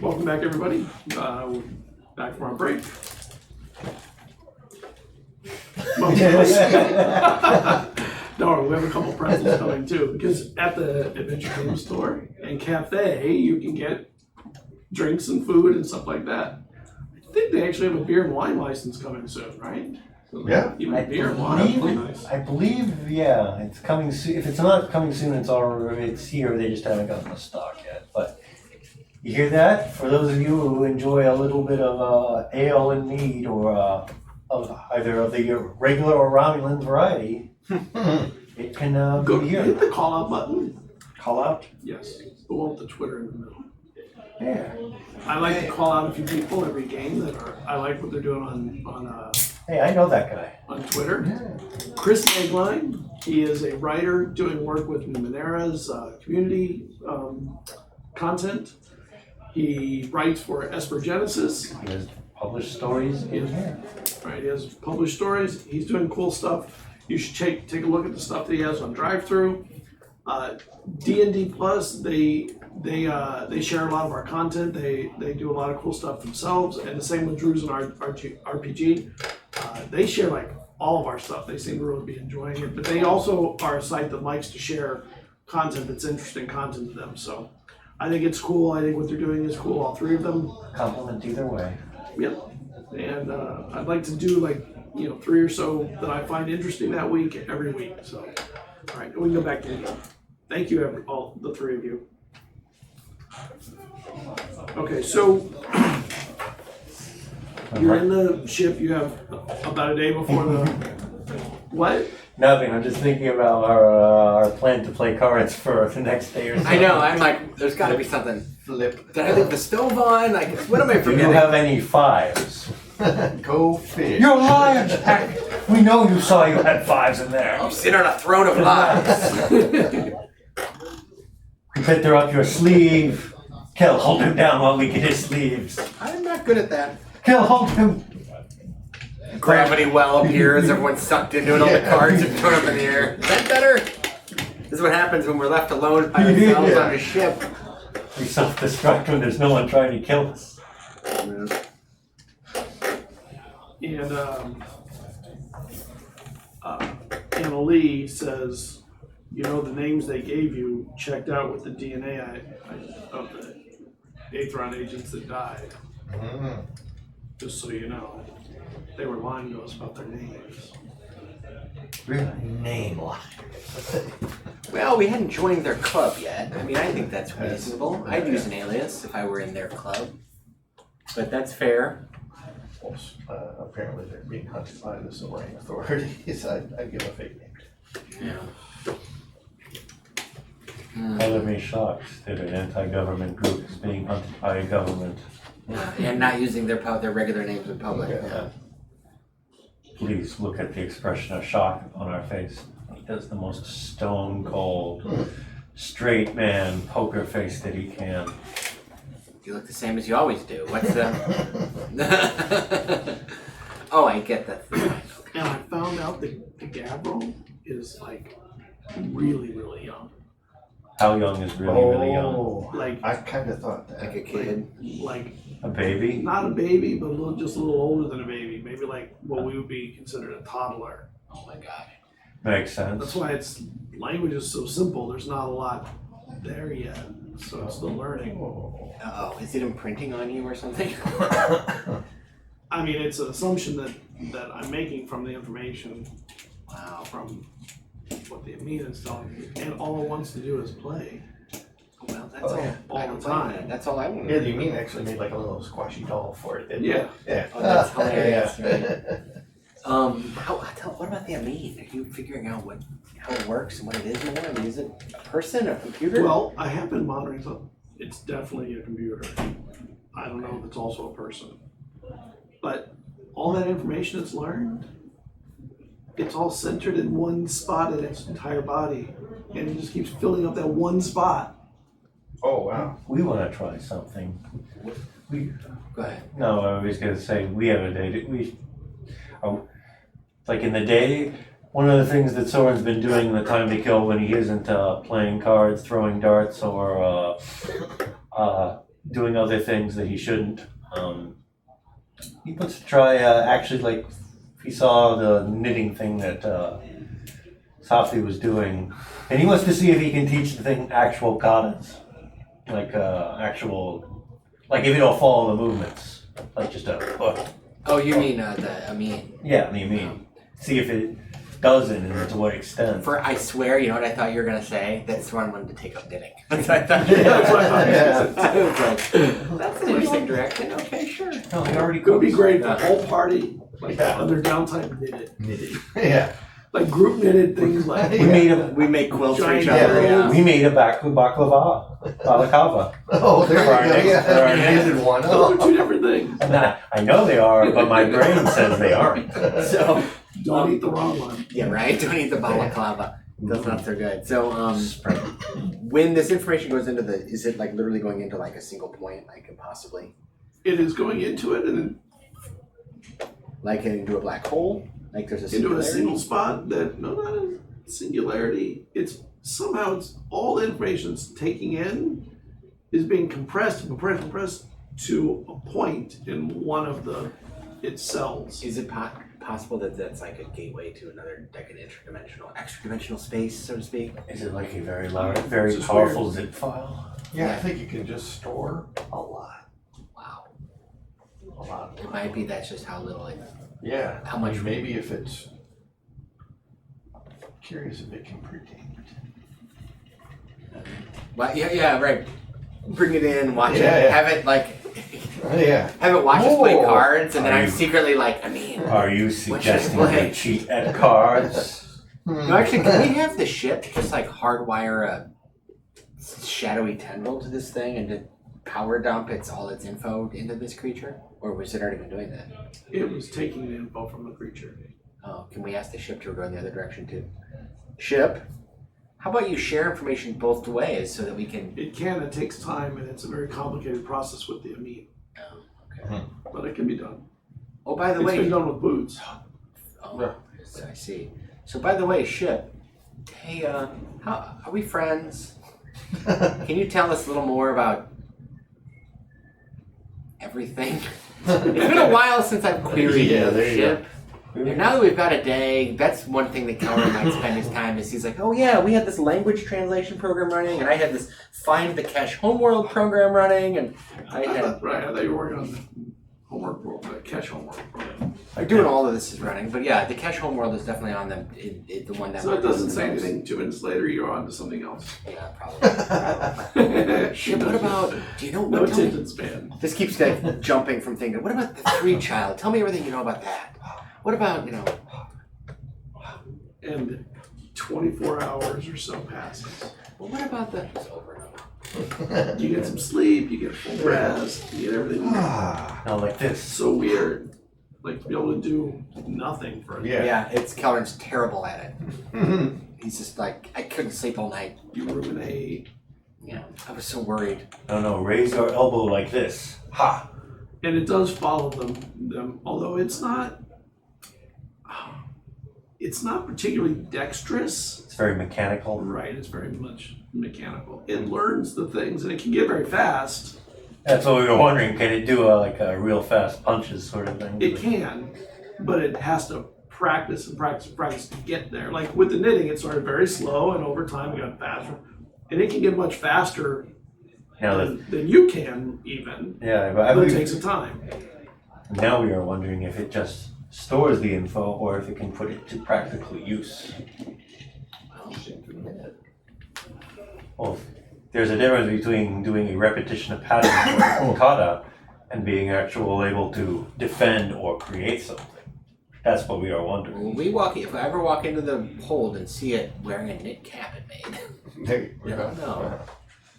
Welcome back, everybody. We're back from our break. Don't worry, we have a couple pretzels coming too, because at the Adventure Game Store and Cafe, you can get drinks and food and stuff like that. I think they actually have a beer and wine license coming soon, right? So Yeah. even beer and wine would be nice. I believe, yeah, it's coming soon. If it's not coming soon, it's here. They just haven't gotten the stock yet. But you hear that? For those of you who enjoy a little bit of ale and mead, or of either of the regular or Romulan variety, it can Go be here. hit the call out button. Call out. Yes, the one with the Twitter in the middle. Yeah. I like to call out a few people every game that are. I like what they're doing on Hey, I know that guy. Twitter. Chris Magline, he is a writer doing work with Numenera's community content. He writes for Esper Genesis. He has published stories in here. Right, he has published stories. He's doing cool stuff. You should take a look at the stuff that he has on Drive-Thru. D&D Plus, they share a lot of our content. They do a lot of cool stuff themselves, and the same with Drew's and RPG. They share like all of our stuff. They seem to really be enjoying it, but they also are a site that likes to share content that's interesting content to them. So I think it's cool. I think what they're doing is cool. All three of them. Compliment either way. Yep. And I'd like to do like 3 or so that I find interesting that week every week. So all right, we can go back to the game. Thank you, all the three of you. Okay, so you're in the ship. You have about a day before the what? Nothing. I'm just thinking about our plan to play cards for the next day or so. I know. I'm like, there's got to be something. Flip. Did I leave the stove on? Like, what am I Do forgetting? you have any fives? Go fish. You're lying, Jack. We know you saw you had fives in there. I'm sitting on a throne of lies. You bet they're up your sleeve. Kel, hold him down while we get his sleeves. I'm not good at that. Kel, hold him. Gravity well appears. Everyone's sucked into it. All the cards are thrown up in the air. Is that better? This is what happens when we're left alone by ourselves on a ship. We self-destruct when there's no one trying to kill us. And Anna Lee says, the names they gave you checked out with the DNA of the Aethron agents that died. Just so you know, they were lying to us about their names. Really? Name line. Well, we hadn't joined their club yet. I mean, I think that's reasonable. I'd use an alias if I were in their club. But that's fair. Well, apparently they're being hunted by the Silverian authorities. I'd give a fake name. Yeah. I would be shocked that an anti-government group is being hunted by a government. And not using their regular names in public. Yeah. Please look at the expression of shock on our face. He does the most stone cold, straight man poker face that he can. You look the same as you always do. What's the... Oh, I get that. And I found out that the Gavril is like really, really young. How young is really young? Like I kind of thought that. Like a kid. Like A baby? not a baby, but just a little older than a baby. Maybe like what we would be considered a toddler. Oh my god. Makes sense. That's why its language is so simple. There's not a lot there yet, so it's still learning. Uh-oh, is it imprinting on you or something? I mean, it's an assumption that I'm making from the information, from what the Amina is telling me, and all it wants to do is play. Well, that's all the time. That's all I want. Yeah, the Amin actually made like a little squashy doll for it, didn't Yeah. it? Yeah. Oh, that's hilarious, Yeah. What about the Amin? Are you figuring out how it works and what it is more? I mean, is it a person, a computer? Well, I have been monitoring something. It's definitely a computer. I don't know if it's also a person. But all that information it's learned, it's all centered in one spot in its entire body. And it just keeps filling up that one spot. Oh, wow. We want to try something. Go ahead. No, I was going to say, we have a day. Like in the day, one of the things that Soren's been doing in the time to kill when he isn't playing cards, throwing darts, or doing other things that he shouldn't. He wants to try, actually, like, he saw the knitting thing that Safi was doing, and he wants to see if he can teach the thing actual katas. Like, like if you don't follow the movements. Like just a, Oh, you mean yeah, I mean, see if it doesn't and to what extent. I swear, you know what I thought you were gonna say? That's where I wanted to take up knitting. That's what I thought. That's what I thought. I was like, that's an interesting direction. Okay, sure. No, he already It would be cooks. great if the whole party, like Yeah. on their downtime, knitted. Yeah. Like group knitted things like We make quilts for each Giant other. yeah. Yeah. We made a balaclava. Oh, there you For our go. next- Yeah, for our you next- did one. those are Oh. two different things. And I know they are, but my brain says they aren't. So Don't eat the wrong one. yeah, right. Don't eat the balaclava. Those nuts are good. So when this information goes into is it like literally going into like a single point, like possibly It is going into it and then like into a black hole? Like there's a into a singularity? single spot that not a singularity. It's all the information it's taking in is being compressed to a point in one of its cells. Is it possible that that's like a gateway to another, like an extra dimensional space, so to speak? Is it like a very large, very It's powerful zip file? Yeah, I think you can just store a lot. Wow. A lot. It might be that's just how little it. Yeah. How much- Maybe if it's curious if it can predict. Well, yeah, right. Bring it in, watch Yeah, it, yeah. have it like, Yeah. have it watch us play Oh. cards, and then Are I'm you- secretly like, Are you suggesting play? they cheat at cards? No, actually, can we have the ship just like hardwire a shadowy tendril to this thing and to power dump all its info into this creature? Or was it already been doing that? It was taking the info from the creature. Oh, can we ask the ship to go in the other direction too? Ship, how about you share information both ways so that we can... It takes time and it's a very complicated process with the amine. Oh, okay. But it can be done. Oh, by the It's way... been done with boots. Oh, I see. So, by the way, ship, hey, how are we friends? Can you tell us a little more about everything? It's been a while since I've queried Yeah, the there you ship. And now that we've got a day, that's one thing that Calvin might spend his time is he's like, oh yeah, we had this language translation program running, and I had this find the cache homeworld program running, and I had... Right, I thought you were working on the homework program, the cache homework program. I'm doing all of this is running, but yeah, the cache homeworld is definitely on the one that... So it doesn't say anything. 2 minutes later, you're on to something else. Yeah, probably. Shit, what about, do you know No what, tell me- attention span. This keeps like jumping from thing to, what about the 3 child? Tell me everything you know about that. What about, And 24 hours or so passes. well, what about the, it's over and over. You get some sleep, you get full rest, you get everything. Ah. Not like this. So weird. Like to be able to do nothing for a day. Yeah. Yeah, Kelvin's terrible at it. Mhm. He's just like, I couldn't sleep all night. You ruminate. Yeah, I was so worried. No, raise your elbow like this. Ha! And it does follow them, although it's not particularly dexterous. It's very mechanical. Right, it's very much mechanical. It learns the things and it can get very fast. That's what we were wondering. Can it do a real fast punches sort of thing? It can, but it has to practice to get there. Like with the knitting, it started very slow and over time it got faster. And it can get much faster Now that, than you can even, yeah, but I but it believe takes a time. now we are wondering if it just stores the info or if it can put it to practical use. Well, there's a difference between doing a repetition of patterns or kata and being actually able to defend or create something. That's what we are wondering. When if I ever walk into the hold and see it wearing a knit cap it made, There you you don't know.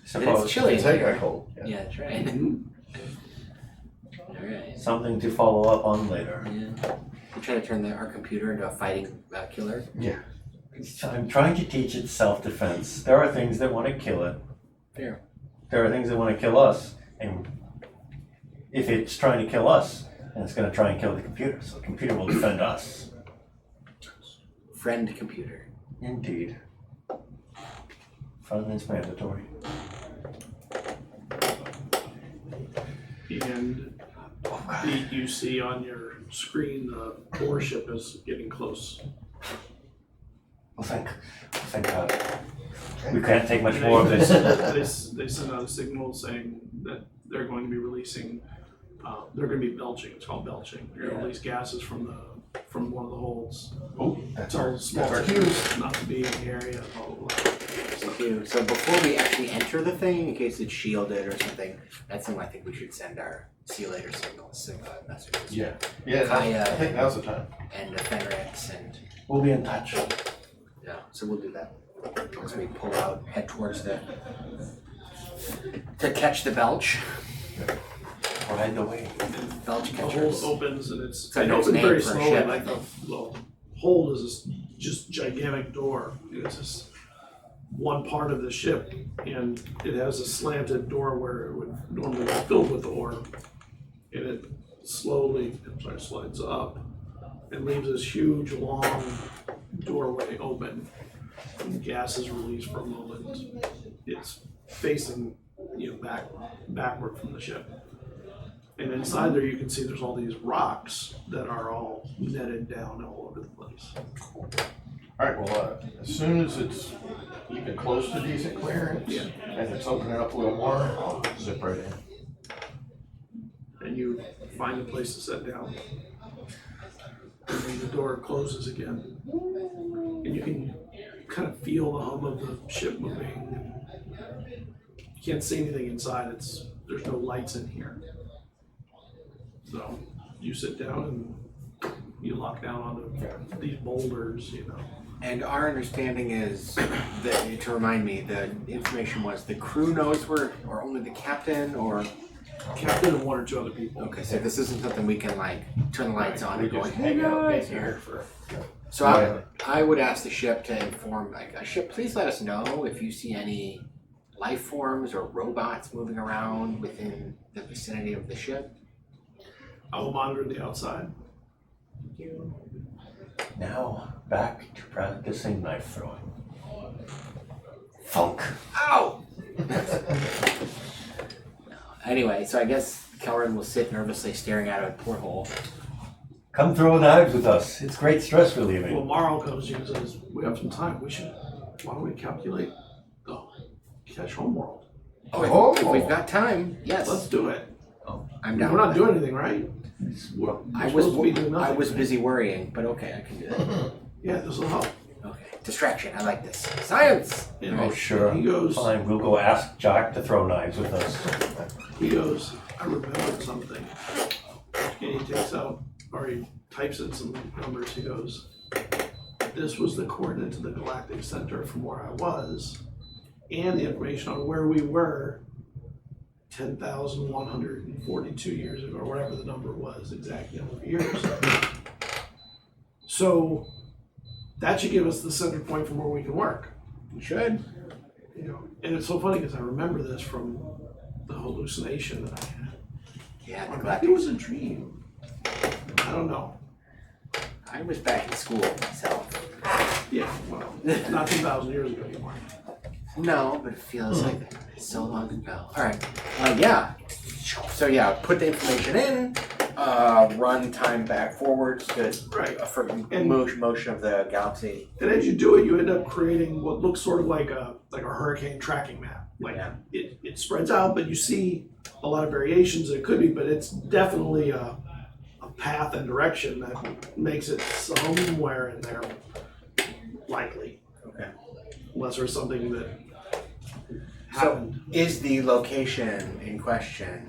And Suppose it's chilly in Take a here. hold. Yeah. Yeah, that's right. Mhm. Alright. something to follow up on later. Yeah. You trying to turn our computer into a fighting killer? Yeah. I'm trying to teach it self-defense. There are things that want to kill it. Fair. There are things that want to kill us, and if it's trying to kill us, then it's going to try and kill the computer. So the computer will defend us. Friend computer. Indeed. Fun is mandatory. and you see on your screen the warship is getting close. Well, thank God. We can't take much more of this. They send out a signal saying that they're going to be releasing, they're going to be belching. It's called belching. They're going to release gases from one of the holds. Oh, that's our small cue. teams not to be in the area. Blah, blah, blah. Thank you. So before we actually enter the thing, in case it's shielded or something, that's when I think we should send our see you later signals, messages. Yeah, Kaya I think now's the time. and Fenrix and We'll be in touch. yeah. So we'll do that once we pull out, head towards to catch the belch. Right away. Belch The catchers. hold opens and it a nice opens name very for a slowly. ship, I Like the hold is this just gigantic door. It's just one part of the ship, and it has a slanted door where it would normally be filled with ore, and it slowly slides up and leaves this huge long doorway open, and gas is released for a moment. It's facing backward from the ship, and inside there you can see there's all these rocks that are all netted down all over the place. All right, well, as soon as it's even close to decent clearance, Yeah. and it's opening up a little more, I'll zip right in. And you find a place to sit down. And then the door closes again. And you can kind of feel the hum of the ship moving. You can't see anything inside. There's no lights in here. So you sit down and you lock down onto these boulders, And our understanding is that, to remind me, the information was the crew knows or only the captain, or Captain and one or two other people. okay, so this isn't something we can like turn the lights on We and go, just hey hang out guys. here for. So I would ask the ship to inform, like, ship, please let us know if you see any life forms or robots moving around within the vicinity of the ship. I will monitor the outside. Now, back to practicing knife throwing. Thunk. Ow! Anyway, so I guess Kelrin will sit nervously staring out of a porthole. Come throw knives with us. It's great stress Well, relieving. Morrow comes to you and says, we have some time. Why don't we calculate the catch home world? If we've got time, yes. Let's do it. I'm down. We're not with doing anything, right? I supposed to be doing nothing. was busy worrying, but okay, I can do that. Yeah, this will help. Okay, distraction. I like this. Science. And Oh, sure. He goes, Fine, we'll go ask Jack to throw knives with us. I remembered something. And he takes out, or he types in some numbers. He goes, this was the coordinate to the galactic center from where I was, and the information on where we were 10,142 years ago, or whatever the number was, exact number of years. So that should give us the center point from where we can work. You should. And it's so funny because I remember this from the hallucination that I had. Yeah, the Or maybe galactic. it was a dream. I don't know. I was back in school myself. Yeah, well, not 2,000 years ago anymore. No, but it feels like so long ago. All right. Yeah. So yeah, put the information in. Run time back forwards to Right. for And- motion of the galaxy. And as you do it, you end up creating what looks sort of like a hurricane tracking map. Like Yeah. it spreads out, but you see a lot of variations it could be, but it's definitely a path and direction that makes it somewhere in there likely. Okay. Unless there's something that So happened. is the location in question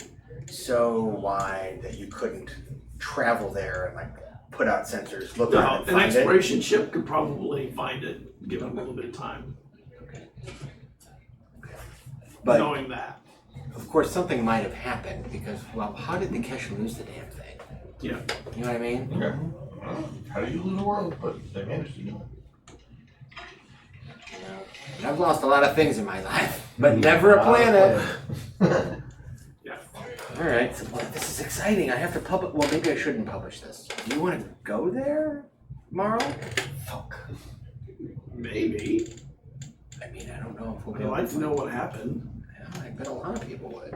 so wide that you couldn't travel there and like put out sensors, look around and An find it? exploration ship could probably find it, given a little bit of time. But Knowing that. of course something might have happened because, well, how did the Kesh lose the damn thing? Yeah. You know what I mean? Okay. How do you lose the world? But they managed to do it. You know, and I've lost a lot of things in my life, but never a planet. Yeah. All right, so this is exciting. I have to publish. Well, maybe I shouldn't publish this. Do you want to go there, Morrow? Fuck. Maybe. I mean, I don't know if we'll be I'd able like to know what happened. Yeah, I bet a lot of people would.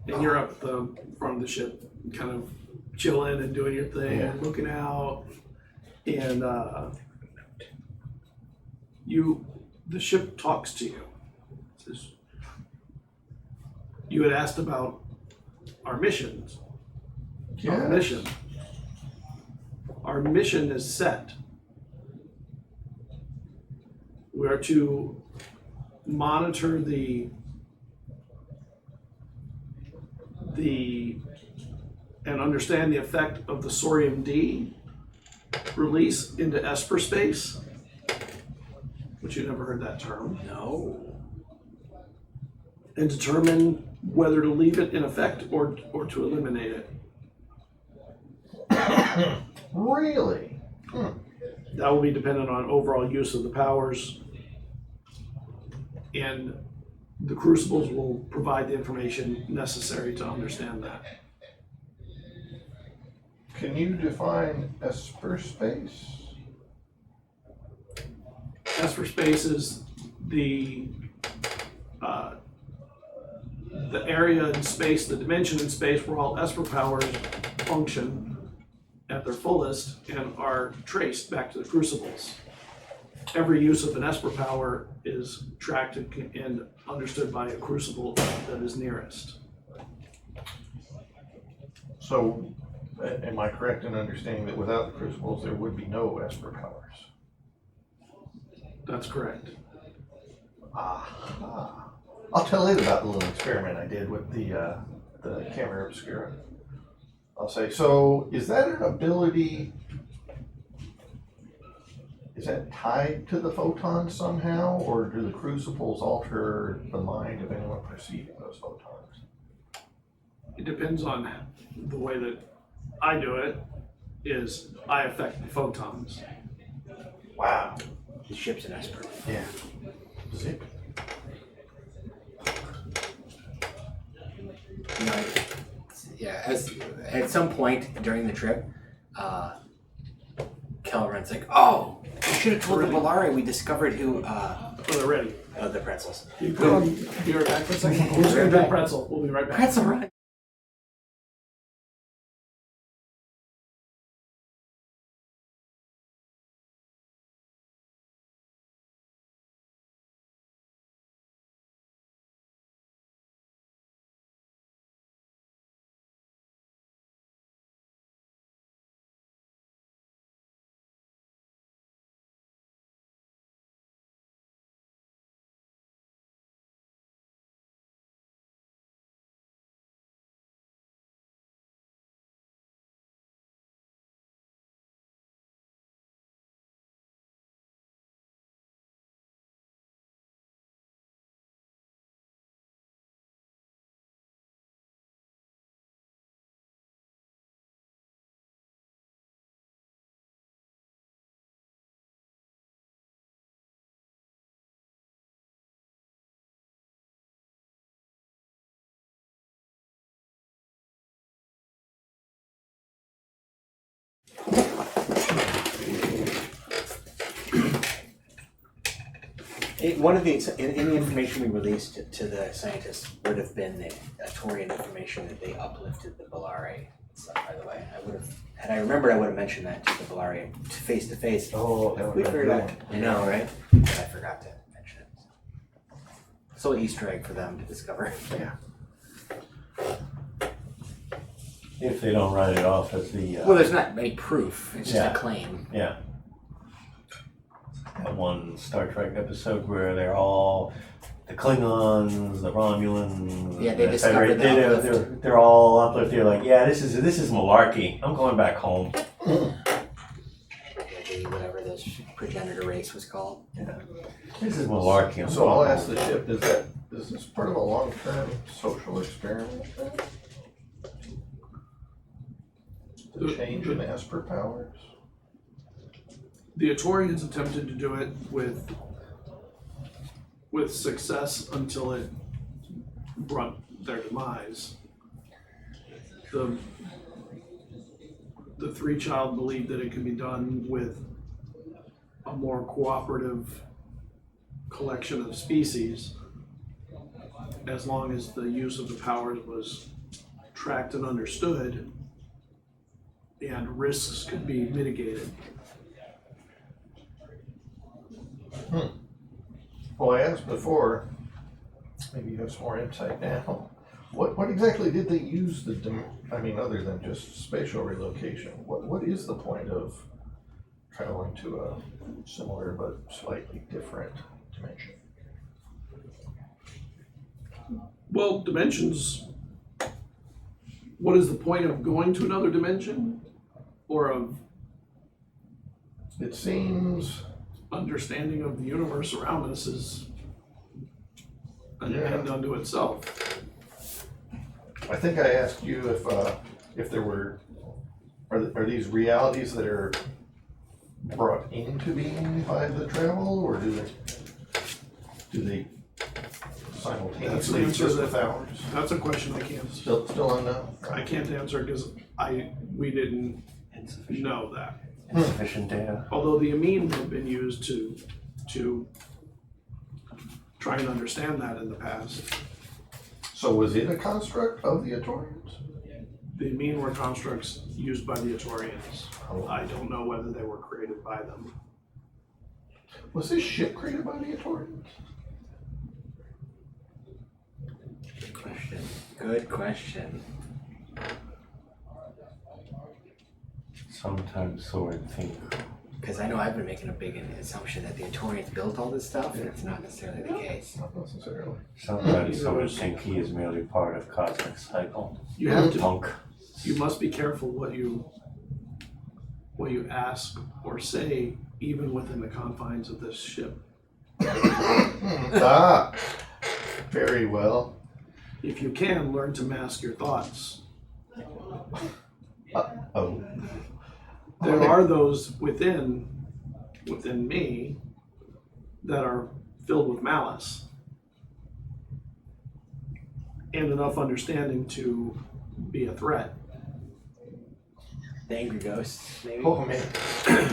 And you're up at the front of the ship, kind of chilling and doing your thing, Yeah. looking out. And the ship talks to you. It says, you had asked about our missions. Our mission. Our mission is set. We are to monitor the and understand the effect of the Thorium-D release into Esper space, which you never heard that term, No. and determine whether to leave it in effect or to eliminate it. Really? That will be dependent on overall use of the powers, and the crucibles will provide the information necessary to understand that. Can you define Esper space? Esper space is the area in space, the dimension in space where all Esper powers function at their fullest and are traced back to the crucibles. Every use of an Esper power is tracked and understood by a crucible that is nearest. So, am I correct in understanding that without the crucibles, there would be no Esper powers? That's correct. Aha. I'll tell you about the little experiment I did with the camera obscura. I'll say, so is that an ability, is that tied to the photons somehow, or do the crucibles alter the mind of anyone perceiving those photons? It depends on the way that I do it, is I affect the photons. Wow. The ship's an Esper. Yeah. Zip. You know, as at some point during the trip, Kelren's like, "Oh, we should have told the Bellari we discovered who." Oh, they're ready. The pretzels. Can you be right back for a second? We're just going to do a pretzel. We'll be right back. Pretzel run. One of the in the information we released to the scientists would have been the Torian information that they uplifted the Bellari stuff. By the way, I would have, had I remembered, I would have mentioned that to the Bellari face to face. Oh, that We would figured be out. good. I know, right? But I forgot to mention it. It's a little Easter egg for them to discover. Yeah. If they don't write it off as the Well, there's not any proof. It's just Yeah. a claim. yeah. That one Star Trek episode where they're all the Klingons, the Romulans. Yeah, they et discovered cetera. the They're, uplift. they're all uplifted. They're like, yeah, this is malarkey. I'm going back home. Yeah, whatever this progenitor race was called. Yeah. This is malarkey. I'm So going I'll home. ask the ship, is this part of a long-term social experiment then? To change in Esper powers? The Atorians attempted to do it with success until it brought their demise. The three-child believed that it could be done with a more cooperative collection of species as long as the use of the powers was tracked and understood, and risks could be mitigated. Well, I asked before, maybe you have some more insight now. What exactly did they use other than just spatial relocation? What is the point of traveling to a similar but slightly different dimension? Well, dimensions, what is the point of going to another dimension? Or of It seems understanding of the universe around us is an end unto itself. I think I asked you if there were are these realities that are brought into being by the travel, or do they simultaneously exist with ours? That's a question I can't. Still unknown. I can't answer because we didn't know that. Insufficient data. Although the amine have been used to try and understand that in the past. So was it a construct of the Atorians? The amine were constructs used by the Atorians. I don't know whether they were created by them. Was this ship created by the Atorians? Good question. Sometimes Soren think. Because I know I've been making a big assumption that the Atorians built all this stuff, and it's not necessarily the case. Not necessarily. Sometimes Soren think he is merely part of cosmic cycle. You have to. Punk. You must be careful what you ask or say, even within the confines of this ship. Very well. If you can, learn to mask your thoughts. Oh. There are those within me that are filled with malice and enough understanding to be a threat. The angry ghosts, maybe? Oh man.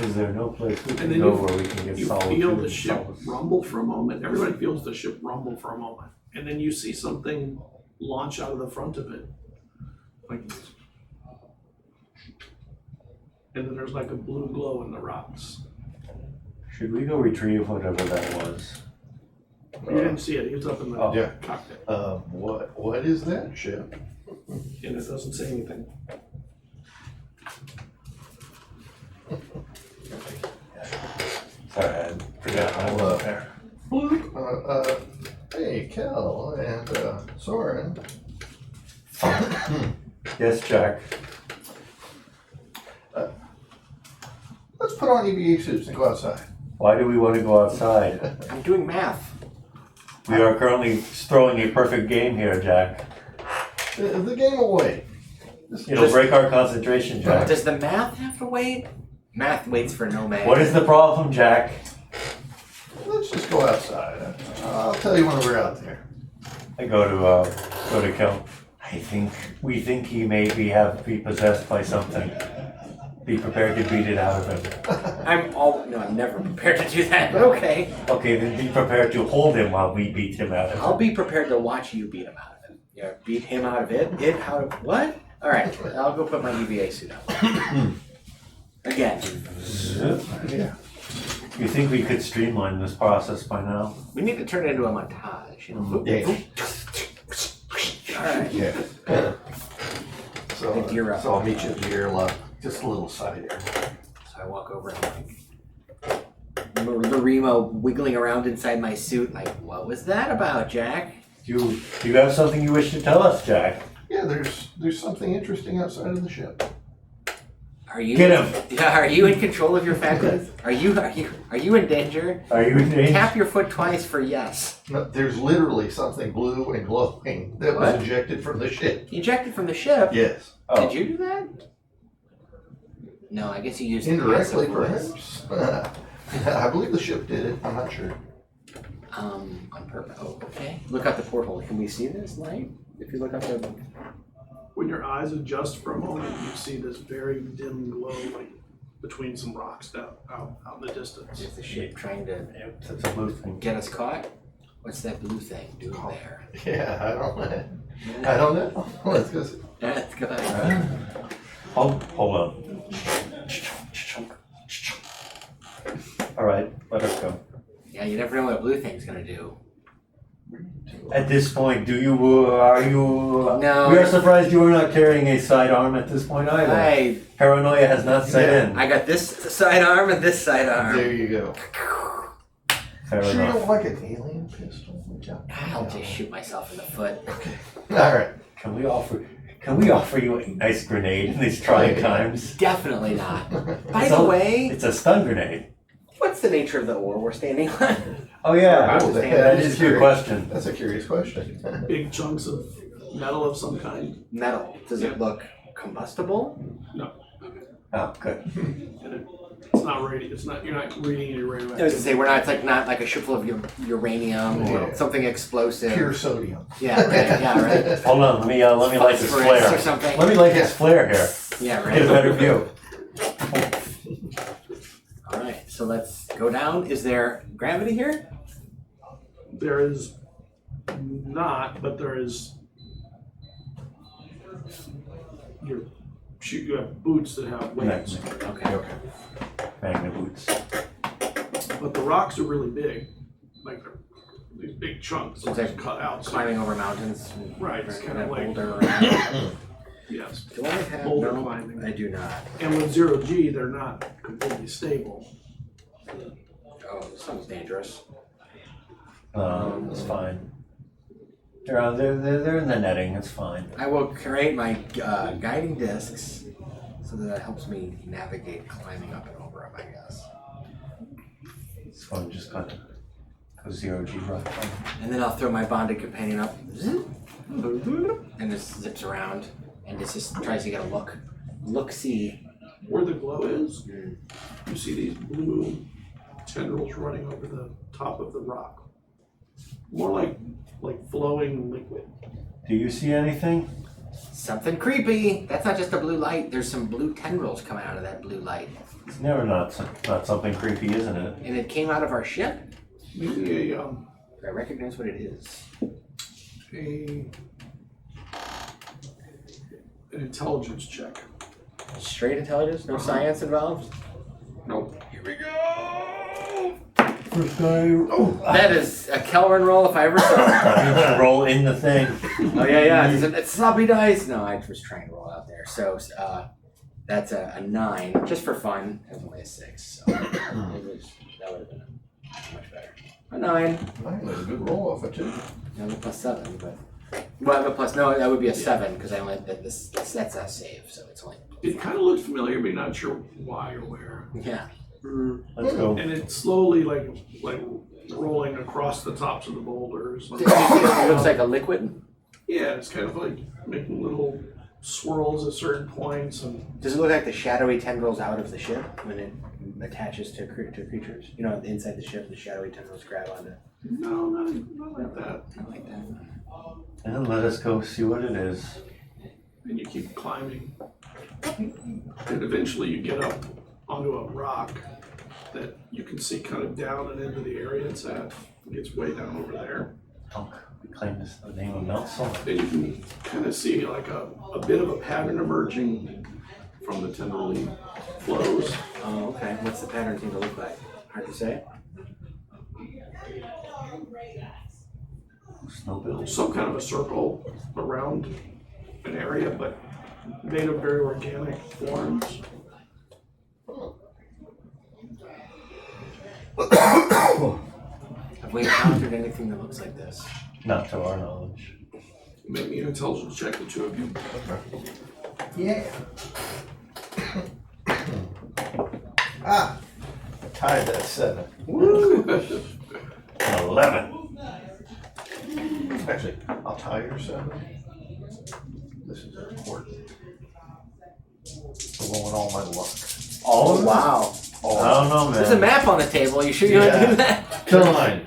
Is there no place we And can then go where we can get you solitude feel the and ship solace? rumble for a moment. Everybody feels the ship rumble for a moment. And then you see something launch out of the front of it. And then there's like a blue glow in the rocks. Should we go retrieve whatever that was? You didn't see it. He was up in the Yeah. cockpit. What is that ship? And it doesn't say anything. Sorry, I forgot I was there. Hey, Kel and Soren. Yes, Jack. Let's put on EVA suits and go outside. Why do we want to go outside? I'm doing math. We are currently throwing a perfect game here, Jack. The game will wait. It'll break our concentration, Jack. Does the math have to wait? Math waits for no man. What is the problem, Jack? Let's just go outside. I'll tell you when we're out there. I go to Kel. We think he may be possessed by something. Be prepared to beat it out of him. I'm never prepared to do that, but okay. Okay, then be prepared to hold him while we beat him out of him. I'll be prepared to watch you beat him out of him. Yeah, beat him out of it? It out of what? Alright, I'll go put my EVA suit on. Again. Yeah. You think we could streamline this process by now? We need to turn it into a montage, you know? Yeah. Alright. Yeah. So, You're up. so I'll meet you at your lot. Just a little side area. So I walk over and Marimo wiggling around inside my suit, like, what was that about, Jack? You have something you wish to tell us, Jack? Yeah, there's something interesting outside of the ship. Are you Get him! Yeah, are you in control of your faculties? Are you in danger? Are you in danger? Tap your foot twice for yes. No, there's literally something blue and glowing that was What? ejected from the ship. Ejected from the ship? Yes. Oh. Did you do that? No, I guess you used Indirectly, the passive voice. perhaps. I believe the ship did it. I'm not sure. On purpose. Oh, okay. Look out the porthole. Can we see this light? If you look out the... When your eyes adjust for a moment, you see this very dim glow like between some rocks out in the distance. Is the ship trying to It's a blue thing. get us caught? What's that blue thing doing there? Yeah, I don't know. Let's go see. Let's go. Hold on. All right, let us go. Yeah, you never know what a blue thing's gonna do. At this point, are you? No. We are surprised you are not carrying a sidearm at this point either. Paranoia has not set in. I got this sidearm and this sidearm. There you go. Fair Sure you enough. don't like an alien pistol? I'll just shoot myself in the foot. Alright. Can we offer you a nice grenade in these trying times? Definitely not. By the way, It's a stun grenade. what's the nature of the ore we're standing on? Oh yeah, Oh, that is your question. That's a curious question. Big chunks of metal of some kind. Metal. Does it look combustible? No, Oh, good. and it's not ready. It's not. You're not reading any I was radioactive. gonna say it's not like a ship full of uranium or Yeah. something explosive. Pure sodium. Yeah, right. Yeah, right. Hold on, let me light this Phosphorus flare. or something. Let me light this flare here. Yeah, Get a right. better view. All right. So let's go down. Is there gravity here? There is not, but there is. You have boots that have weights, Okay. Magna boots. but the rocks are really big, like they're these big chunks So it's like cut out. So Climbing over mountains. And Right, it's kinda like- boulder around. yes, Do I have boulder no? climbing. I do not. And with 0G, they're not completely stable. Oh, this sounds dangerous. It's fine. They're in the netting. It's fine. I will create my guiding discs so that it helps me navigate climbing up and over them, I guess. It's fun. Just kind of go 0G right. And then I'll throw my bonded companion up, and just zips around, and just tries to get a look-see. Where the glow is, Mm. you see these blue tendrils running over the top of the rock. More like flowing liquid. Do you see anything? Something creepy. That's not just a blue light. There's some blue tendrils coming out of that blue light, It's never not something creepy, isn't it? and it came out of our ship. Maybe I recognize what it is. an intelligence check. Straight intelligence, no science involved. Nope. Here we go. First guy. Oh! That is a Kelvin roll if I ever saw it. Roll in the thing. Oh yeah. It's sloppy dice. No, I was trying to roll out there. So that's a 9, just for fun. It was only a 6, so that would have been much better. A 9. That was a good roll off it too. I have a +7, but well, I have a plus. No, that would be a 7 because I only did this. That's a save, so it's only. It kind of looked familiar, but you're not sure why or where. Yeah. Let's go. And it's slowly like rolling across the tops of the boulders. It looks like a liquid. Yeah, it's kind of like making little swirls at certain points, and Does it look like the shadowy tendrils out of the ship when it attaches to creatures? You know, inside the ship, the shadowy tendrils grab onto. no, not like that. Not like that. And let us go see what it is. And you keep climbing, and eventually you get up onto a rock that you can see kind of down and into the area it's at. It gets way down over there. Dunk. We claim this the name of Mount Sol. And you can kind of see like a bit of a pattern emerging from the tendrily flows. Oh, okay. What's the pattern seem to look like? Hard to say. Snowbill. Some kind of a circle around an area, but made of very organic forms. Have we encountered anything that looks like this? Not to our knowledge. Make me an intelligence check, the two of you. Yeah. I tied that 7. 11. Actually, I'll tie your 7. This is important. I'm rolling all my luck. All of Wow. I don't know, man. There's a map on the table. You sure you want to do that? 9,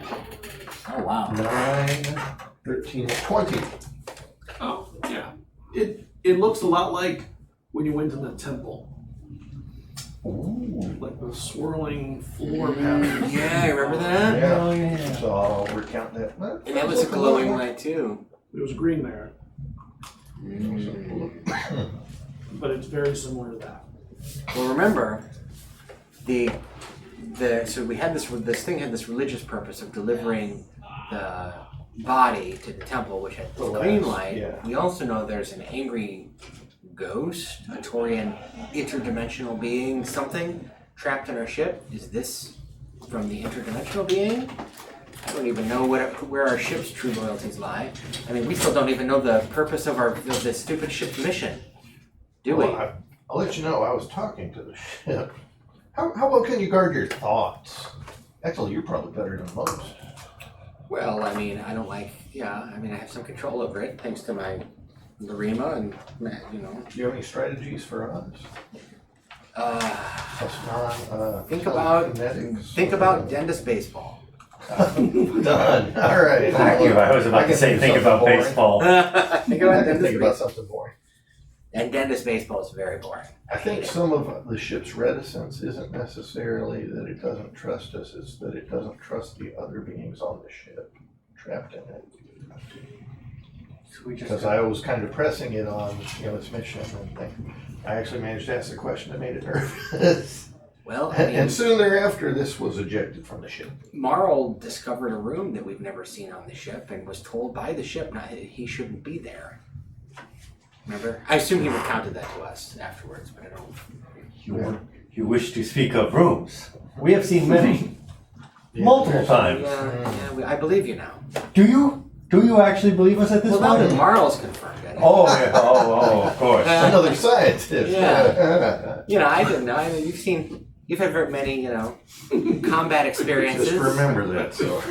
Oh, wow. 9, 13, 20. Oh, yeah. It looks a lot like when you went to the temple. Ooh. like the swirling floor pattern. Yeah, I remember that. Yeah. Oh, yeah. So I'll recount that. And that was a glowing light too. It was green there, Mm. but it's very similar to that. Well, remember, so we had this thing had this religious purpose of delivering the body to the temple, which had The green last, light. yeah. We also know there's an angry ghost, a Taurian interdimensional being, something trapped in our ship. Is this from the interdimensional being? I don't even know where our ship's true loyalties lie. I mean, we still don't even know the purpose of this stupid ship's mission, do we? Well, I'll let you know, I was talking to the ship. How well can you guard your thoughts? Actually, you're probably better than most. Well, I mean, I have some control over it thanks to my Larima and, you know. Do you have any strategies for us? That's not, Think about kinetics. Dentist baseball. Done. All right. Thank you. I was about to say, think about baseball. Think I about can Dentist think about baseball. something boring. And Dentist baseball is very boring. I think some of the ship's reticence isn't necessarily that it doesn't trust us, it's that it doesn't trust the other beings on the ship trapped in it. So we just Because I was kind of pressing it on, its mission, and I actually managed to ask a question that made it nervous. well, I mean, And soon thereafter, this was ejected from the ship. Marl discovered a room that we've never seen on the ship and was told by the ship he shouldn't be there. Remember? I assume he recounted that to us afterwards, but I don't. You wish to speak of rooms? We have seen many, multiple times. Yeah, I believe you now. Do you actually believe us at this Well, now that point? Marl's confirmed it. Oh, yeah. Of course. Another scientist. Yeah. I didn't know. I mean, you've had very many, combat experiences. Just remember that, so.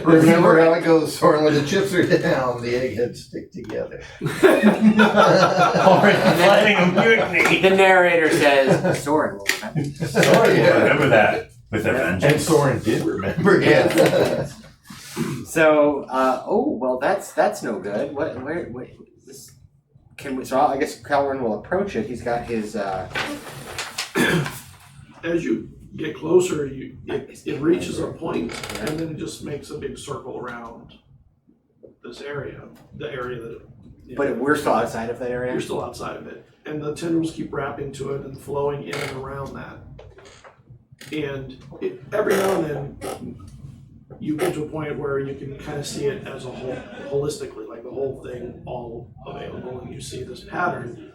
Remember how it goes, Soren, when the chips are down, the eggheads stick together. Planning a mutiny. The narrator says, Soren will remember. Sorry, Yeah. remember that with a And vengeance. Soren did remember, yeah. So, that's no good. Where this? I guess Calvin will approach it. He's got his, As you get closer, it reaches a point, and then it just makes a big circle around this area, the area that. but we're still outside of that area? You're still outside of it, and the tendrils keep wrapping to it and flowing in and around that. And every now and then, you get to a point where you can kind of see it as a whole, holistically, like the whole thing all available, and you see this pattern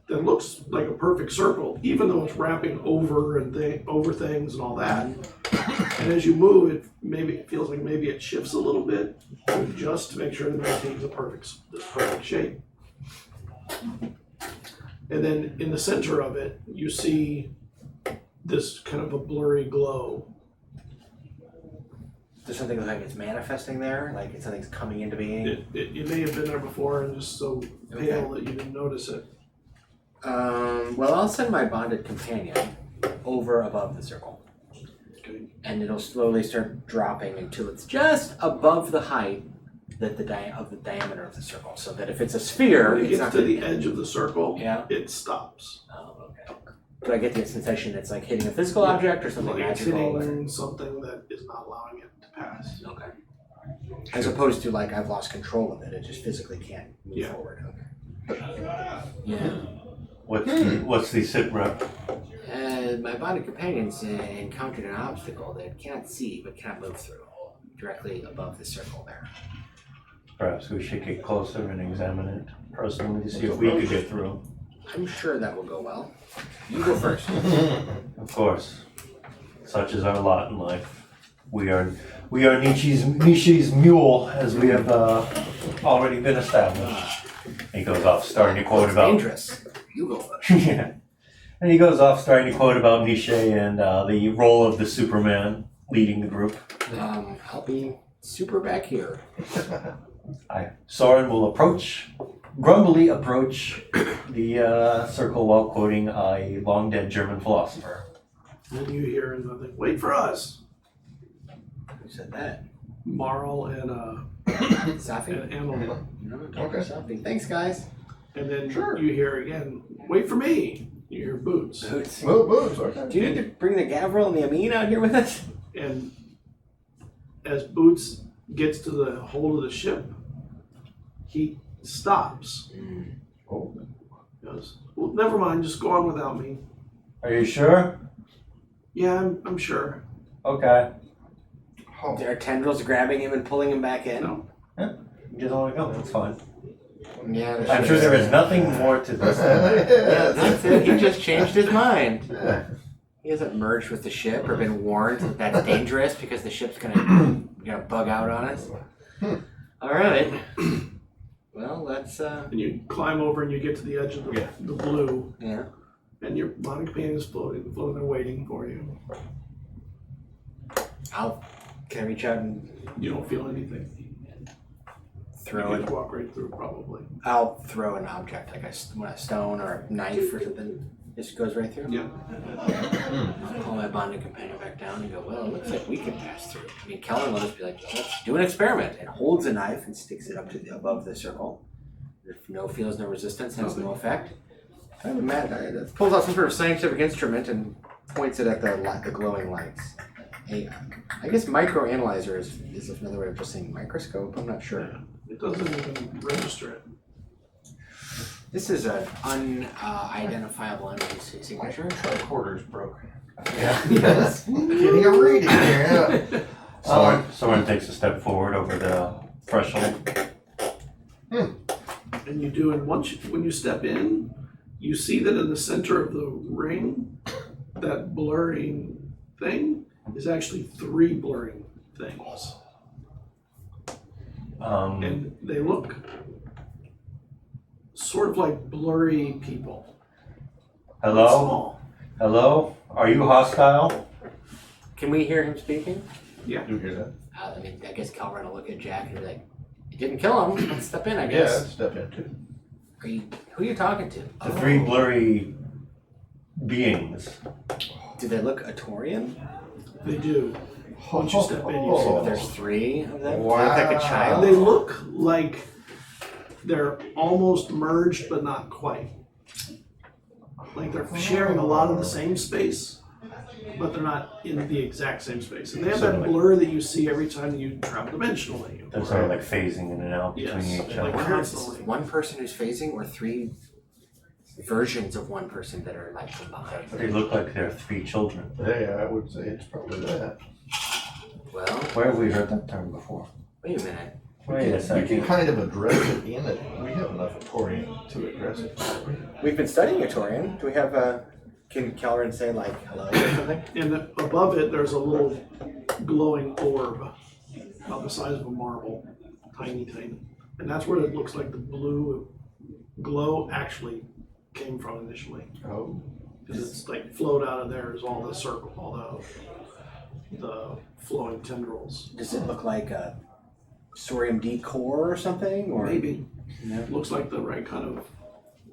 that looks like a perfect circle, even though it's wrapping over over things and all that. And as you move, it feels like maybe it shifts a little bit, just to make sure that it maintains this perfect shape. And then in the center of it, you see this kind of a blurry glow. There's something like it's manifesting there, like something's coming into being. It may have been there before and just so pale that you didn't notice it. Well, I'll send my bonded companion over above the circle. Okay. And it'll slowly start dropping until it's just above the height of the diameter of the circle. So that if it's a sphere, When it it's gets not to the edge of the circle, Yeah. it stops. Oh, okay. Do I get the sensation it's like hitting a physical object or something Like it's magical? hitting something that is not allowing it to pass. Okay. As opposed to like I've lost control of it, it just physically can't move Yeah. forward. Okay. Yeah. What's the sit rep? My bonded companions encountered an obstacle that cannot see but cannot move through, directly above the circle there. Perhaps we should get closer and examine it personally to see if we could get through. I'm sure that will go well. You go first. Of course, such is our lot in life. We are Nietzsche's mule, as we have already been established. He goes off starting to quote It's about dangerous. You go first. yeah, and he goes off starting to quote about Nietzsche and the role of the Superman leading the group. I'll be super back here. Soren will grumbly approach the circle while quoting a long dead German philosopher. And you hear another, wait for us. Who said that? Marl and Safi? Annalyn. No, Okay. Safi. Thanks, guys. And then Sure. you hear again, wait for me. You hear boots. Boots. Well, boots, okay. Do you need to bring the Gavril and the Amin out here with us? And as Boots gets to the hold of the ship, he stops. Oh. Goes, well, never mind, just go on without me. Are you sure? Yeah, I'm sure. Okay. Oh. There are tendrils grabbing him and pulling him back in. No. You just want to go. That's fine. Yeah, I'm sure there is nothing more to this. Yeah, that's it. He just changed his mind. Yeah. He hasn't merged with the ship or been warned that that's dangerous because the ship's gonna bug out on us. All right. Well, let's. And you climb over and you get to the edge of the blue, Yeah. and your body companion is floating there waiting for you. Can I reach out and You don't feel anything. throw You it? could walk right through probably. I'll throw an object like a stone or a knife or something. Just goes right through. Yeah. I'll call my bonding companion back down and go, well, it looks like we can pass through. I mean, Kellen will just be like, let's do an experiment. And holds a knife and sticks it up to above the circle. If feels no resistance, has no effect. Matt pulls out some sort of scientific instrument and points it at the glowing lights. I guess microanalyzer is another way of just saying microscope. I'm not sure. It doesn't even register it. This is an unidentifiable entity signature. Tricorder's broke. Yeah. Yes. Getting a reading here. Yeah. Someone takes a step forward over the threshold. And you do, and when you step in, you see that in the center of the ring, that blurring thing is actually 3 blurring things. And they look sort of like blurry people. Hello? Small. Hello? Are you hostile? Can we hear him speaking? Yeah. You hear that? I mean, I guess Calvin will look at Jack and be like, "It didn't kill him. Let's step in, I Yeah, guess." step in too. Who are you talking to? The 3 blurry beings. Do they look Atorian? They do. Once you step in, you see So there's 3 of them. Wow. They look like a child. They look like they're almost merged, but not quite. Like they're sharing a lot of the same space, but they're not in the exact same space. And they have that Certainly. blur that you see every time you travel dimensionally. They're sort of like phasing in and out between Yes, each like other. constantly. One person who's phasing, or 3 versions of one person that are like combined. They look like they're 3 children. Yeah, I would say it's probably that. Well, Where have we heard that term before? wait a minute. Wait a You can second. kind of address it in it. We have enough Atorian to address it. We've been studying Atorian. Do we have can Kelrin say like hello or something? And above it, there's a little glowing orb about the size of a marble. Tiny, tiny. And that's where it looks like the blue glow actually came from initially. Oh. Because it's like flowed out of there is all the circle, all the flowing tendrils. Does it look like a Sorium D core or something? Or Maybe. No. Looks like the right kind of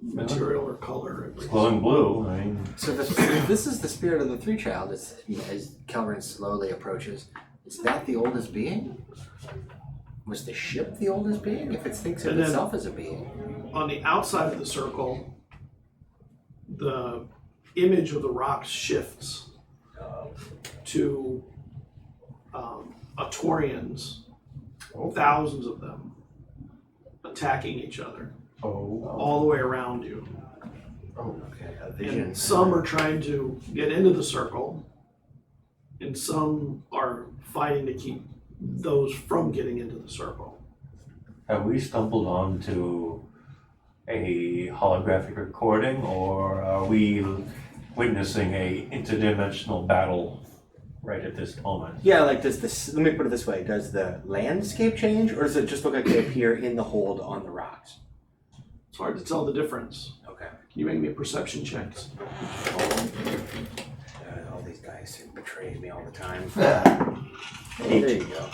material or color. It's glowing blue. I mean, So this is the spirit of the 3 child as Kelrin slowly approaches. Is that the oldest being? Was the ship the oldest being? If it thinks of And then- itself as a being. On the outside of the circle, the image of the rocks shifts to Atorians, thousands of them, attacking each other Oh. all the way around you. Oh. Okay, a vision. And some are trying to get into the circle, and some are fighting to keep those from getting into the circle. have we stumbled onto a holographic recording, or are we witnessing a interdimensional battle right at this moment? Yeah, like does this, let me put it this way, does the landscape change or does it just look like they appear in the hold on the rocks? It's hard to tell the difference. Okay. Can you make me a perception checks? All these guys who betray me all the time. Yeah. There you go.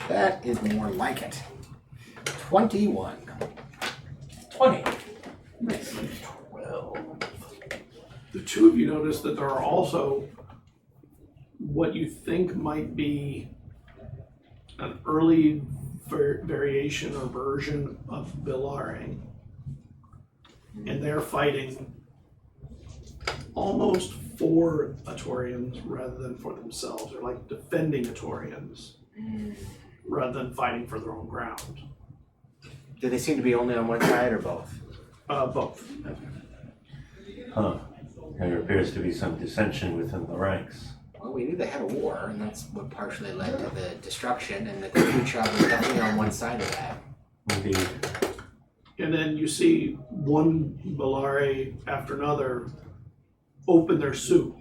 That is more like it. 21. 20. Nice. 12. The 2 of you notice that there are also what you think might be an early variation or version of Bilaring. And they're fighting almost for Atorians rather than for themselves. They're like defending Atorians rather than fighting for their own ground. Do they seem to be only on one side or both? Both. Huh. There appears to be some dissension within the ranks. Well, we knew they had a war, and that's what partially led to the destruction, and the crew child was definitely on one side of that. Indeed. And then you see one Bellari after another open their suit.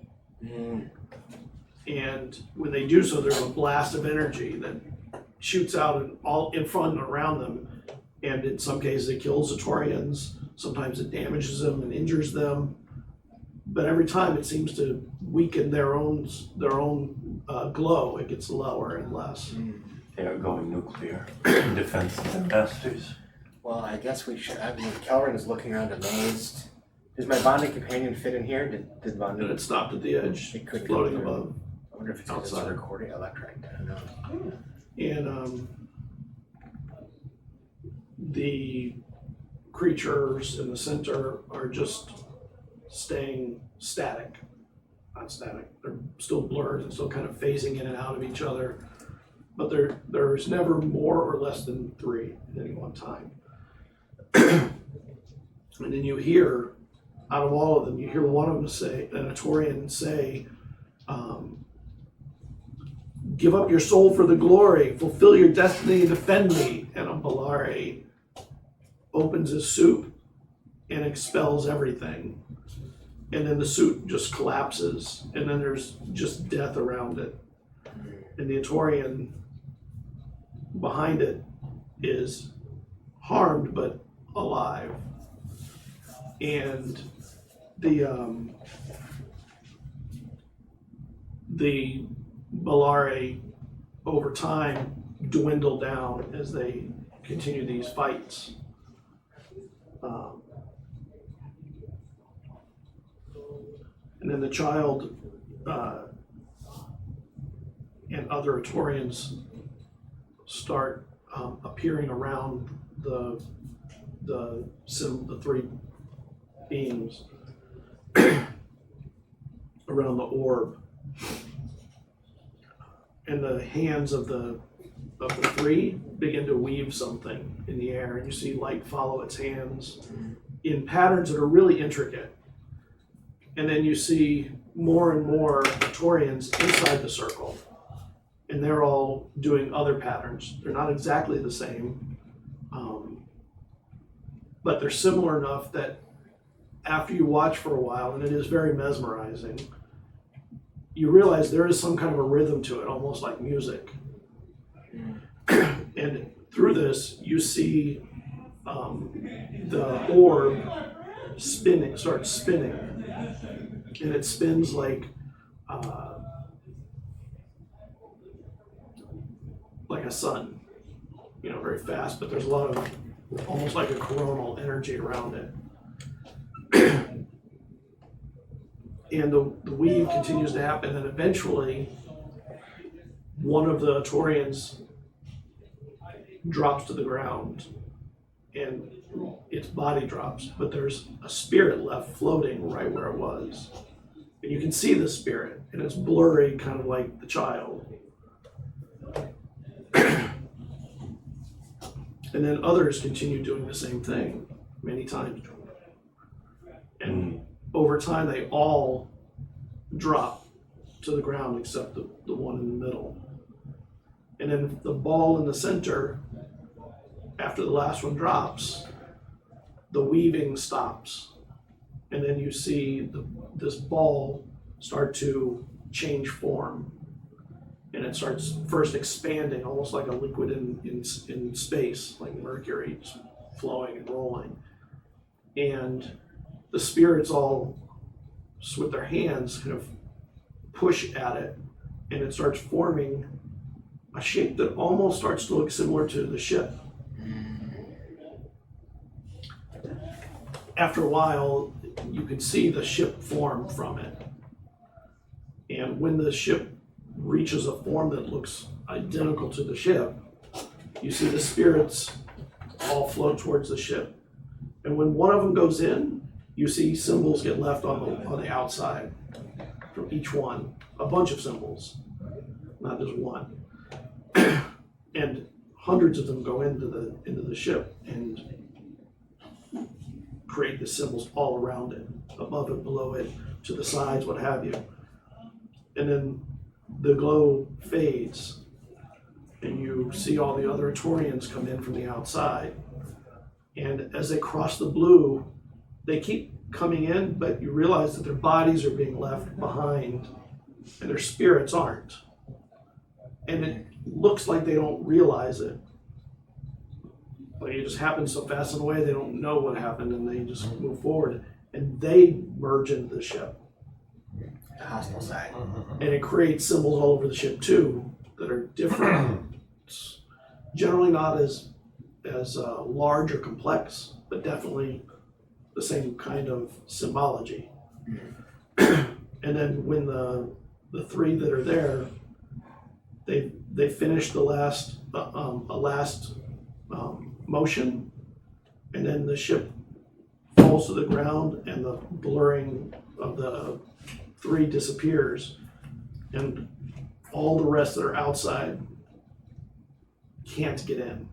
And when they do so, there's a blast of energy that shoots out all in front and around them. And in some cases it kills Atorians, sometimes it damages them and injures them. But every time it seems to weaken their own glow. It gets lower and less. They are going nuclear in defense of their masters. Well, I guess we should. I mean, Kelrin is looking around amazed. Does my bonding companion fit in here? Did bonding? And it stopped at the edge, It could floating go through. above. I wonder if it's because it's Outside. recording electric. I don't know. And the creatures in the center are just staying static. Not static. They're still blurred and still kind of phasing in and out of each other. But there's never more or less than 3 at any one time. And then you hear, out of all of them, you hear one of them say, an Atorian say, give up your soul for the glory, fulfill your destiny, defend me. And a Bellari opens his suit and expels everything. And then the suit just collapses, and then there's just death around it. And the Atorian behind it is harmed but alive. And the Bellari over time dwindle down as they continue these fights. And then the child and other Atorians start appearing around the 3 beings around the orb, and the hands of the 3 begin to weave something in the air, and you see light follow its hands in patterns that are really intricate. And then you see more and more Atorians inside the circle, and they're all doing other patterns. They're not exactly the same, but they're similar enough that after you watch for a while, and it is very mesmerizing, you realize there is some kind of a rhythm to it, almost like music. And through this, you see the orb starts spinning, and it spins like a sun, very fast, but there's a lot of almost like a coronal energy around it. And the weave continues to happen, and eventually one of the Atorians drops to the ground, and its body drops, but there's a spirit left floating right where it was. And you can see the spirit, and it's blurry, kind of like the child. And then others continue doing the same thing many times. And over time, they all drop to the ground except the one in the middle. And then the ball in the center, after the last one drops, the weaving stops. And then you see this ball start to change form. And it starts first expanding, almost like a liquid in space, like mercury, just flowing and rolling. And the spirits all, just with their hands, kind of push at it, and it starts forming a shape that almost starts to look similar to the ship. After a while, you can see the ship form from it. And when the ship reaches a form that looks identical to the ship, you see the spirits all float towards the ship. And when one of them goes in, you see symbols get left on the outside from each one, a bunch of symbols, not just one. And hundreds of them go into the ship and create the symbols all around it, above it, below it, to the sides, what have you. And then the glow fades, and you see all the other Atorians come in from the outside. And as they cross the blue, they keep coming in, but you realize that their bodies are being left behind, and their spirits aren't. And it looks like they don't realize it. Like it just happens so fast in a way, they don't know what happened, and they just move forward. And they merge into the ship. The hostile side. And it creates symbols all over the ship too that are different. Generally not as large or complex, but definitely the same kind of symbology. And then when the three that are there, they finish the last motion, and then the ship falls to the ground, and the blurring of the three disappears, and all the rest that are outside can't get in.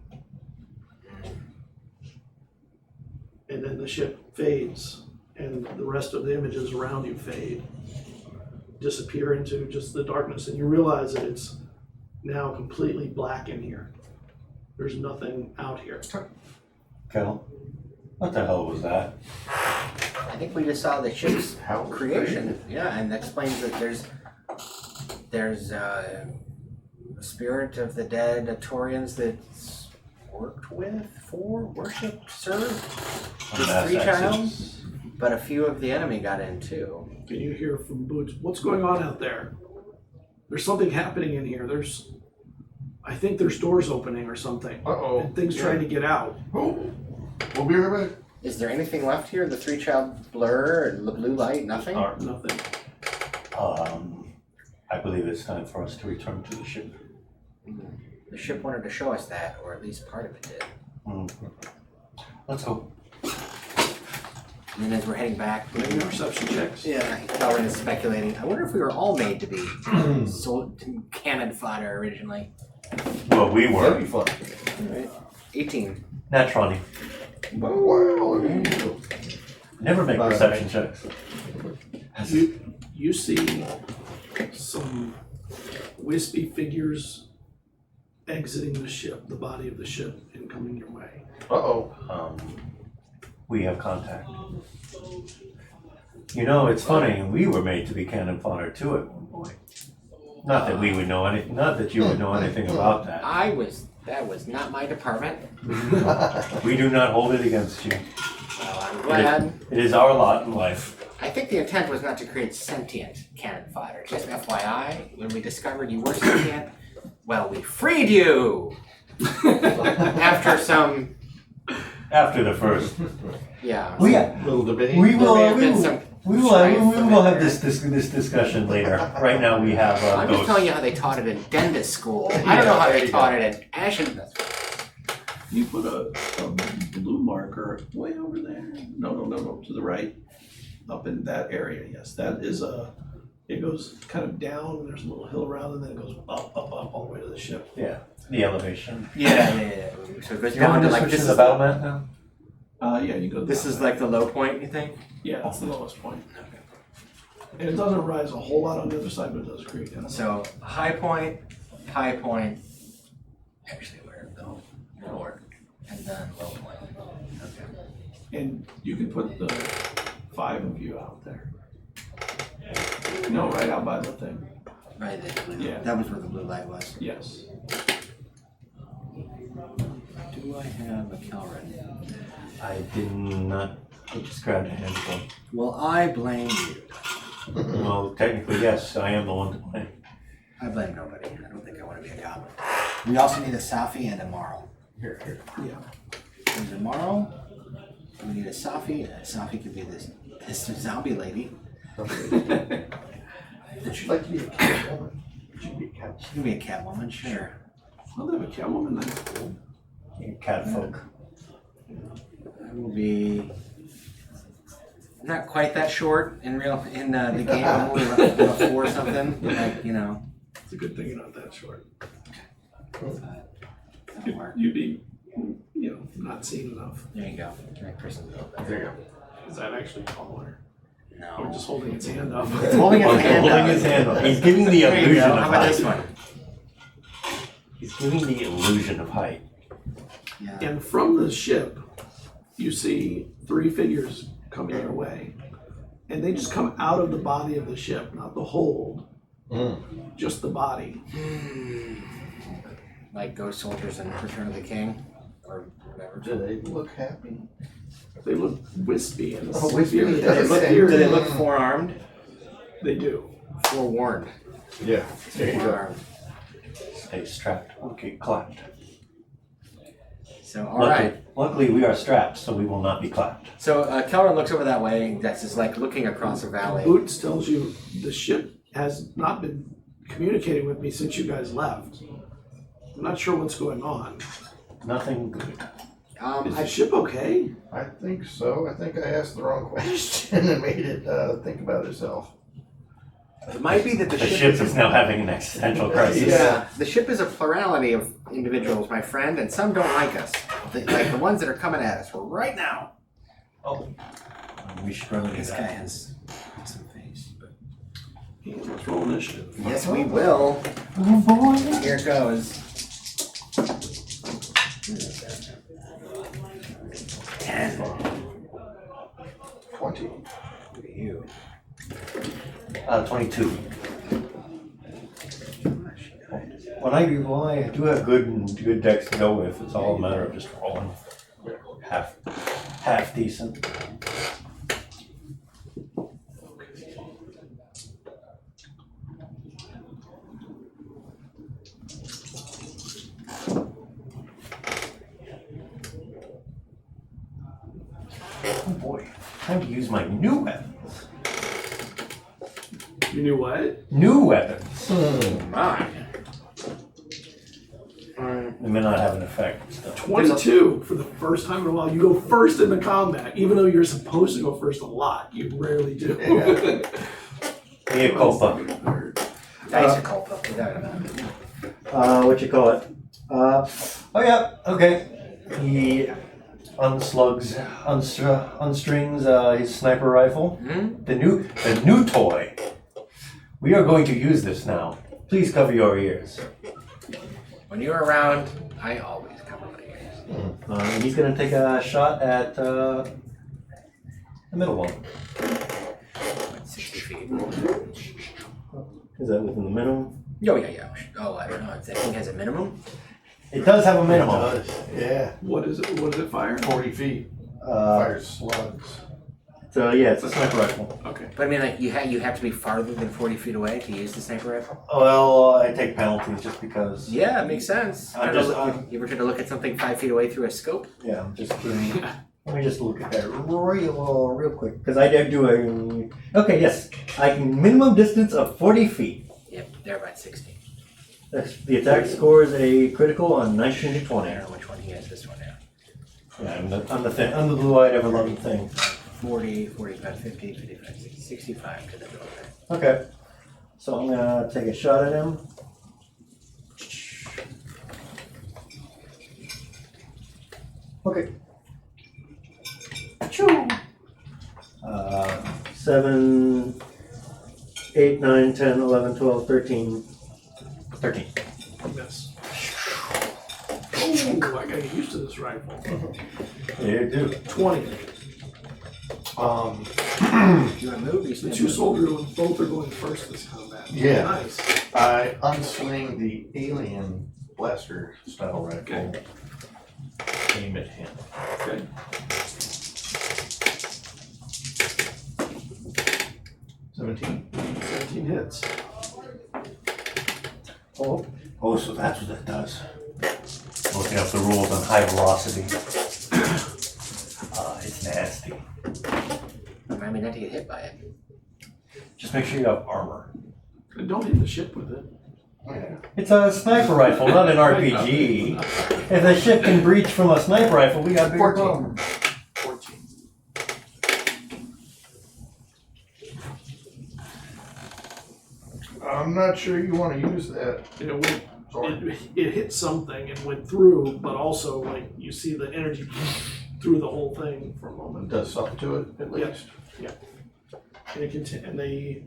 And then the ship fades, and the rest of the images around you fade, disappear into just the darkness, and you realize that it's now completely black in here. There's nothing out here. Kel, what the hell was that? I think we just saw the ship's How it was creation. Yeah, and that explains that there's a spirit of the dead Atorians that's worked with, for, worshipped, served this Mass three child, exits. but a few of the enemy got in too. Can you hear from Boots, what's going on out there? There's something happening in here. I think there's doors opening or something. Uh-oh. And things trying to get out. Oh, we'll be right back. Is there anything left here? The three child blur and the blue light? Nothing? Nothing. I believe it's time for us to return to the ship. The ship wanted to show us that, or at least part of it did. Let's hope. And then as we're heading back, Make your perception checks. yeah, Kelvin is speculating. I wonder if we were all made to be sold to cannon fodder originally. Well, we That'd be were. fun. Right. 18. Nat 20. Wow. Never make perception checks. You see some wispy figures exiting the ship, the body of the ship, and coming your way. Uh-oh. We have contact. You know, it's funny, we were made to be cannon fodder too at one point. Not that we would know anything, not that you would know anything about that. That was not my department. We do not hold it against you. Well, I'm glad. It is our lot in life. I think the intent was not to create sentient cannon fodder. Just FYI, when we discovered you were sentient, well, we freed you! After the first. yeah. Little debate. We will have this. this discussion later. Right now we have I'm just those. telling you how they taught it in dentist school. I don't know how they taught it in Ashen. You put a blue marker way over there. No, to the right. Up in that area, yes. That is it goes kind of down, and there's a little hill around, and then it goes up, all the way to the ship. Yeah, the elevation. Yeah. So it goes You want down to to like switch this to the is battle map now? Yeah, you go This down is that. like the low point, you think? Yeah, that's the lowest point. And it doesn't rise a whole lot on the other side, but it does create kind of. So high point. Actually, where though? Lower, and then low point. Okay. And you can put the 5 of you out there. No, right out by the thing. Right there. Yeah. That was where the blue light was. Yes. Do I have a Kelrin? I did not. I just grabbed a handful. Well, I blame you. Well, technically, yes, I am the one to blame. I blame nobody. I don't think I want to be a cop. We also need a SciFi and a Marl. Here. Yeah. There's a Marl. We need a SciFi. A SciFi could be this zombie lady. Would you like to be a cat woman? She can be a cat woman, sure. Well, they have a Catwoman. That's cool. Cat folk. I will be not quite that short in the game. I'm only about 4 or something. Like, you know. It's a good thing you're not that short. That'll work. You'd be, you know, not seen enough. There you go. Right person's a little better. There you Is that actually taller? No. Or just holding its hand up? It's holding his hand Holding up. his hand up. He's giving the There you illusion go. of How about this height. one? He's giving the illusion of height. Yeah. And from the ship, you see 3 figures coming your way. And they just come out of the body of the ship, not the hold, go. just the body. Like ghost soldiers in Return of the King, or whatever. Do they look happy? They look wispy and Oh, wispy. bearded. Do they look- Do they look forearmed? They do. Forewarned. Yeah. There you go. Forearmed. Stay strapped. Okay, clapped. So, alright. Luckily, we are strapped, so we will not be clapped. So, Kelron looks over that way, and that's just like looking across a valley. Boots tells you the ship has not been communicating with me since you guys left. I'm not sure what's going on. Nothing good. Is the ship okay? I think so. I think I asked the wrong question and made it think about itself. It might be that the The ship ship is now having an existential crisis. Yeah, the ship is a plurality of individuals, my friend, and some don't like us. Like the ones that are coming at us right now. Oh, we should remedy This guy that. has some face. But... Let's roll initiative. Yes, we will. Oh boy. Here it goes. 10. 20. Look at you. 22. When I do have good decks to go with, it's all a matter of just rolling half decent. Oh boy, time to use my new weapons. You knew what? New weapons. My. They may not have an effect. Still. 22 for the first time in a while. You go first in the combat, even though you're supposed to go first a lot. You rarely do. Mea culpa. Dice are called up. Without a doubt. What you call it? Oh yeah, okay. He unstrings his sniper rifle. Hmm? The new toy. We are going to use this now. Please cover your ears. When you're around, I always cover my ears. And he's going to take a shot at the middle one. 60 feet. Is that within the minimum? Oh, yeah. Oh, I don't know. That thing has a minimum? It does have a minimum. It does. Yeah. What is it? What does it fire? 40 feet. Fires slugs. So yeah, it's a sniper rifle. Okay. But I mean, like, you have to be farther than 40 feet away to use the sniper rifle? Well, I take penalties just because. Yeah, it makes sense. I'm You just- ever try to look at something 5 feet away through a scope? Yeah, I'm just kidding. Let me just look at that real quick. Because I did do a... Okay, yes. I can minimum distance of 40 feet. Yep, they're about 60. The attack scores a critical on 19 to I 20. don't know which one he has this one now. Yeah, I'm the blue-eyed ever-loving thing. 40, 45, 50, 55, 60, 65 to the door. Okay. So I'm going to take a shot at him. Okay. 7, 8, 9, 10, 11, 12, 13. 13. Miss. Oh, I gotta get used to this rifle. Yeah, you do. 20. You want to move? The two soldiers both are going first this combat. Yeah. Nice. I unswing the alien blaster style rifle. Okay. Aim at him. Okay. 17. 17 hits. Oh, so that's what that does. Looking up the rules on high velocity. It's nasty. Remind me not to get hit by it. Just make sure you have armor. And don't hit the ship with it. Yeah. It's a sniper rifle, not an RPG. If the ship can breach from a sniper rifle, we got a bigger 14. problem. 14. I'm not sure you want to use that. And it went, Sorry. it hit something and went through, but also like you see the energy through the whole thing for a It moment. does something to it, at least. And and they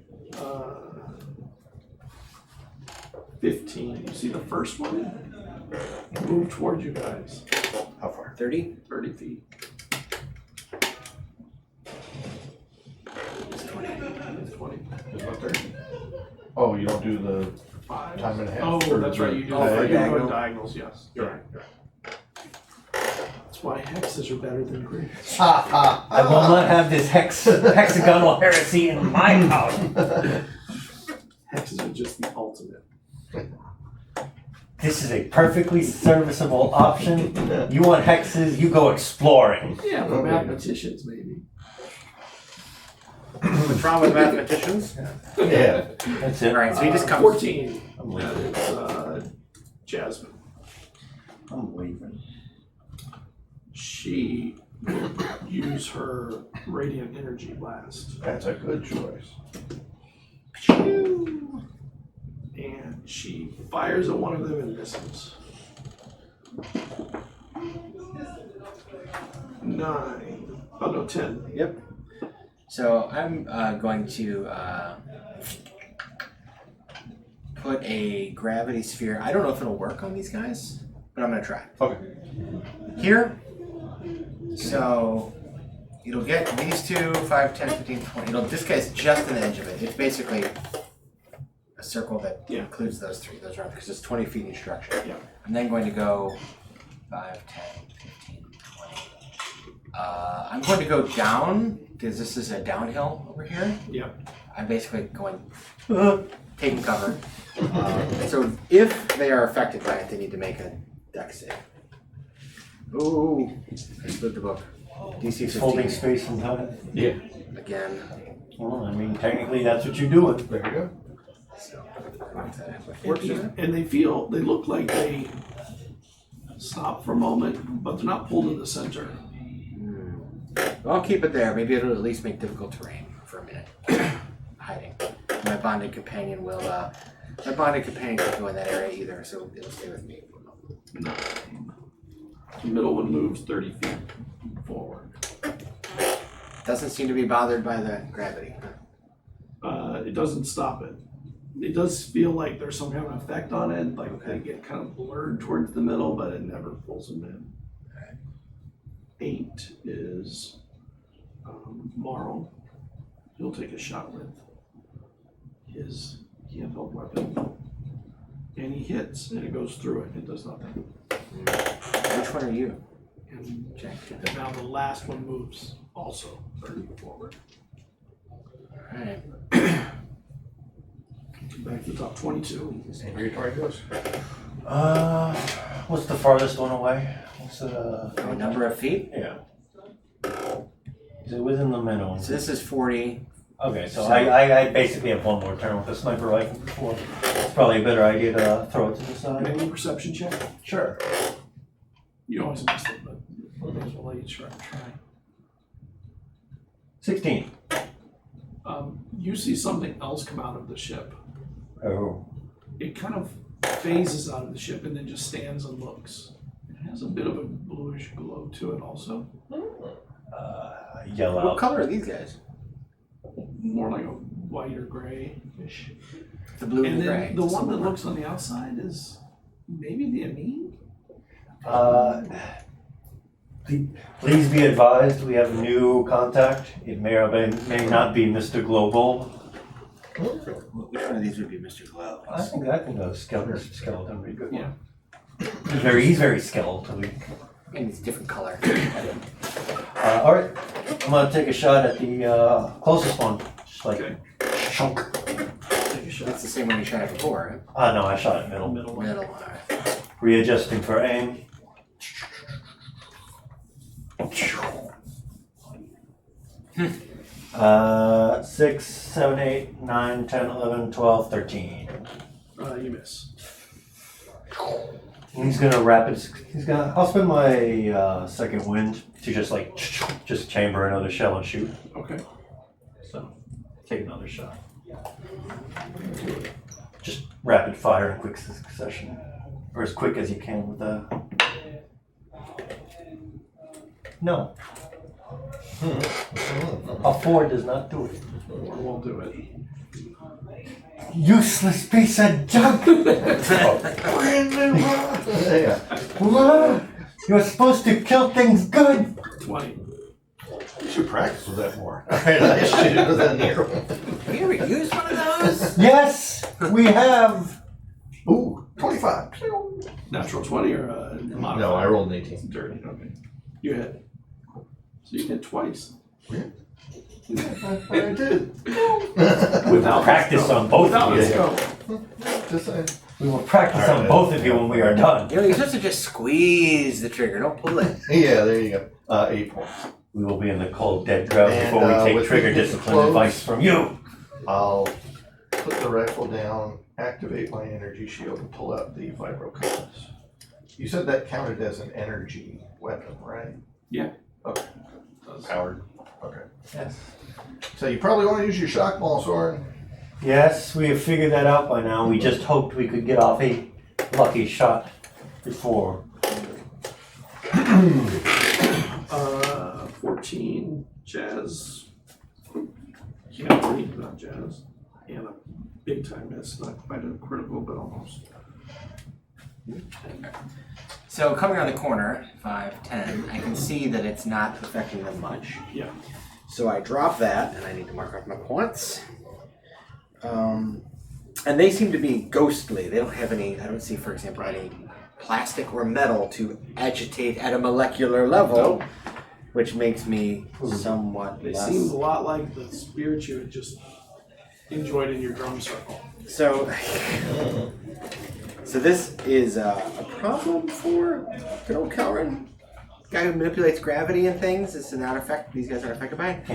15. You see the first one move towards you guys. How far? 30? 30 feet. It's 20. It's 20. Is what 30? Oh, you don't do the 5. time and a half? Oh, or that's the- right. You do. Oh, for You go diagonal. diagonals. Yes. You're right. That's why hexes are better than grids. Ha ha! I will not have this hexagonal heresy in my house. Hexes are just the ultimate. This is a perfectly serviceable option. You want hexes, you go exploring. Yeah, for mathematicians maybe. What's wrong with mathematicians? Yeah. That's it. Alright, so he just comes. 14. I'm That leaving. is Jasmine. I'm leaving. She will use her radiant energy blast. That's a good choice. And she fires at one of them and misses. 9. Oh no, 10. Yep. So I'm going to put a gravity sphere. I don't know if it'll work on these guys, but I'm going to try. Okay. Here. So it'll get these two, 5, 10, 15, 20. This guy's just on the edge of it. It's basically a circle that includes those three. Those are because it's 20 feet each direction. Yeah. I'm then going to go 5, 10, 15, 20. I'm going to go down because this is a downhill over here. Yeah. I'm basically going taking cover. So if they are affected by it, they need to make a dex save. Ooh, I split the book. DC 15 Holding space and time. Yeah. again. Well, I mean, technically that's what you're doing. There you go. So, fortunate. And they look like they stop for a moment, but they're not pulled to the center. Well, I'll keep it there. Maybe it'll at least make difficult terrain for a minute. Hiding. My bonded companion will. My bonded companion can't go in that area either, so it'll stay with me. No. The middle one moves 30 feet forward. Doesn't seem to be bothered by the gravity. It doesn't stop it. It does feel like there's some kind of effect on it, like they get kind of blurred towards the middle, but it never pulls them in. 8 is Marl. He'll take a shot with his handheld weapon. And he hits, and it goes through it. It does nothing. Which one are you? And Jack. now the last one moves also 30 forward. Alright. Back to the top 22. Where your target goes? What's the farthest one away? What's the A number of feet? yeah? Is it within the middle? So this is 40. Okay, so I basically have one more turn with a sniper rifle before. It's probably a better idea to throw it to the side. Make a perception check. Sure. You always miss it, but may as well let you try. 16. You see something else come out of the ship. Oh. It kind of phases out of the ship and then just stands and looks. It has a bit of a bluish glow to it also. Yellow. What color are these guys? More like a white or grayish. The blue and And the gray. then the one that looks on the outside is maybe the Amin? Please be advised, we have a new contact. It may or may not be Mr. Global. Which one of these would be Mr. Glow? I think a skeleton would be a good one. Yeah. He's very skeletal. And it's a different color. All right, I'm gonna take a shot at the closest one. Just like Okay. shunk. Take a shot. That's the same one you shot at before, No, I shot it middle. Middle one. Middle, alright. Readjusting for aim. 6, 7, 8, 9, 10, 11, 12, 13. You miss. And he's gonna I'll spend my second wind to just chamber another shell and shoot. Okay. So, take another shot. Just rapid fire in quick succession. Or as quick as you can with a... No. A 4 does not do it. Or won't do it. Useless piece of junk! Yeah. What? You're supposed to kill things good! 20. You should practice with that more. Alright, I shoot with that near one. Have you ever used one of those? Yes, we have! Ooh, 25. Natural 20 or modified? No, I rolled an 18. Dirty, okay. You hit. So you hit twice. I did. Without Practice the on both Without of the you. scope. Just saying. We will practice on both of you when we are done. You know, you're supposed to just squeeze the trigger, don't pull it. Yeah, there you go. 8 points. We will be in the cold, dead ground And, before we take with trigger the discipline close- advice from you. I'll put the rifle down, activate my energy shield, and pull out the vibro compass. You said that counted as an energy weapon, right? Yeah. Okay. Powered. Okay. Yes. So you probably want to use your shock ball, Soren. Yes, we have figured that out by now. We just hoped we could get off a lucky shot before. 14 jazz. Yeah, 3, not jazz. And a big time miss. Not quite a critical, but almost. So coming around the corner, 5, 10, I can see that it's not affecting them much. Yeah. So I drop that, and I need to mark off my points. And they seem to be ghostly. They don't have any, I don't see, for example, any plastic or metal to agitate at a molecular level, Nope. which makes me somewhat They less... seemed a lot like the spirit you had just enjoyed in your drum circle. So, so this is a problem for good old Kelrin? Guy who manipulates gravity and things. This is not affected. These guys aren't affected by it.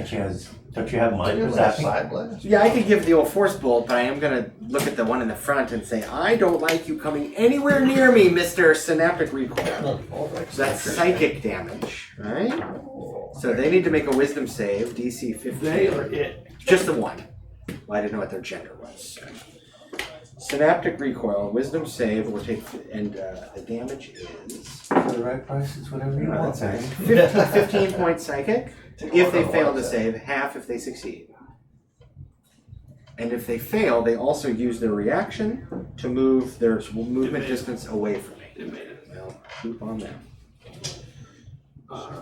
Don't you have mind Don't you have a zapping? side blast? Yeah, I could give the old force bolt, but I am gonna look at the one in the front and say, I don't like you coming anywhere near me, Mr. Synaptic Recoil. So that's psychic damage, right? So they need to make a wisdom save, DC 15. They or it. Just the one. Well, I didn't know what their gender was. Synaptic Recoil, wisdom save, will take, and the damage is For the right price, it's whatever you want. 15 point psychic. If they fail to save, half if they succeed. And if they fail, they also use their reaction to move their movement distance away from me. It made it. Well, keep on that.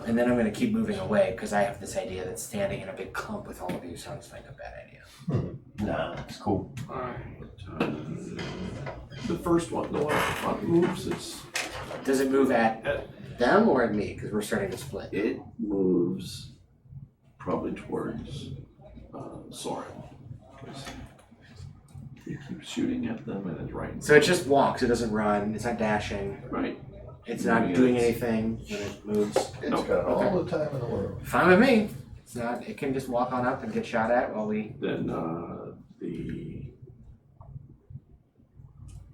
And then I'm going to keep moving away because I have this idea that standing in a big clump with all of you sounds like a bad idea. Nah, it's cool. Alright. The first one, the one at the front moves, Does it move at them or at me? Because we're starting to split. it moves probably towards Soren. You keep shooting at them and it's right. So it just walks. It doesn't run. It's not dashing. Right. It's not doing anything when it moves. It's Nope. got all the time in the world. Fine with me. It's not. It can just walk on up and get shot at while we. Then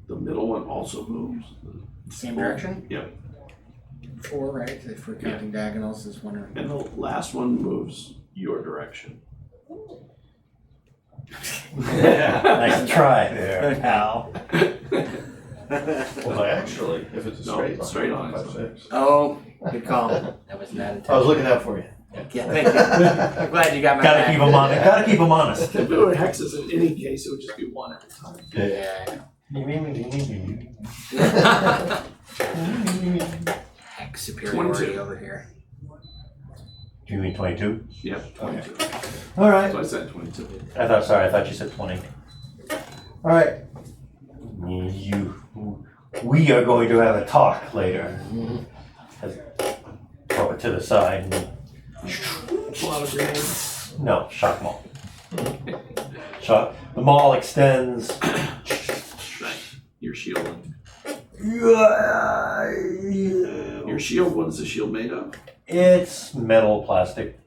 the middle one also moves. Same direction. Yep. 4, right? If we're counting diagonals, is one. And the last one moves your direction. Nice try there, pal. Well, actually, if it's a No, straight line. straight line. 5, 6. Oh, good call. That was not I was intentional. looking out for you. Yeah, thank you. I'm glad you got my Gotta back. keep him honest. Gotta keep him honest. If it were hexes in any case, it would just be one at a time. Yeah. Heck, superiority 22. over here. Do you mean 22? Yep, 22. Alright. So I said 22. I thought you said 20. Alright. We are going to have a talk later. Throw it to the side. And, Pull out a grenade. no, shock maul. Shock. The maul extends. Right. Your shield. Your shield, what is the shield made of? It's metal, plastic,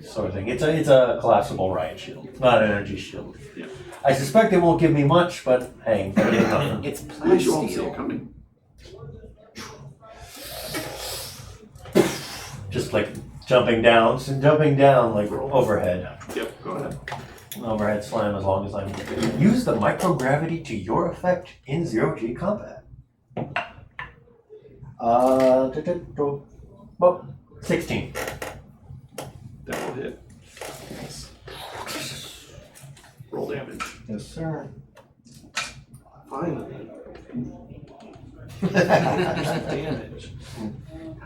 sort of thing. It's a collapsible riot shield. It's not an energy shield. Yeah. I suspect it won't give me much, but hey, better than nothing. It's At least you won't see plasteel. it coming. Just like jumping down like overhead. Yep, go ahead. overhead slam as long as I'm. Use the microgravity to your effect in 0G combat. Well, 16. That will hit. Roll damage. Yes, sir. Finally. Damage.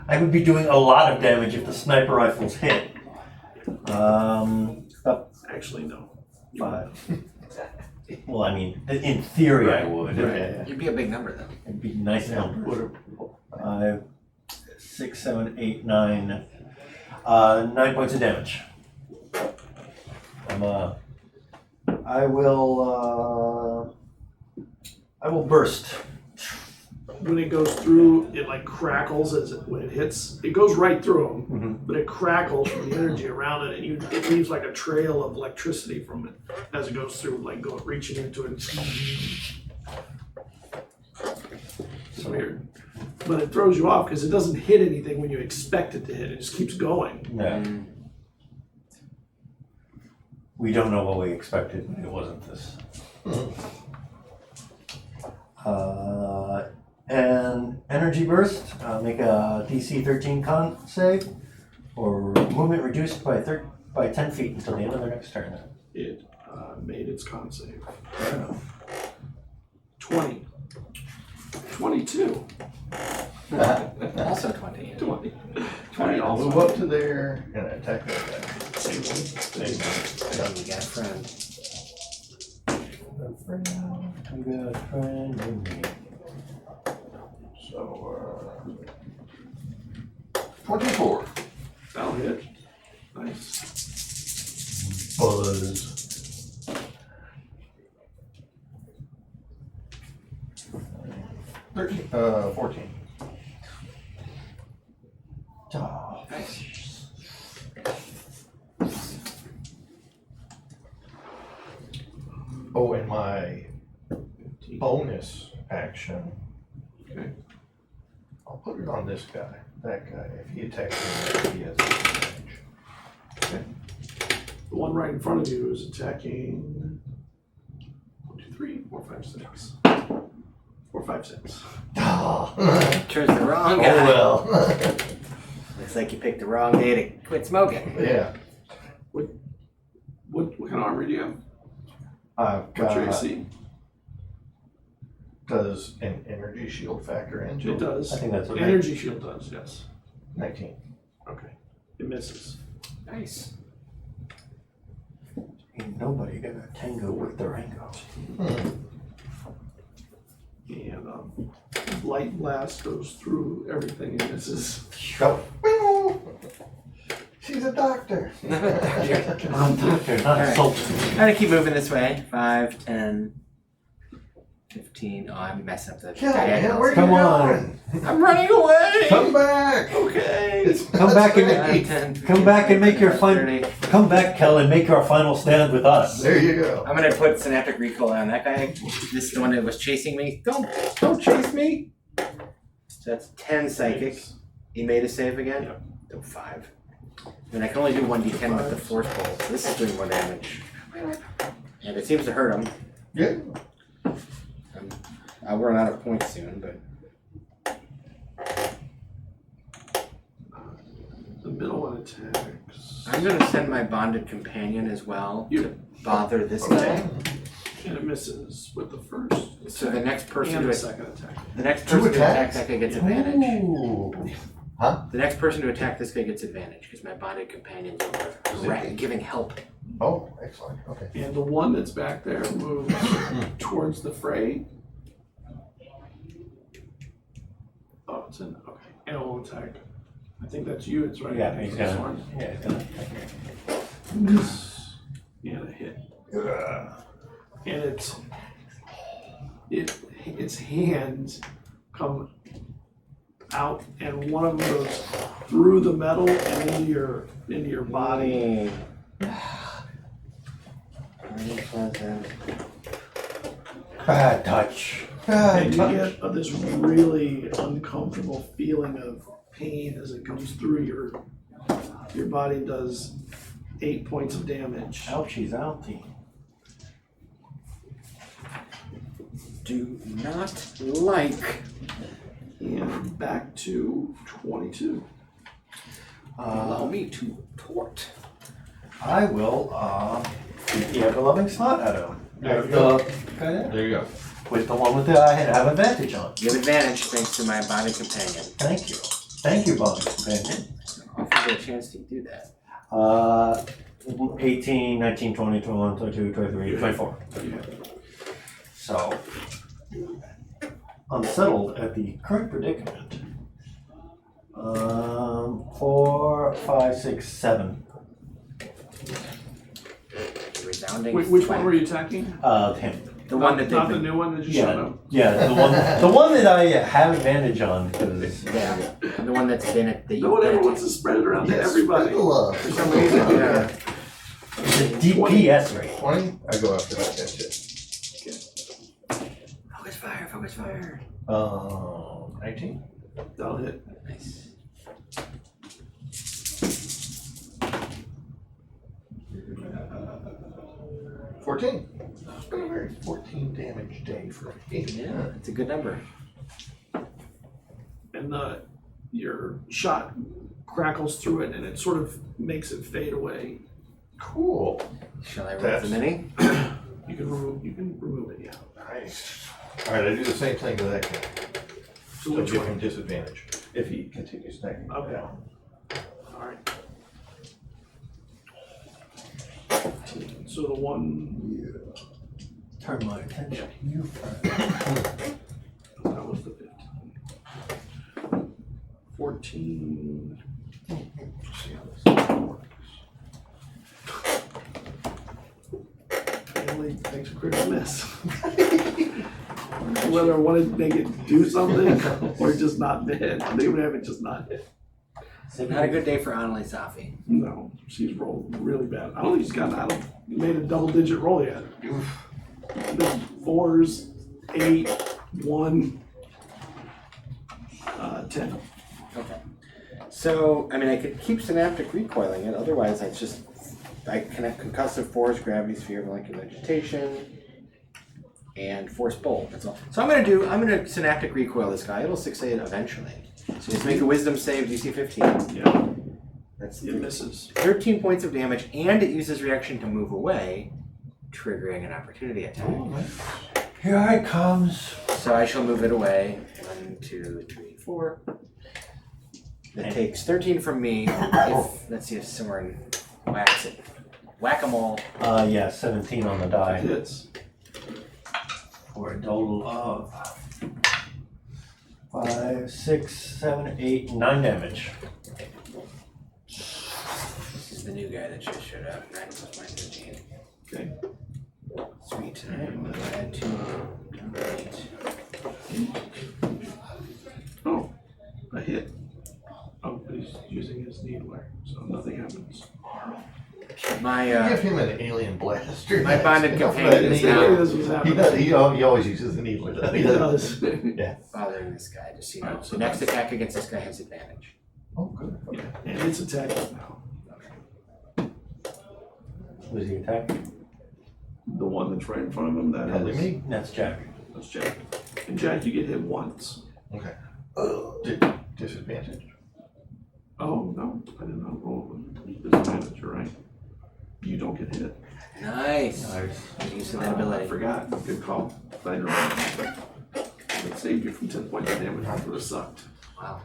I would be doing a lot of damage if the sniper rifles hit. Actually, no. 5. Well, I mean, in theory I would. Right. You'd be a big number though. It'd be nice number. 5, 6, 7, 8, 9. 9 points of damage. I will burst. When it goes through, it like crackles when it hits. It goes right through them, but it crackles from the energy around it, and it leaves like a trail of electricity from it as it goes through, like reaching into it. It's weird, but it throws you off because it doesn't hit anything when you expect it to hit. It just keeps going. No. We don't know what we expected, but it wasn't this. And energy burst, make a DC 13 con save, or movement reduced by 10 feet until the end of their next turn. It made its con save. Fair enough. 20. 22. Also 20. 20. 20. I'll move up to there and attack that guy. Same one. You got a friend. We got a friend in me. So, 24. That'll hit. Nice. Buzz. 14. Oh, Nice. Oh, and my bonus action. Okay. I'll put it on this guy. That guy. If he attacks me, he has advantage. Okay. The one right in front of you is attacking 1, 2, 3, 4, 5, 6. 4, 5, 6. Oh, Chose the wrong guy. well. Looks like you picked the wrong day to quit smoking. Yeah. What kind of armor do you have? I've What's your got. AC? Does an energy shield factor into It does. I think that's what Energy shield does, yes. 19. Okay. It misses. Nice. Ain't nobody gonna tango with the Rango. And light blast goes through everything and misses. Go. She's a doctor. I'm doctor, not Alright. sultan. I'm gonna keep moving this way. 5, 10, 15. Oh, I'm messing up the Yeah, diagonals. where Come you on. going? I'm running away! Come back. Okay. It's Come back and- 5, 10, Come back and make your 30. Come back, Kel, and make our final stand with us. There you go. I'm gonna put synaptic recoil on that guy. This is the one that was chasing me. Don't chase me. So that's 10 psychic. He made a save again. Yep. So 5. And I can only do 1d10 with the force bolt. So this is doing more damage. And it seems to hurt him. Yeah. I'll run out of points soon, but The middle one attacks. I'm gonna send my bonded companion as well to bother this Okay. guy. And it misses with the first. So the next person and to the second attack. the next Two person to attack attacks? that guy gets advantage. Ooh. The next person to attack this guy gets advantage because my bonded companion's giving help. Oh, excellent. Okay. And the one that's back there moves towards the fray. Oh, it's in. Okay. And it will attack. I think that's you. It's right. Yeah, he's This gonna. one. Yeah, he's gonna. And a hit. Ugh. And its hands come out, and one of them goes through the metal and into your body. Bad touch. And you get this really uncomfortable feeling of pain as it comes through your body. Does 8 points of damage. Ouchie's ouchie. do not like. And back to 22. Allow me to tort. I will beat the ever-loving snot out of him. There you go. Okay. There you go. With the one with the I have advantage on. You have advantage thanks to my bonded companion. Thank you. Thank you, Bond Companion. I'll give you a chance to do that. 18, 19, 20, 21, 22, 23, 24. So, unsettled at the current predicament. 4, 5, 6, 7. Resounding. Which one were you attacking? Him. The one that Not they've the been. new one that just showed Yeah, up? yeah, the one that I have advantage on because Yeah, the one that's been at the. No one ever wants to spread it around to everybody. Spread the love. For some reason, Yeah. the DPS rate. 20? I go after that. That's it. Focus fire! Focus fire! 19? that'll hit. Nice. Uh, 14. It's been a very 14 damage day for me. Yeah, it's a good number. And your shot crackles through it and it sort of makes it fade away. Cool. Shall I roll That's- the mini? You can remove it, yeah. Nice. Alright, I do the same thing to that guy. So So which give one? him disadvantage if he continues attacking. Okay. Alright. So the one Turn my attention to you first. that was the 15. 14. See how this works. It only makes a critical miss. Whether I wanted to make it do something or just not hit. They would have it just not hit. Not a good day for Annalie Safi. No, she's rolled really bad. I don't think she's gotten out of made a double digit roll yet. There's 4s, 8, 1, 10. Okay. So, I mean, I could keep synaptic recoiling it, otherwise I connect concussive force, gravity sphere, molecular vegetation, and force bolt. That's all. So I'm gonna synaptic recoil this guy. It'll 6A it eventually. So just make a wisdom save, DC 15. Yeah, That's it misses. 13 points of damage, and it uses reaction to move away, triggering an opportunity attack. Here it comes. So I shall move it away. 1, 2, 3, 4. That takes 13 from me. Let's see if Soren whacks it. Whack-a-mole. Yeah, 17 on the die Hits. for a total of 5, 6, 7, 8, 9 damage. This is the new guy that just showed up. 9 plus my 13. Okay. Sweet. I'm gonna add 2. 8. Oh, a hit. Oh, but he's using his needler, so nothing happens. My Give him an alien blaster. My bonded Enough of companion that is needle. now- This was He happening. does. He always uses the needler. Though. He does. bothering this guy, just so you know. Alright, So so next that's- attack against this guy has advantage. Oh, good. Yeah, and it's attacking now. Who's the attack? The one that's right in front of him, that Probably is. me. That's Jack. That's Jack. And Jack, you get hit once. Okay. Disadvantage. Oh, no, I did not roll with disadvantage, you're right. You don't get hit. Nice. Nice. Use of that I ability. forgot. Good call. I didn't remember. It saved you from 10 points of damage, which would have sucked. Wow.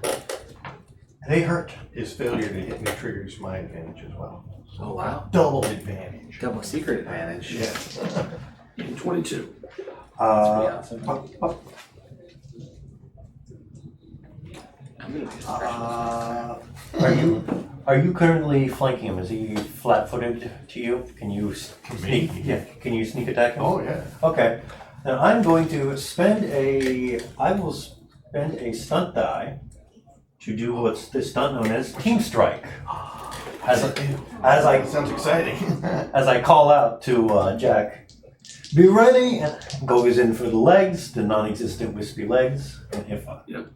They hurt. His failure to hit me triggers my advantage as well. Oh wow. Double advantage. Double secret advantage. Yeah. 22. That's pretty awesome. I'm gonna be Are you currently flanking him? Is he flat-footed to you? Can you sneak? Yeah. Can you sneak attack him? Oh yeah. Okay. Now I'm going to I will spend a stunt die to do what's this stunt known as Team Strike. As I Sounds exciting. as I call out to Jack, be ready, and goes in for the legs, the non-existent wispy legs, and if Yep.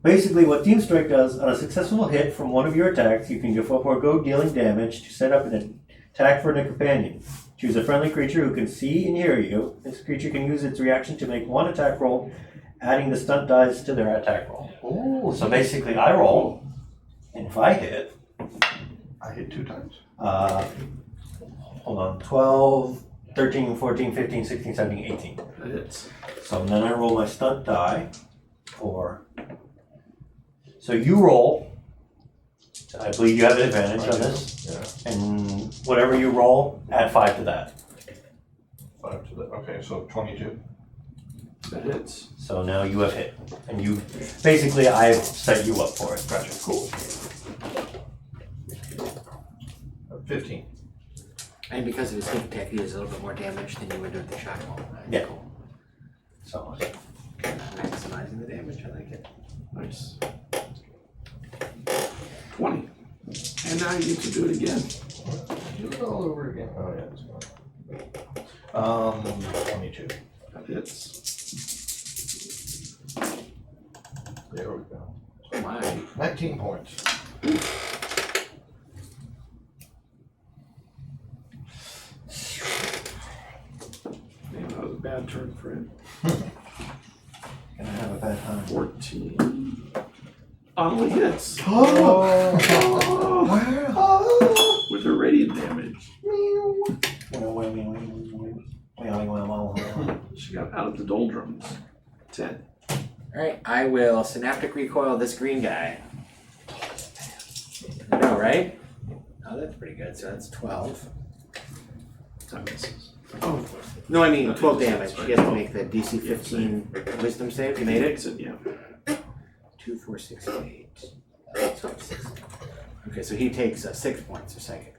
Basically, what Team Strike does, on a successful hit from one of your attacks, you can give up or go dealing damage to set up an Attack for a companion. Choose a friendly creature who can see and hear you. This creature can use its reaction to make one attack roll, adding the stunt dice to their attack roll. Oh, So basically, I roll, and if I hit, I hit 2 times. hold on, 12, 13, 14, 15, 16, 17, 18. That hits. So then I roll my stunt die for. So you roll. I believe you have an advantage on this. Yeah. And whatever you roll, add 5 to that. 5 to that. Okay, so 22. That hits. So now you have hit. And you basically I've set you up for it. Gotcha. Cool. 15. And because of his sneak attack, he does a little bit more damage than you would do with the shotgun. Yeah. So Maximizing the damage, I like it. Nice. 20. And now you get to do it again. Do it all over again. Oh, yeah. It's 22. That hits. There we go. Oh my. 19 points. Man, that was a bad turn for him. gonna have a bad time. 14. Only hits. Oh! With her radiant damage. She got out of the doldrums. 10. Alright, I will synaptic recoil this green guy. I know, right? Oh, that's pretty good. So that's 12. That misses. Oh, No, I mean 12 damage. You have to make the DC 15 wisdom save. You made it? yeah. 2, 4, 6, 8. So 6. Okay, so he takes 6 points of psychic.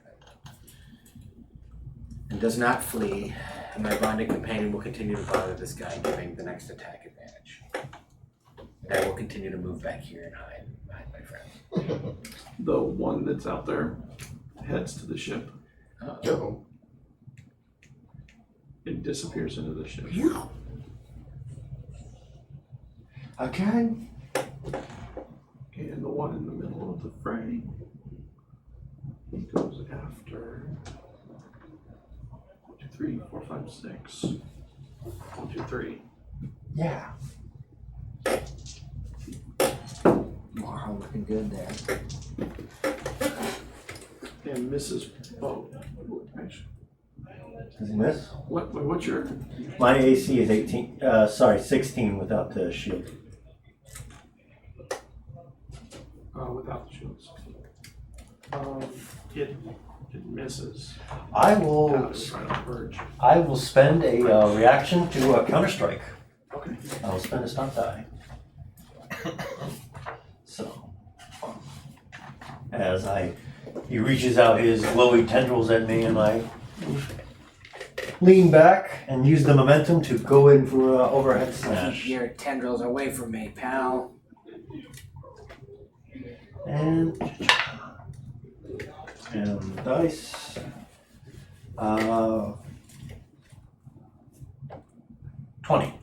And does not flee. And my bonded companion will continue to bother this guy, giving the next attack advantage. And I will continue to move back here and hide behind my friend. The one that's out there heads to the ship. Oh. It disappears into the ship. Again? And the one in the middle of the fray, he goes after 1, 2, 3, 4, 5, 6. 1, 2, 3. Yeah. Marham looking good there. And misses. Oh, actually, Does he miss? what's your? My AC is 18. 16 without the shield. Without the shields. It misses. I will. It's right on the verge. I will spend a reaction to a counter strike. Okay. I will spend a stunt die. So, as he reaches out his glowy tendrils at me, and I lean back and use the momentum to go in for an overhead Keep smash. your tendrils away from me, pal. And dice. 20.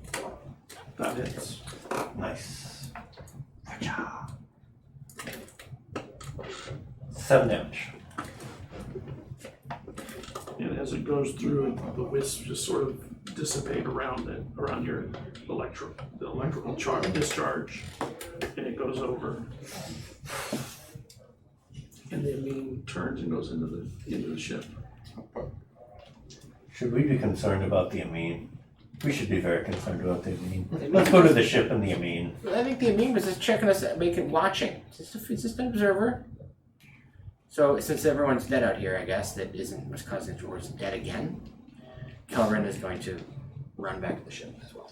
That hits. Nice. 7 damage. And as it goes through, the wisps just sort of dissipate around it, around your the electrical discharge, and it goes over. And the amine turns and goes into the ship. Should we be concerned about the amine? We should be very concerned about the amine. Let's go to the ship and the amine. I think the amine was just checking us, watching. It's just an observer. So since everyone's dead out here, I guess, that isn't Wisconsin George dead again, Kelvin is going to run back to the ship as well.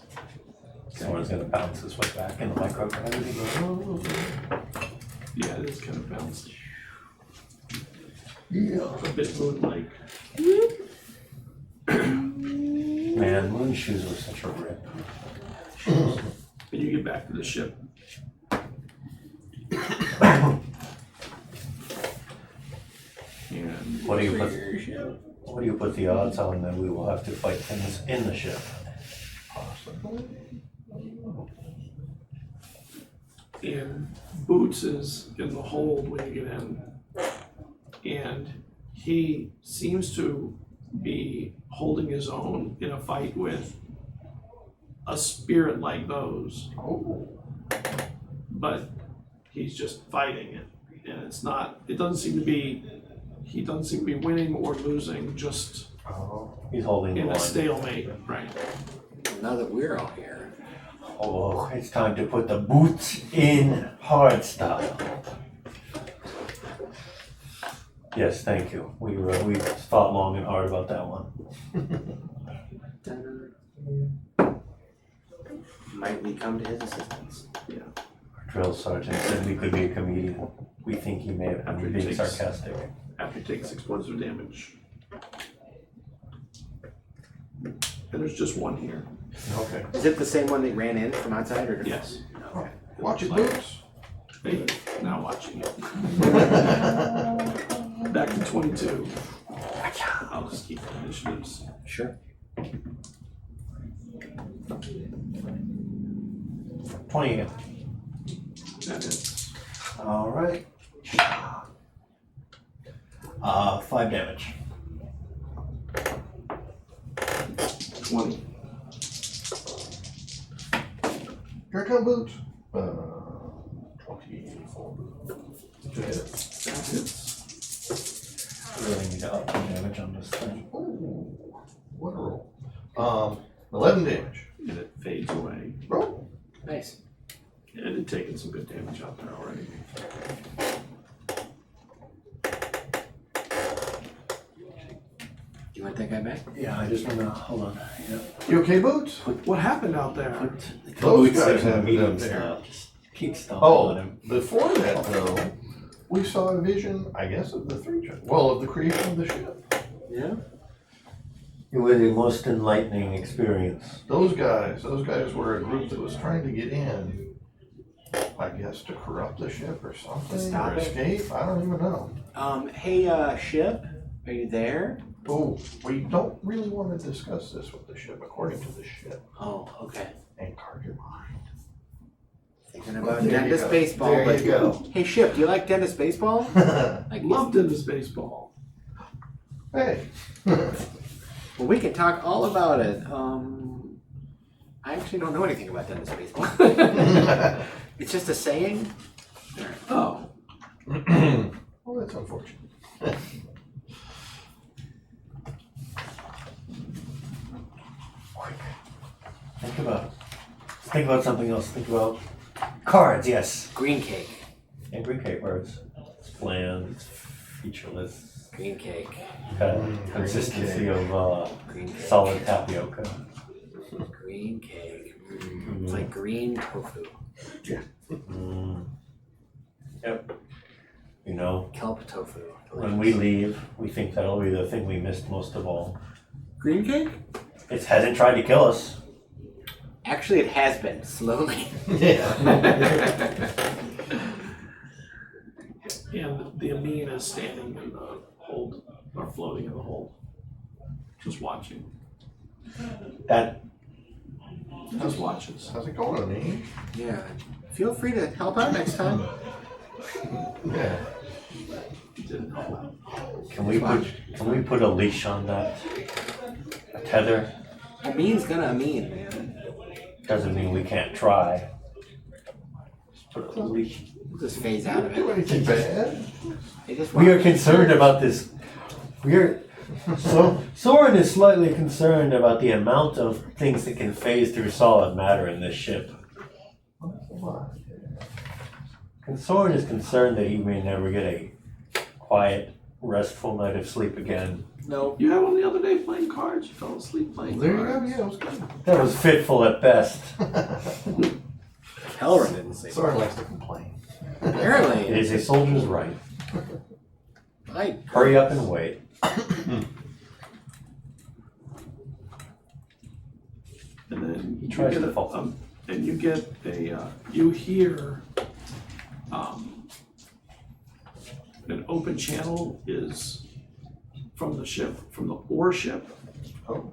Someone's going to bounce his way back in the microgravity. Yeah, it is kind of bounced. Yeah. A bit moon-like. Man, moon shoes were such a rip. And you get back to the ship. And What do you put the odds on that we will have to fight things in the ship? and Boots is in the hold when you get in, and he seems to be holding his own in a fight with a spirit like those, Oh, but he's just fighting it. And it's not, he doesn't seem to be winning or losing, just He's holding in the a line. stalemate, right? Now that we're all here. Oh, it's time to put the boots in hard style. Yes, thank you. We thought long and hard about that one. Might we come to his assistance? Our drill sergeant said we could be a comedian. We think he may have After been he being takes- sarcastic. After he takes 6 points of damage. And there's just one here. okay. Is it the same one that ran in from outside or? Yes. Okay. Watch your boots. Hey, now watching it. Back to 22. I'll just keep the initiatives. Sure. 20 again. That is. Alright. 5 damage. 20. Here come boots. 24 boots. That hits. Really need to up the damage on this thing. Ooh, what a roll. 11 damage. And it fades away. Roll. Nice. And it had taken some good damage out there already. Do you want that guy back? Yeah, I just wanna hold on. Yeah. You okay, boots? What happened out there? Those Boots guys in have medium been there. style. Just keep stomping on Oh, him. before that though, we saw a vision, I guess, of the of the creation of the ship. Yeah. It was a most enlightening experience. Those guys were a group that was trying to get in, I guess, to corrupt the ship or something, Stop or it. escape. I don't even know. Hey, ship, are you there? Oh, we don't really want to discuss this with the ship, according to the ship. Oh, okay. And guard your mind. Thinking about There you dentist go. baseball. There but you go. Hey, ship, do you like dentist baseball? Like, Loved in this baseball. Hey. well, we can talk all about it. I actually don't know anything about dentist baseball. It's just a saying. Oh, Well, that's unfortunate. Think about something else. Think about cards, yes. Green cake. And green cake words. It's bland, it's featureless, Green cake. kind of consistency of Green cake. solid tapioca. Green cake. It's like green tofu. Mm. Yep. You know, Kelp tofu. when we leave, we think that'll be the thing we missed most of all. Green cake? It hasn't tried to kill us. Actually, it has been, slowly. Yeah. and the Amin is standing in the hold, or floating in the hold, just watching. That Just watches. How's it going, me? Yeah. Feel free to help out next time. Yeah. Didn't help out. can we put a leash on that? A tether? Amin's gonna Amin, man. Doesn't mean we can't try. Just put a leash. We'll just phase out of Do it. anything bad? They just We are want- concerned about this. Soren is slightly concerned about the amount of things that can phase through solid matter in this ship. And Soren is concerned that he may never get a quiet, restful night of sleep again. No. You had one the other day playing cards. You fell asleep playing There you cards. go. Yeah, it was good. That was fitful at best. Kelleran didn't say. Soren likes to complain. Apparently. It is a soldier's right. I Hurry up and wait. And then He tries you to get fall. and you get you hear an open channel is from the ship, from the ore ship, Oh,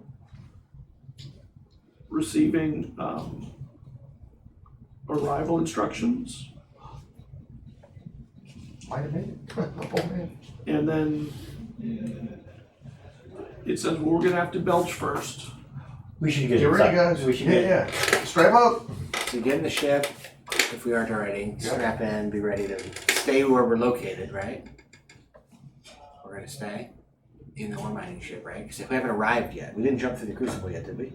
receiving arrival instructions, might have made it. Oh, man. and then It says we're gonna have to belch first. We should get Get ready, inside. guys. We should Yeah, get. yeah. Strap up. So get in the ship, if we aren't already, strap in, be ready to stay where we're located, right? We're gonna stay in the ore mining ship, right? Because if we haven't arrived yet, we didn't jump through the crucible yet, did we?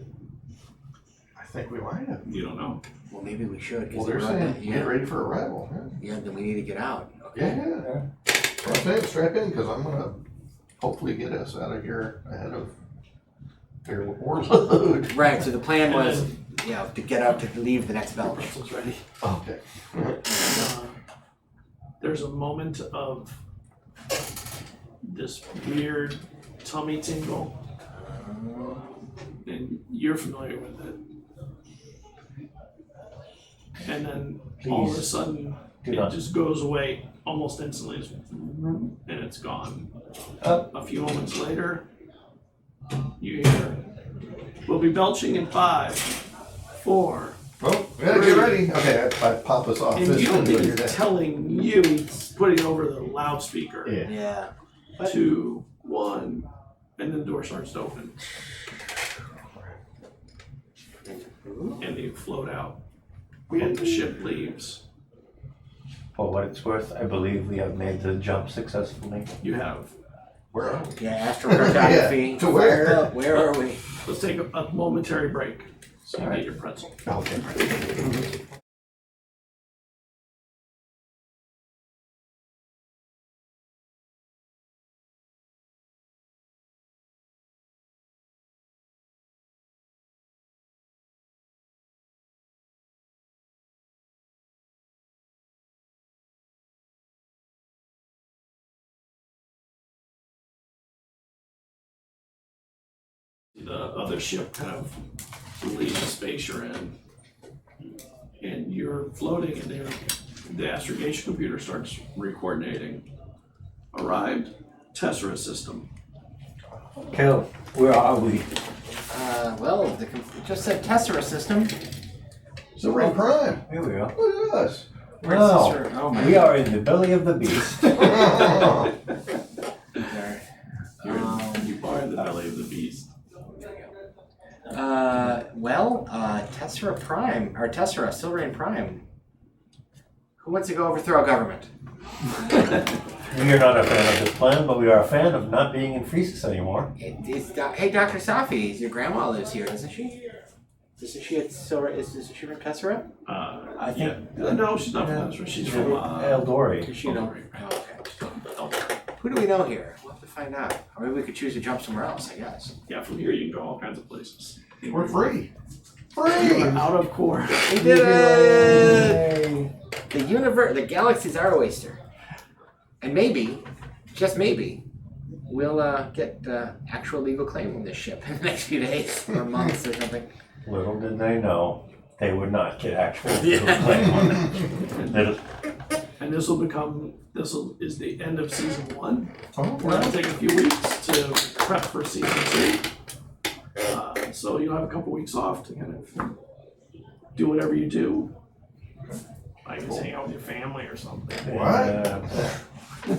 I think we might have. You don't know. Well, maybe we should. 'Cause Well, they're we're saying yeah, get ready for arrival. yeah, then we need to get out. Okay. Yeah, yeah. Well, I'm saying strap in because I'm gonna hopefully get us out of here ahead of their warload. Right. So the plan was, to get out to leave the next belch. Pretzels ready. Okay. There's a moment of this weird tummy tingle, and you're familiar with it. And then all of a Please, sudden, do it not. just goes away almost instantly, and it's gone. A few moments later, you hear, "We'll be belching in 5, 4." Well, we gotta get ready. Okay, I pop us off And this you don't end. think You're he's dead. telling you, he's putting it over the loudspeaker. Yeah. Yeah. 2, 1, and then the door starts to open. And you float out. And the ship leaves. For what it's worth, I believe we have made the jump successfully. You have. Where are we? Yeah. Astrocartography. Yeah, to where? Fire up. Where are we? Let's take a momentary break. So you All right. get your pretzel. Okay. The other ship kind of leaves the space you're in. And you're floating in there. The astrogation computer starts recoordinating. Arrived, Tessera system. Kel, where are we? It just said Tessera system. So we're in Prime. Here we are. Look at us. Where's No, Tessera? Oh my we are in the belly of the beast. There. You are in the belly of the beast. Tessera Prime, or Tessera, Silverane Prime. Who wants to go overthrow a government? We are not a fan of this plan, but we are a fan of not being in Freesis anymore. Hey, Dr. Safi, your grandma lives here, doesn't she? Isn't she at Silver? Isn't she from Tessera? I think- No, she's not from Tessera. She's from Eldori. Does she know? Oh, okay. Who do we know here? We'll have to find out. Or maybe we could choose to jump somewhere else, I guess. Yeah, from here you can go all kinds of places. We're free. You're Free. out of core. We did it! The galaxy's our oyster. And maybe, just maybe, we'll get actual legal claim on this ship in the next few days or months or something. Little did they know, they would not get actual legal claim on it. Little- And this is the end of season 1. Oh, We're gonna take a few weeks to prep for season 2. So you'll have a couple weeks off to kind of do whatever you do. I guess hang out with your family or something. What? I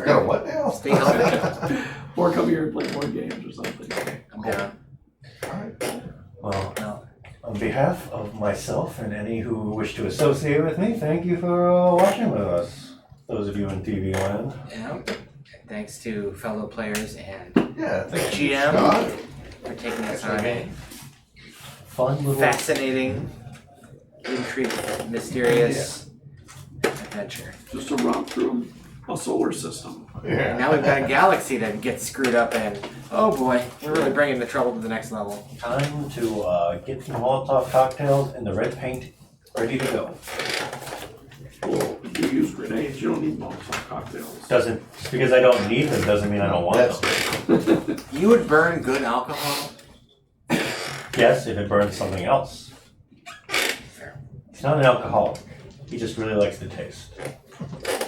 got a what now? Stay healthy. Or come here and play board games or something. I'm down. Alright. Well, on behalf of myself and any who wish to associate with me, thank you for watching with us. Those of you in TV land. Yeah. Thanks to fellow players and Yeah, thank you, GM Scott. for taking us on a Fun little. fascinating, intriguing, mysterious adventure. Just to romp through a solar system. And Yeah. now we've got a galaxy to get screwed up in. Oh boy, we're really bringing the trouble to the next level. Time to get some Molotov cocktails and the red paint ready to go. Well, you use grenades, you don't need Molotov cocktails. Just because I don't need them doesn't mean I don't want them. You would burn good alcohol? Yes, if it burns something else. He's not an alcoholic. He just really likes the taste.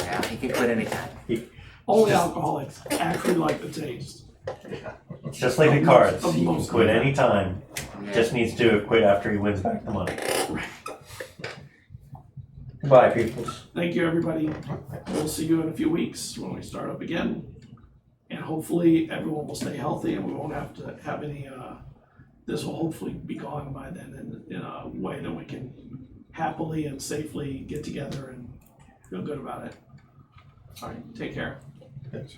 Yeah, he can quit anytime. Only alcoholics actually like the taste. It's just like the cards. Of He can most quit of them. any time. Yeah. Just needs to quit after he wins back the money. Goodbye, peoples. Thank you, everybody. We'll see you in a few weeks when we start up again. And hopefully everyone will stay healthy and we won't have to have any, this will hopefully be gone by then in a way that we can happily and safely get together and feel good about it. All right, take care. Thanks.